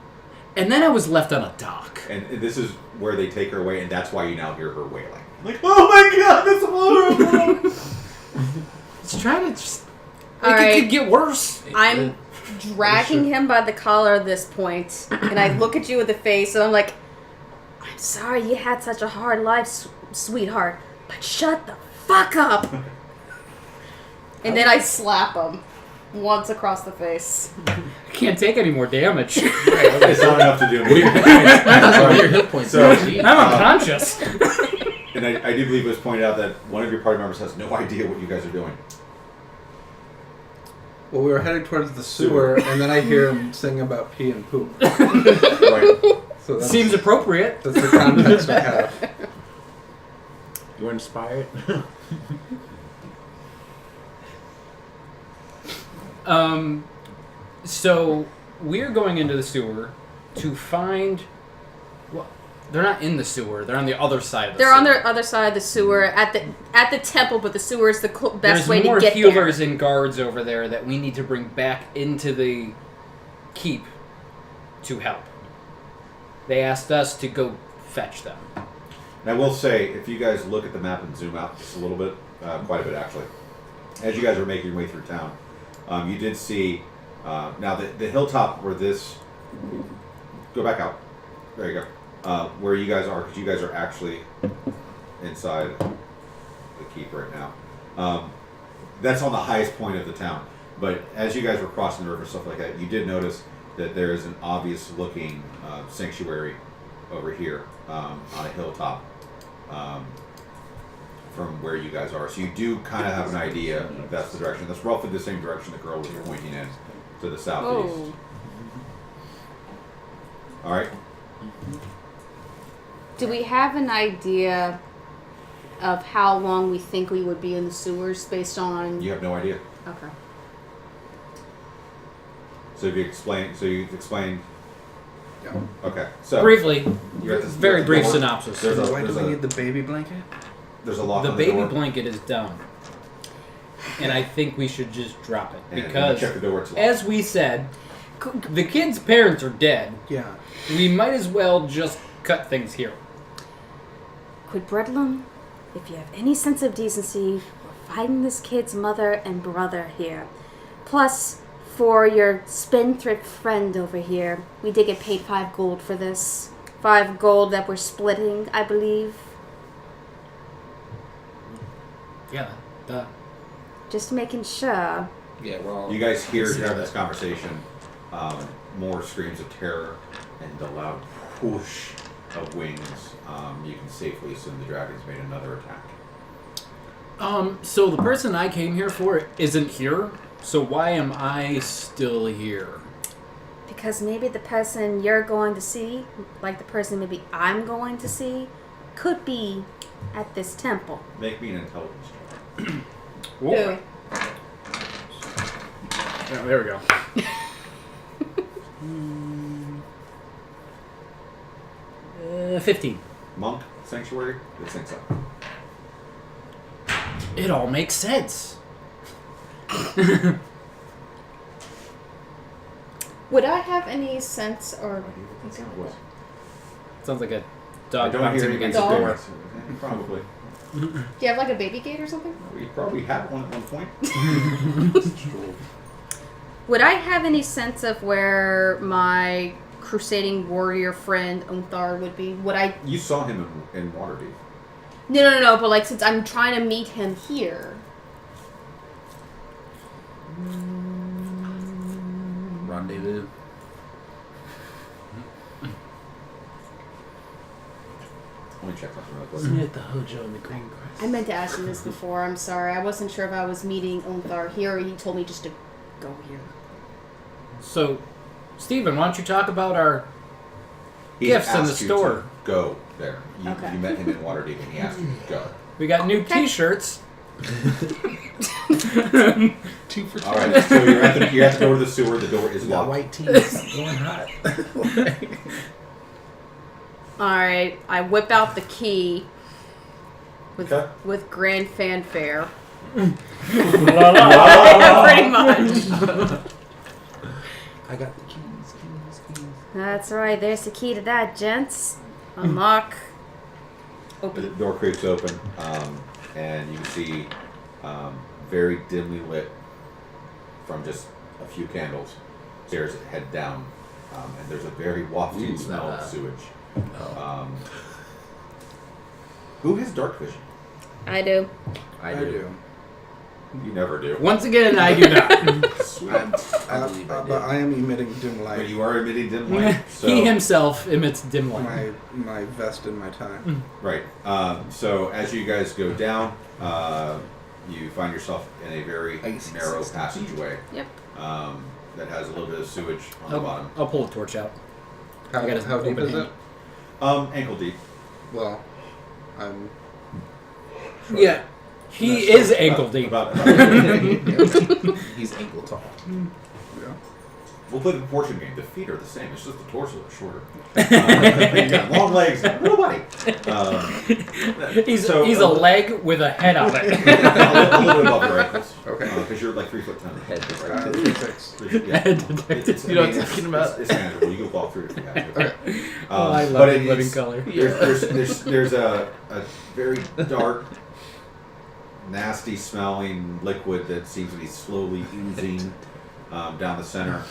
And then I was left on a dock. And this is where they take her away, and that's why you now hear her wailing. Like, oh my god, that's horrible! Let's try to just... All It right. could get worse. I'm dragging him by the collar at this point, and I look at you with the face, and I'm like, "I'm sorry you had such a hard life, sweetheart, but shut the fuck up." And then I slap him once across the face. I can't take any more damage. It's not enough to do. What are your hit points? So- Gee. I'm unconscious. And I do believe it was pointed out that one of your party members has no idea what you guys are doing. Well, we were heading towards the sewer, and then I hear him sing about pee and poop. Right. So Seems appropriate. that's the context I have. You were inspired? So we're going into the sewer to find. Well, they're not in the sewer. They're on the other side of the sewer. They're on the other side of the sewer at the temple, but the sewer is the best way to get There's more there. healers and guards over there that we need to bring back into the keep to help. They asked us to go fetch them. And I will say, if you guys look at the map and zoom out just a little bit, quite a bit actually, as you guys are making your way through town, you did see, now the hilltop where this, go back out, there you go, where you guys are, because you guys are actually inside the keep right now. That's on the highest point of the town. But as you guys were crossing the river and stuff like that, you did notice that there is an obvious looking sanctuary over here on a hilltop from where you guys are. So you do kind of have an idea if that's the direction. That's roughly the same direction the girl was pointing in, to the southeast. Oh. All right. Do we have an idea of how long we think we would be in the sewers based on... You have no idea. Okay. So you explained. Yeah. Okay. So Briefly, you're at this- very brief door. synopsis. There's Why do we a need the baby blanket? there's a lock The on the baby door. blanket is down. And I think we should just drop it. And Because, check the door, it's locked. as we said, the kids' parents are dead. Yeah. We might as well just cut things here. Quidbredlum, if you have any sense of decency, we're fighting this kid's mother and brother here. Plus, for your spendthrift friend over here, we did get paid 5 gold for this. 5 gold that we're splitting, I believe. Yeah. Just making sure. Yeah, well. You guys hear during this conversation more screams of terror and the loud whoosh of wings. You can safely assume the dragon's made another attack. So the person I came here for isn't here, so why am I still here? Because maybe the person you're going to see, like the person maybe I'm going to see, could be at this temple. Make me an intelligence check. Whoa. Yeah, there we go. 15. Monk sanctuary. It syncs up. It all makes sense. Would I have any sense or... Sounds like a I dog don't hear bouncing any against the dog. door. Probably. Do you have like a baby gate or something? We probably had one at one point. Would I have any sense of where my crusading warrior friend Unthar would be? Would I... You saw him in Waterdeep. No, but like since I'm trying to meet him here... Rendezvous. Let me check something real quick. Wasn't it the Hojo and the Green Crest? I meant to ask him this before, I'm sorry. I wasn't sure if I was meeting Unthar here or he told me just to go here. So, Steven, why don't you talk about our He's gifts in the asked you store? to go there. You, Okay. you met him in Waterdeep and he asked you to go. We got new Okay. T-shirts. 2 for 2. All right, so you're at the door of the sewer. The door is We got locked. white tees going hot. Alright, I whip out the key Okay. with grand fanfare. Oh. Pretty much. I got the keys. That's right, there's the key to that, gents. Unlock. The Open. door creaks open, and you see very dimly lit from just a few candles. Stairs head down, and there's a very wafting Ooh, smell of that. sewage. Oh. Who has dark vision? I do. I do. You never do. Once again, I do not. I believe I But did. I am emitting dim light. But you are emitting dim light. So, He himself emits dim light. My vest and my tie. right. So as you guys go down, you find yourself in a very narrow passageway. Yep. That has a little bit of sewage on the bottom. I'll pull a torch out. How, I got his how deep open is hand. it? Ankle deep. Well, I'm. Yeah, he That's is about- ankle deep. About He's ankle tall. Yeah. we'll play the proportion game. The feet are the same. It's just the torso is shorter. You got long legs, little body. He's So, a leg with a head on it. a little bit above your ankles. Okay. Because you're like 3'10". Head Right? 6. Yeah. You know what I'm talking about? It's manageable. You can walk through it if you have to. Okay. Oh, I but love it- living it's- color. There's a very dark, nasty smelling liquid that seems to be slowly oozing down the center.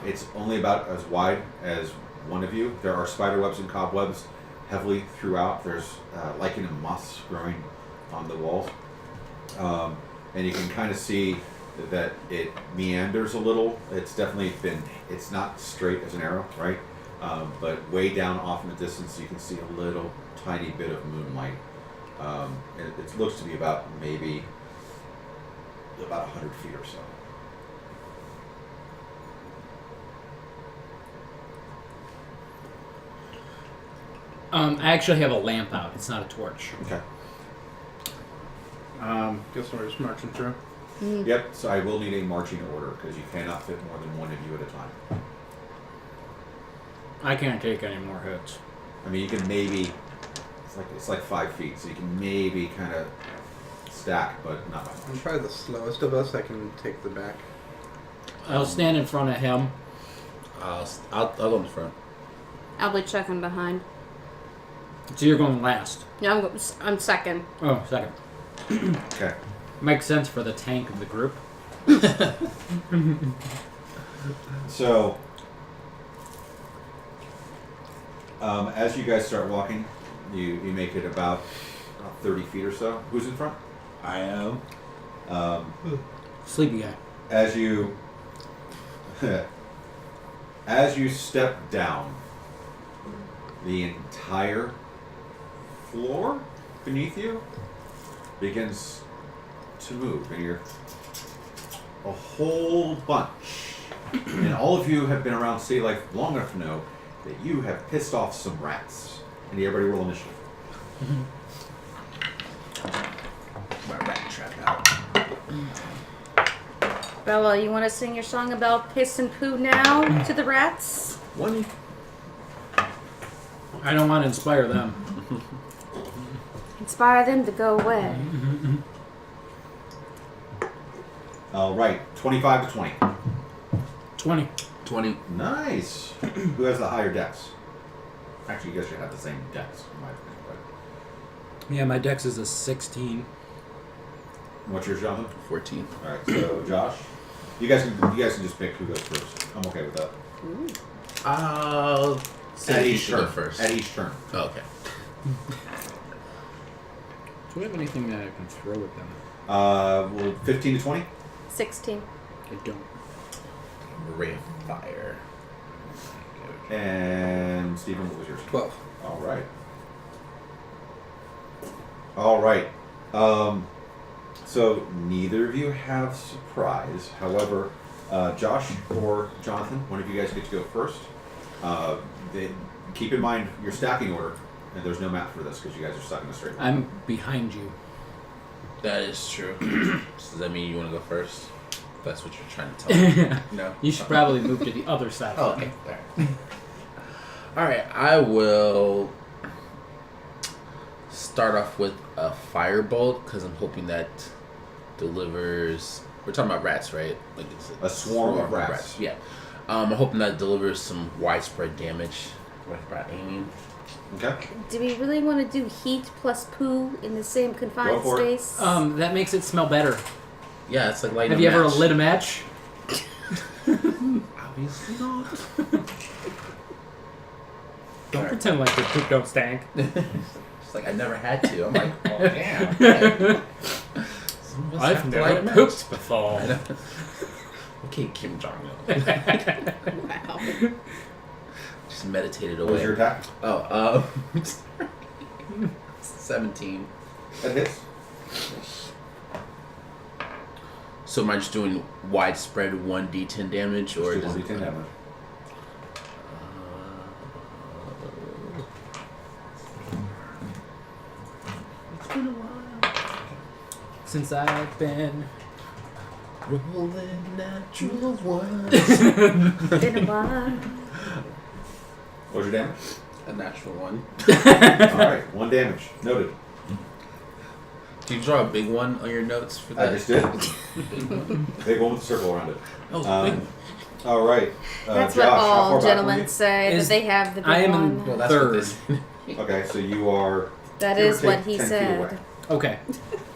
It's only about as wide as one of you. There are spider webs and cobwebs heavily throughout. There's lichen and moss growing on the walls. And you can kind of see that it meanders a little. It's definitely it's not straight as an arrow, right? But way down off in the distance, you can see a little tiny bit of moonlight. And it looks to be about maybe about 100 feet or so. I actually have a lamp out. It's not a torch. Okay. Guess we're just marching through. Yep. So I will need a marching order because you cannot fit more than one of you at a time. I can't take any more hits. I mean, you can maybe. It's like 5 feet, so you can maybe kind of stack, but not by I'm much. probably the slowest of us. I can take the back. I'll stand in front of him. I'll go in the front. I'll be checking behind. So you're going last. Yeah, I'm second. Oh, second. Okay. Makes sense for the tank of the group. So, as you guys start walking, you make it about 30 feet or so. Who's in front? I am. Sleepy guy. As you step down, the entire floor beneath you begins to move, and you're a whole bunch. And all of you have been around city life long enough to know that you have pissed off some rats. And everybody roll initiative. My rat trap out. Bella, you want to sing your song about piss and poo now to the rats? One. I don't want to inspire them. Inspire them to go away. All right, 25 to 20. 20. 20. Nice. Who has the higher dex? Actually, you guys should have the same dex, in my opinion. But Yeah, my dex is a 16. what's yours, Jonathan? 14. All right, so Josh, you guys can just pick who goes first. I'm okay with that. I'll At say you each should turn. go first. At each turn. Oh, okay. Do we have anything that I can throw at them? Well, 15 to 20. 16. I don't. Ray of fire. And Stephen, what was yours? 12. All right. All right. So neither of you have surprise. However, Josh or Jonathan, one of you guys get to go first. Keep in mind your stacking order, and there's no map for this because you guys are stuck in a straight line. I'm behind you. That is true. So does that mean you want to go first? That's what you're trying to tell me. No. You should probably move to the other side. Oh, okay. Alright, I will start off with a firebolt because I'm hoping that delivers. We're talking about rats, right? Like it's A swarm of rats. Yeah. I'm hoping that delivers some widespread damage by aiming. Okay. Do we really want to do heat plus poo in the same confined Go for it. space? That makes it smell better. Yeah, it's like lighting Have a you ever match. lit a match? Obviously not. Don't pretend like your poop don't stank. It's like I never had to. I'm like, oh damn. Okay. I've never pooped before. Okay, Kim Jong Wow. just meditated What was away. your attack? 17. That hits. So am I just doing widespread 1d10 damage, or Just does do it 1d10 damage. It's been a while. Since I've been Rolling natural ones. Been a while. What was your damage? A natural one. Alright, 1 damage. Noted. Do you draw a big one on your notes for I that? just did. Big one. Big one with a circle around it. That was a big one. Alright. That's Josh, what how far all back were gentlemen you? say, that Is- they have the big I am one. in- Well, that's Third. what this. Okay, so you are. That give or is what take he 10 feet said. away. okay.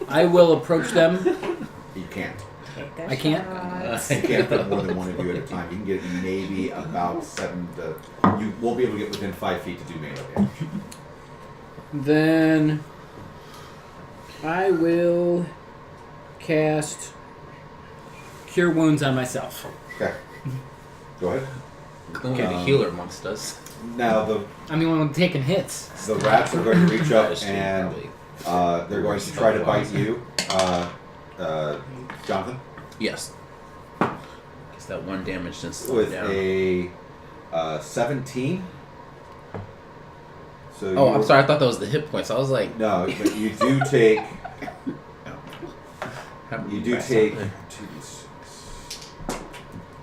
I will approach them. You can't. Take a I can't? shot. You can't put more than one of you at a time. You can get maybe about 7 to. You won't be able to get within 5 feet to do melee damage. Then I will cast Cure Wounds on myself. Okay. Go ahead. Okay, the healer amongst us. Now I mean, when I'm taking hits. the rats are going to reach up That's true, and probably. they're going to try to bite you, Jonathan, Yes. Guess that 1 damage since slowed with down. a 17. So Oh, I'm you- sorry. I thought that was the hit points. I was like, No, but you do take. how many You do rats take are there? 2d6.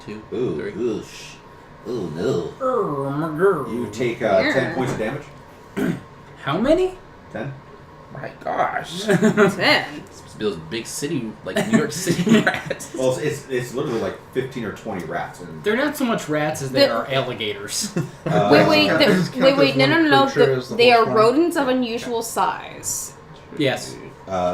2, Ooh, 3. oosh. Oh no. Oh, my girl. You take Yeah. 10 points of damage. How many? 10. My gosh. 10. Those big city, like New York City rats. Well, it's literally like 15 or 20 rats. And, They're not so much rats as they The- are alligators. Wait, Count- does it count wait, as no, one no, creature as the They whole are swarm? rodents of unusual size. Yes.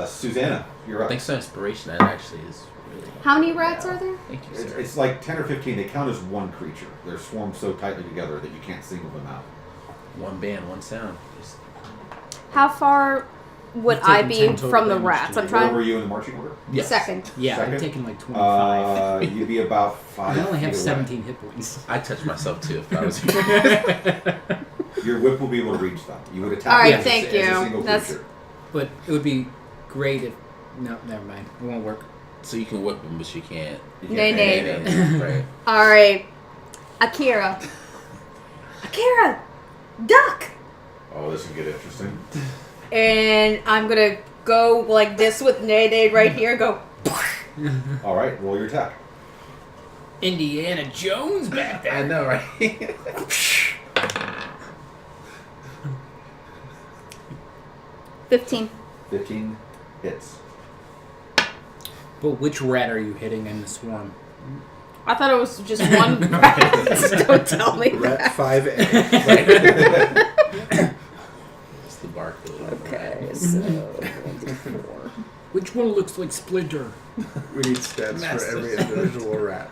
Susanna, you're up. Thanks for inspiration. That actually is really. How many rats are there? Thank you, It's, sir. it's like 10 or 15. They count as one creature. They're swarmed so tightly together that you can't single them out. One band, one sound. Just How far would You've I taken be 10 total from the damage rats? to I'm me. Where trying. were you in the marching order? yes. Second. Yeah, Second? I'm taking like 25. You'd be about 5 I only have feet away. 17 hit points. I touched myself too if I was here. Your whip will be able to reach them. You would attack All right, them thank as a you. single That's- creature. But it would be great if. No, never mind. It won't work. So you can whip them, but you can't. You can't Nay, hang nay. them. Right. All right, Akira. Akira, duck. Oh, this will get interesting. And I'm gonna go like this with Nene right here. Go. All right, roll your attack. Indiana Jones back there. I know, right? 15. 15 hits. But which rat are you hitting in the swarm? I thought it was just one rat. Don't tell me Rat that. 5A. It's the barcode. Okay, so 1d4. Which one looks like Splinter? We need stats for every individual rat.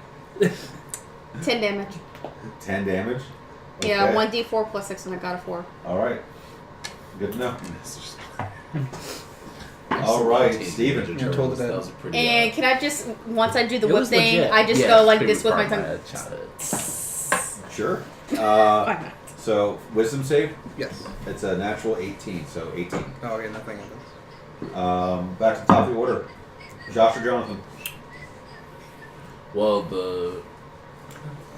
10 damage. 10 damage. Yeah, Okay. 1d4 plus 6, and I got a 4. All right. Good to know. All All right, Steven. You're told that- That was a pretty. And can I just, once I do the It whip was thing, legit. I just yeah, go like pretty this with my part of tongue? childhood. Sure. Why not? So, wisdom save. Yes. It's a natural 18, so 18. Oh, okay, nothing happens. Back to the top of the order. Josh or Jonathan? Well, the.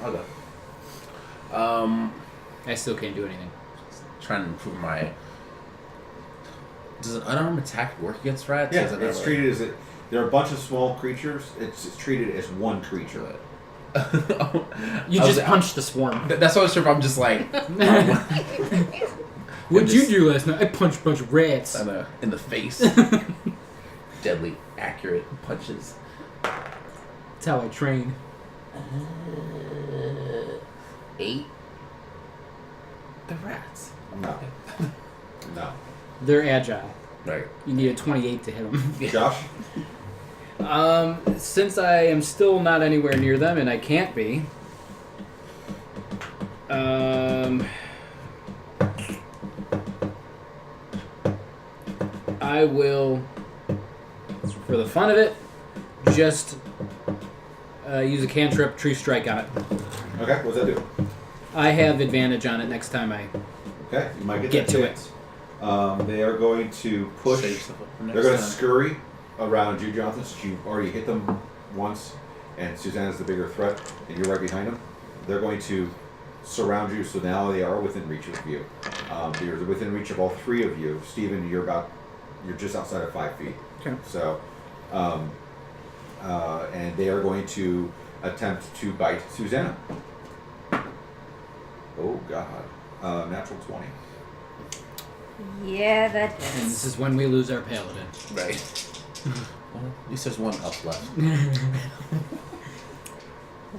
I'll go. I still can't do anything. Trying to improve my. Does an unarmed attack work against rats? Yeah, Or is it it's not treated as there are a bunch of small creatures. It's treated as one creature. really- You I was- just punched the swarm. That's what I was sure if I'm just like. What'd you do last night? I punched a bunch of rats. In the face. Deadly accurate punches. That's how I train. 8. The rats. No. No. They're agile. Right. You need a 28 to hit them. Josh? Since I am still not anywhere near them, and I can't be, I will for the fun of it, just use a cantrip, Tree Strike on it. Okay, what's that do? I have advantage on it next time I Okay, you might get that to chance. They are going to push. Save stuff up for next They're going to time. scurry around you, Jonathan, since you've already hit them once, and Susanna's the bigger threat, and you're right behind them. They're going to surround you, so now they are within reach of you. You're within reach of all three of you. Steven, you're just outside of 5 feet. Okay. So, and they are going to attempt to bite Susanna. Oh God, natural 20. Yeah, that And is. this is when we lose our paladin. Right. Well, at least there's one up left.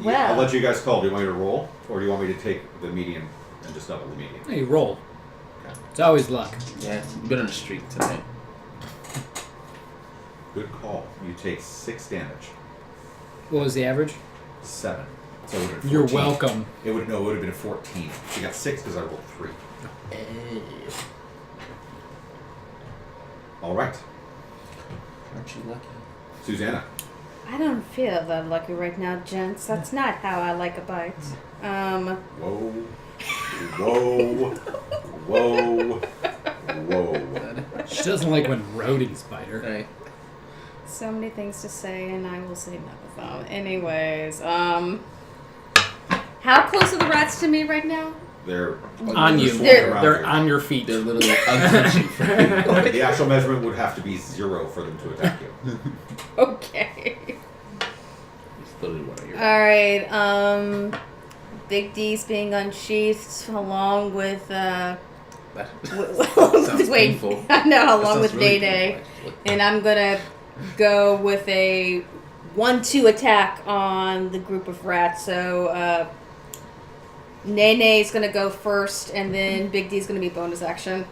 Yeah, I'll Well, let you guys call. Do you want me to roll, or do you want me to take the medium and just double the medium? Hey, roll. Okay. It's always luck. Yeah, you've been on a streak tonight. Good call. You take 6 damage. What was the average? 7. So it would have been 14. You're welcome. It would have been 14. You got 6 because I rolled 3. All right, Aren't you lucky? Susanna. I don't feel that lucky right now, gents. That's not how I like a bite. Whoa, whoa, whoa, whoa. She doesn't like when rodents bite her. Right. So many things to say, and I will say none of them. Anyways, how close are the rats to me right now? They're On you. swarming They're- around They're you. on your feet. They're literally untouching for you. The actual measurement would have to be 0 for them to attack you. Okay. It's literally one of your. Alright, Big D's being unsheathed along with, Sounds wait, painful. I know, That along sounds with really Day Day. painful, And I'm gonna go with a 1-2 attack on the group of rats. So, Nene's gonna go first, and then Big D's gonna be bonus action.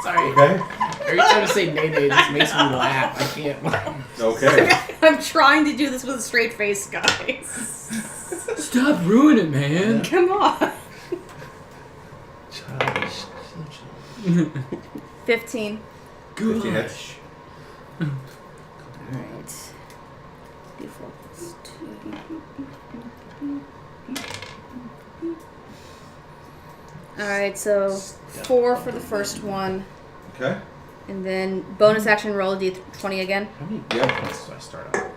Sorry. Okay. Every time you say nay nay, it just makes me laugh. I can't. Okay. I'm trying to do this with a straight face, guys. Stop ruining it, man. Come on. Childish. 15. 15 hits. Alright. D4 plus 2. Alright, so 4 for the first one. Okay. And then bonus action roll a d20 again. How many Yep. points do I start out with?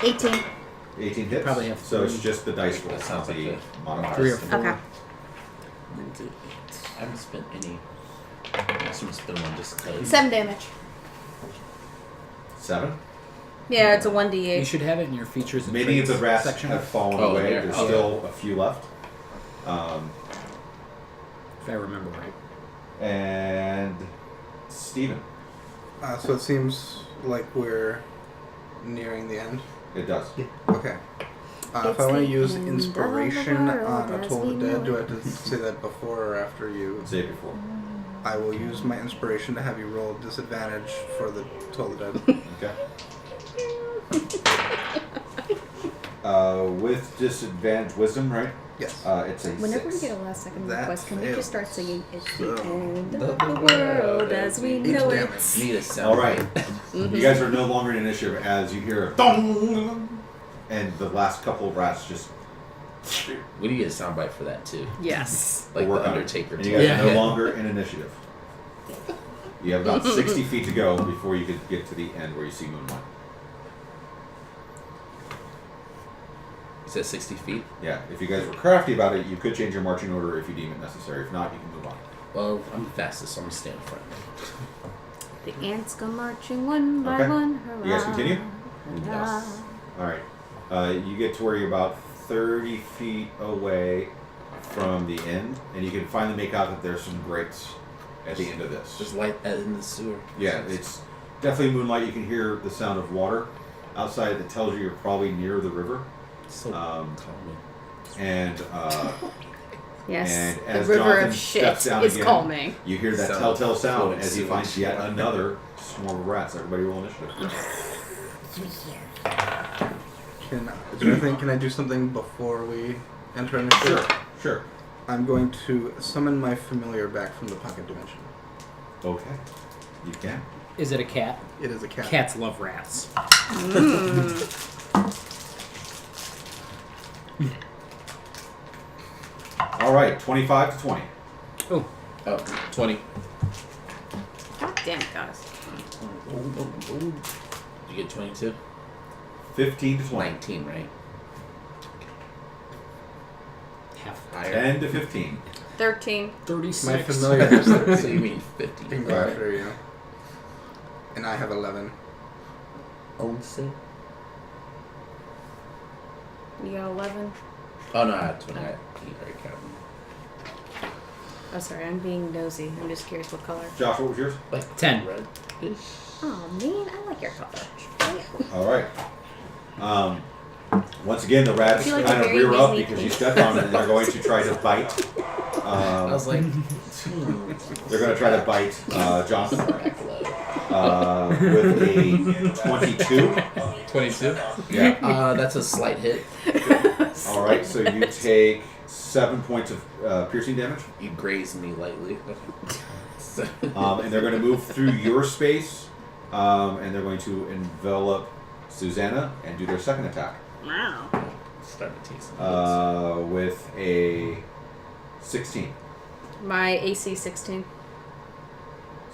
18. 18 hits. Probably have so it's just the dice roll. That sounds not like the it. modifiers. 3 or 4. Okay. I haven't spent any. I just want to spend one just because. 7 damage. 7. Yeah, it's a You 1d8. should have it in your features and Many of traits the rats section. have fallen Oh, away. there. There's Oh, still a few left. If I remember right. And Steven. So it seems like we're nearing the end. It does. Okay. If I It's want to the use end of inspiration the world on a as Toll we the Dead, know do I it. have to say that before or after you? Say it before. I will use my inspiration to have you roll disadvantage for the Toll the Dead. Okay. With disadvantage wisdom, right? Yes. It's a Whenever we 6. get a last second That request, can we just start fails. singing It's the So- end of the world as we know it? damage. Need a sound. All right. Mhm. You guys are no longer in initiative as you hear a dong, and the last couple of rats just We need a soundbite for that too. Yes. Like work the on it. Undertaker. And you guys Yeah. are no longer in initiative. You have about 60 feet to go before you could get to the end where you see Moonlight. You said 60 feet? Yeah, if you guys were crafty about it, you could change your marching order if you deem it necessary. If not, you can move on. Well, I'm fastest, so I'm gonna stand in front. The ants go marching one by Okay. one. Hurrah, You guys continue? hurrah. All right. You get to where you're about 30 feet away from the end, and you can finally make out that there's some grates at the end of this. There's light in the sewer. Yeah, it's definitely moonlight. You can hear the sound of water outside that tells you you're probably near the river. It's so Um, calming. And Yes, And the as river Jonathan of shit steps down is again, calming. you hear that Sound telltale of sound flowing as he finds sewage. yet another swarm of rats. Everybody roll initiative. Can I do something before we enter initiative? Sure. I'm going to summon my familiar back from the pocket dimension. Okay. You can. Is it a cat? It is a cat. Cats love rats. All right, 25 to 20. Oh, Oh, 20. God damn it, guys. Did you get 22? 15 to 20. 19, right? half. Higher. 10 to 15. 13. 36. My familiar is So 13. you mean 50. Can go after you. And I have 11. Oh, see? You got 11? Oh, no, I had 20. I already counted. Oh, sorry, I'm being nosy. I'm just curious what color. Josh, what was yours? Like 10. red-ish. Oh, man, I like your color. All right. Once again, the rats I feel like kind a of very rear up Disney because you thing. stepped on it, and they're going to try to bite. I was like, They're going to try to bite Jonathan back low. with a 22. 22? Yeah. That's a slight hit. All right, so you take 7 points of piercing damage. You graze me lightly. So- And they're going to move through your space, and they're going to envelop Susanna and do their second attack Wow. Starting to taste some with a 16. My AC 16.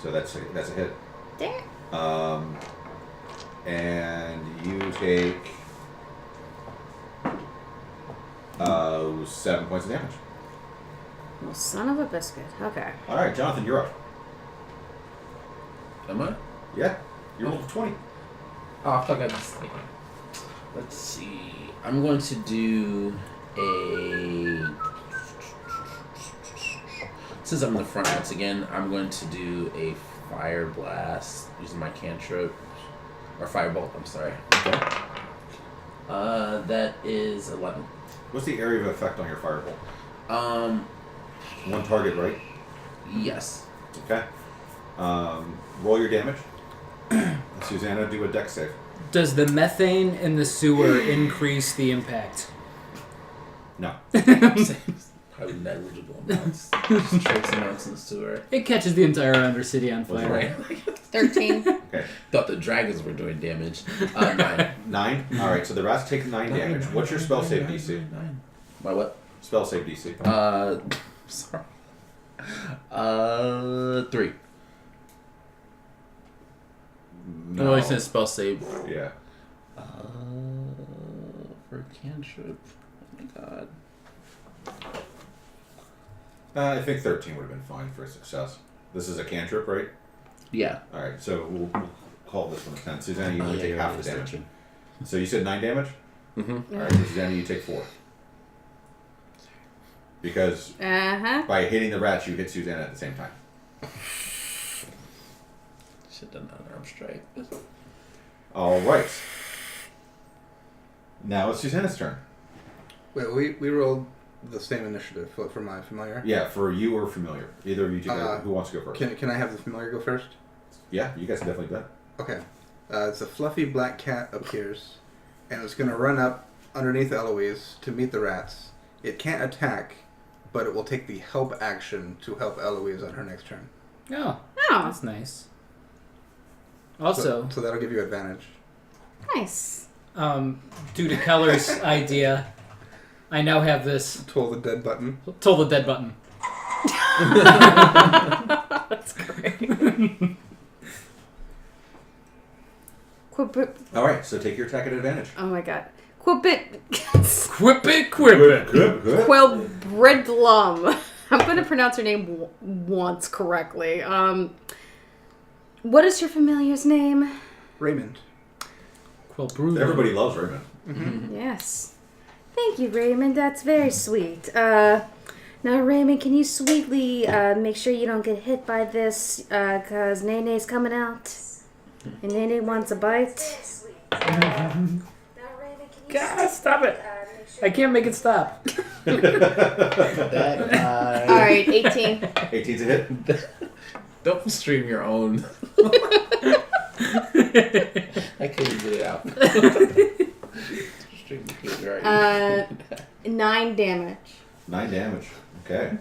So that's a hit. Damn. And you take 7 points of damage. Well, son of a biscuit. Okay. All right, Jonathan, you're up. Am I? Yeah, you're level 20. Oh, fuck, I just thinking. Let's see. I'm going to do a... Since I'm in the front once again, I'm going to do a fire blast using my cantrip. Or firebolt, I'm sorry. That is 11. What's the area of effect on your firebolt? One target, right? Yes. Okay. Roll your damage. Susanna, do a dex save. Does the methane in the sewer increase the impact? No. Probably negligible amounts. Just trace amounts in the sewer. It catches the entire Undercity on fire. Right. 13. Okay. Thought the dragons were doing damage. 9. 9? Alright, so the rats take 9 damage. What's your spell save DC? 9. My what? Spell save DC. Sorry. 3. No. Oh, it says spell save. Yeah. For cantrip. Oh my god. I think 13 would have been fine for a success. This is a cantrip, right? Yeah. Alright, so we'll call this one a 10. Susanna, you Oh, only yeah, take you're half right, the it's damage. 13. So you said 9 damage? Mm-hmm. Alright, so Susanna, you take 4. Because Uh-huh. by hitting the rats, you hit Susanna at the same time. Should have done an arm strike. Alright. Now it's Susanna's turn. Wait, we rolled the same initiative for my familiar. Yeah, for you or familiar. Either of you two guys. Who wants to go first? Can I have the familiar go first? Yeah, you guys can definitely do that. Okay. It's a fluffy black cat appears, and it's going to run up underneath Eloise to meet the rats. It can't attack, but it will take the help action to help Eloise on her next turn. Oh, Oh, that's nice. Also, So that'll give you advantage. nice. Due to Keller's idea, I now have this Toll the dead button. Toll the Dead button. That's great. Quip. Alright, so take your attack at advantage. Oh my god. Quip. Quip it, quip it. Good. Quelbredlum. I'm going to pronounce her name once correctly. What is your familiar's name? Raymond. Quilbrudo. Everybody loves Raymond. Mm-hmm. Yes. Thank you, Raymond. That's very sweet. Now, Raymond, can you sweetly make sure you don't get hit by this, because Nene's coming out, and Nene wants a bite? God, stop it. I can't make it stop. That guy. All right, 18. 18's a hit. Don't stream your own. I couldn't get it out. Stream the kid, right? 9 damage. 9 damage. Okay.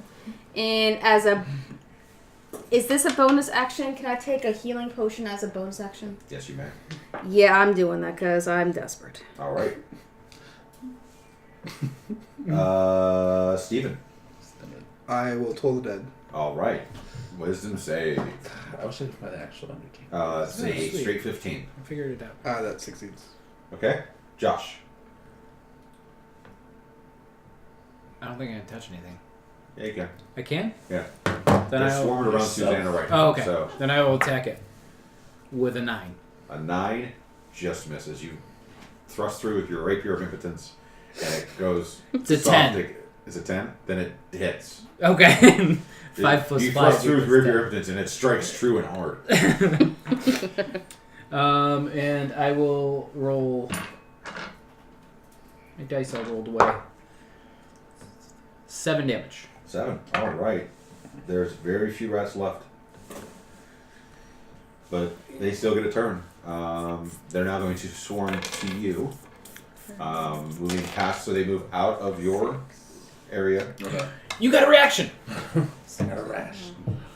And as a Is this a bonus action? Can I take a healing potion as a bonus action? Yes, you may. Yeah, I'm doing that because I'm desperate. All right. Steven. I will toll the dead. All right. Wisdom save. I wish I could find the actual undertaking. It's a sweet. straight 15. I figured it out. That succeeds. Okay. Josh. I don't think I can touch anything. Yeah, you can. I can? Yeah. Then They're I swarming around yourself. Susanna right now. Oh, okay. So Then I will attack it with a 9. a 9 just misses. You thrust through with your rapier of impotence, and it goes. It's a soft. 10. Is it 10? Then it hits. Okay. 5 plus you 5. thrust through with equals rapier of impotence, and it strikes true and hard. 10. And I will roll. My dice all rolled away. 7 damage. 7. All right. There's very few rats left, but they still get a turn. They're now going to swarm to you, moving past, so they move out of your area. Okay. You got a reaction! It's not a rash.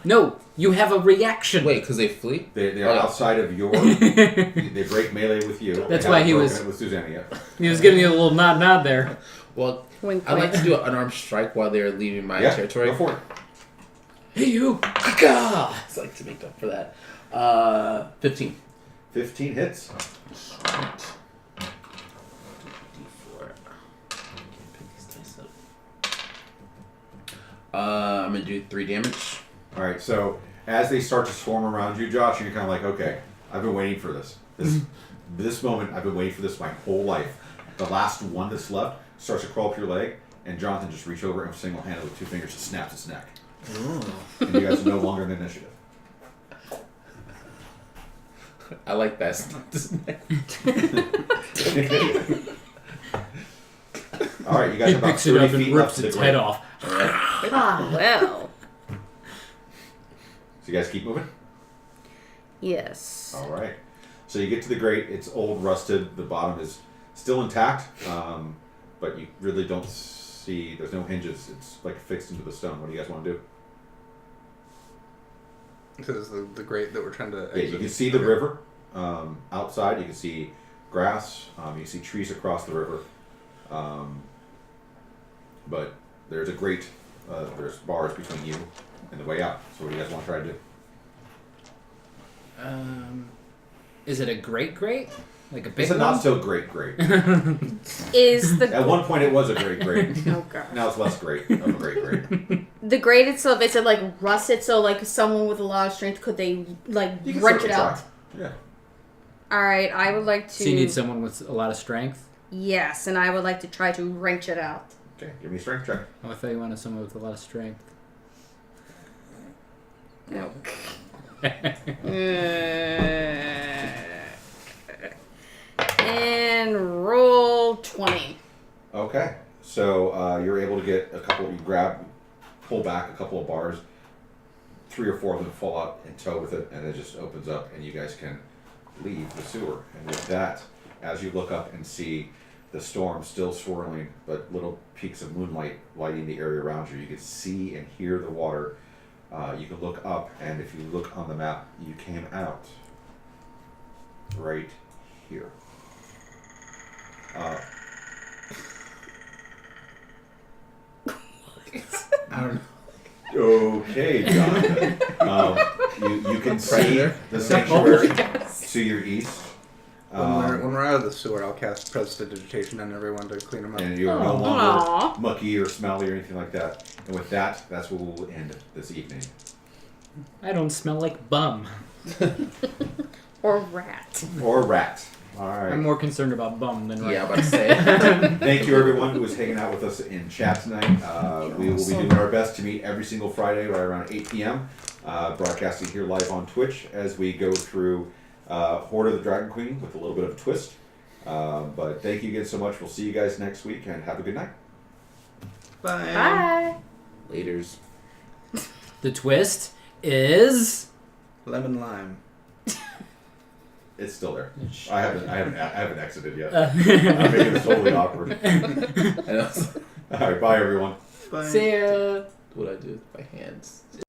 No, you have a reaction. Wait, because they flee? They are outside of your. They break melee with you. That's They why haven't he broken was- it with Susanna yet. He was giving you a little nod there. Well, Wink, I'd like wink. to do an unarmed strike while they're leaving my Yeah, territory. go for it. Hey, you! Kaka! It's like to make up for that. 15. 15 hits. Sweet. D4. Pick these dice up. I'm gonna do 3 damage. All right. So as they start to swarm around you, Josh, you're kind of like, okay, I've been waiting for this. This moment, I've been waiting for this my whole life. The last one that's left starts to crawl up your leg, and Jonathan just reaches over and single-handed with 2 fingers just snaps its neck. And you guys are no longer in the initiative. I like that. All right, you guys He have about picks it 30 up and feet left rips to the its grate. head off. Ah, well. So you guys keep moving? Yes. All right. So you get to the grate. It's old, rusted. The bottom is still intact, but you really don't see. There's no hinges. It's like fixed into the stone. What do you guys want to do? This is the grate that we're trying to Yeah, exit. you can see the river outside. You can see grass. You can see trees across the river. But there's a grate. There's bars between you and the way out. So what do you guys want to try to do? Is it a great? Like a big It's a one? not so great grate. Is the At one point, it was a great grate. oh god Now it's less great of a great grate. the grate itself? Is it like rusted? So like someone with a lot of strength could they like You can wrench certainly it out? try. Yeah. All right, I would like to. So you need someone with a lot of strength? Yes, and I would like to try to wrench it out. Okay, give me a strength check. Oh, I thought you wanted someone with a lot of strength. No. And roll 20. Okay, so you're able to get a couple. You pull back a couple of bars. 3 or 4 of them fall out in tow with it, and it just opens up, and you guys can leave the sewer. And with that, as you look up and see the storm still swirling, but little peaks of moonlight lighting the area around you, you can see and hear the water. You can look up, and if you look on the map, you came out right here. I don't know. Okay, Jonathan. You can see Predator? the sanctuary to your east. When we're out of the sewer, I'll cast Prestidigitation on everyone to clean them up. And you're no Aw. longer mucky or smelly or anything like that. And with that, that's where we'll end this evening. I don't smell like bum. Or rat. Or rat. All I'm right. more concerned about bum than rat. Yeah, I'm about to say. Thank you, everyone who was hanging out with us in chat tonight. We will be doing our best to meet every single Friday right around 8 p.m. Broadcasting here live on Twitch as we go through Horde of the Dragon Queen with a little bit of a twist. But thank you again so much. We'll see you guys next week, and have a good night. Bye. Bye. Laters. The twist is Lemon lime. It's still there. I haven't exited yet. I'm making this totally awkward. And also, All right, bye everyone. Bye. see ya. what I do with my hands.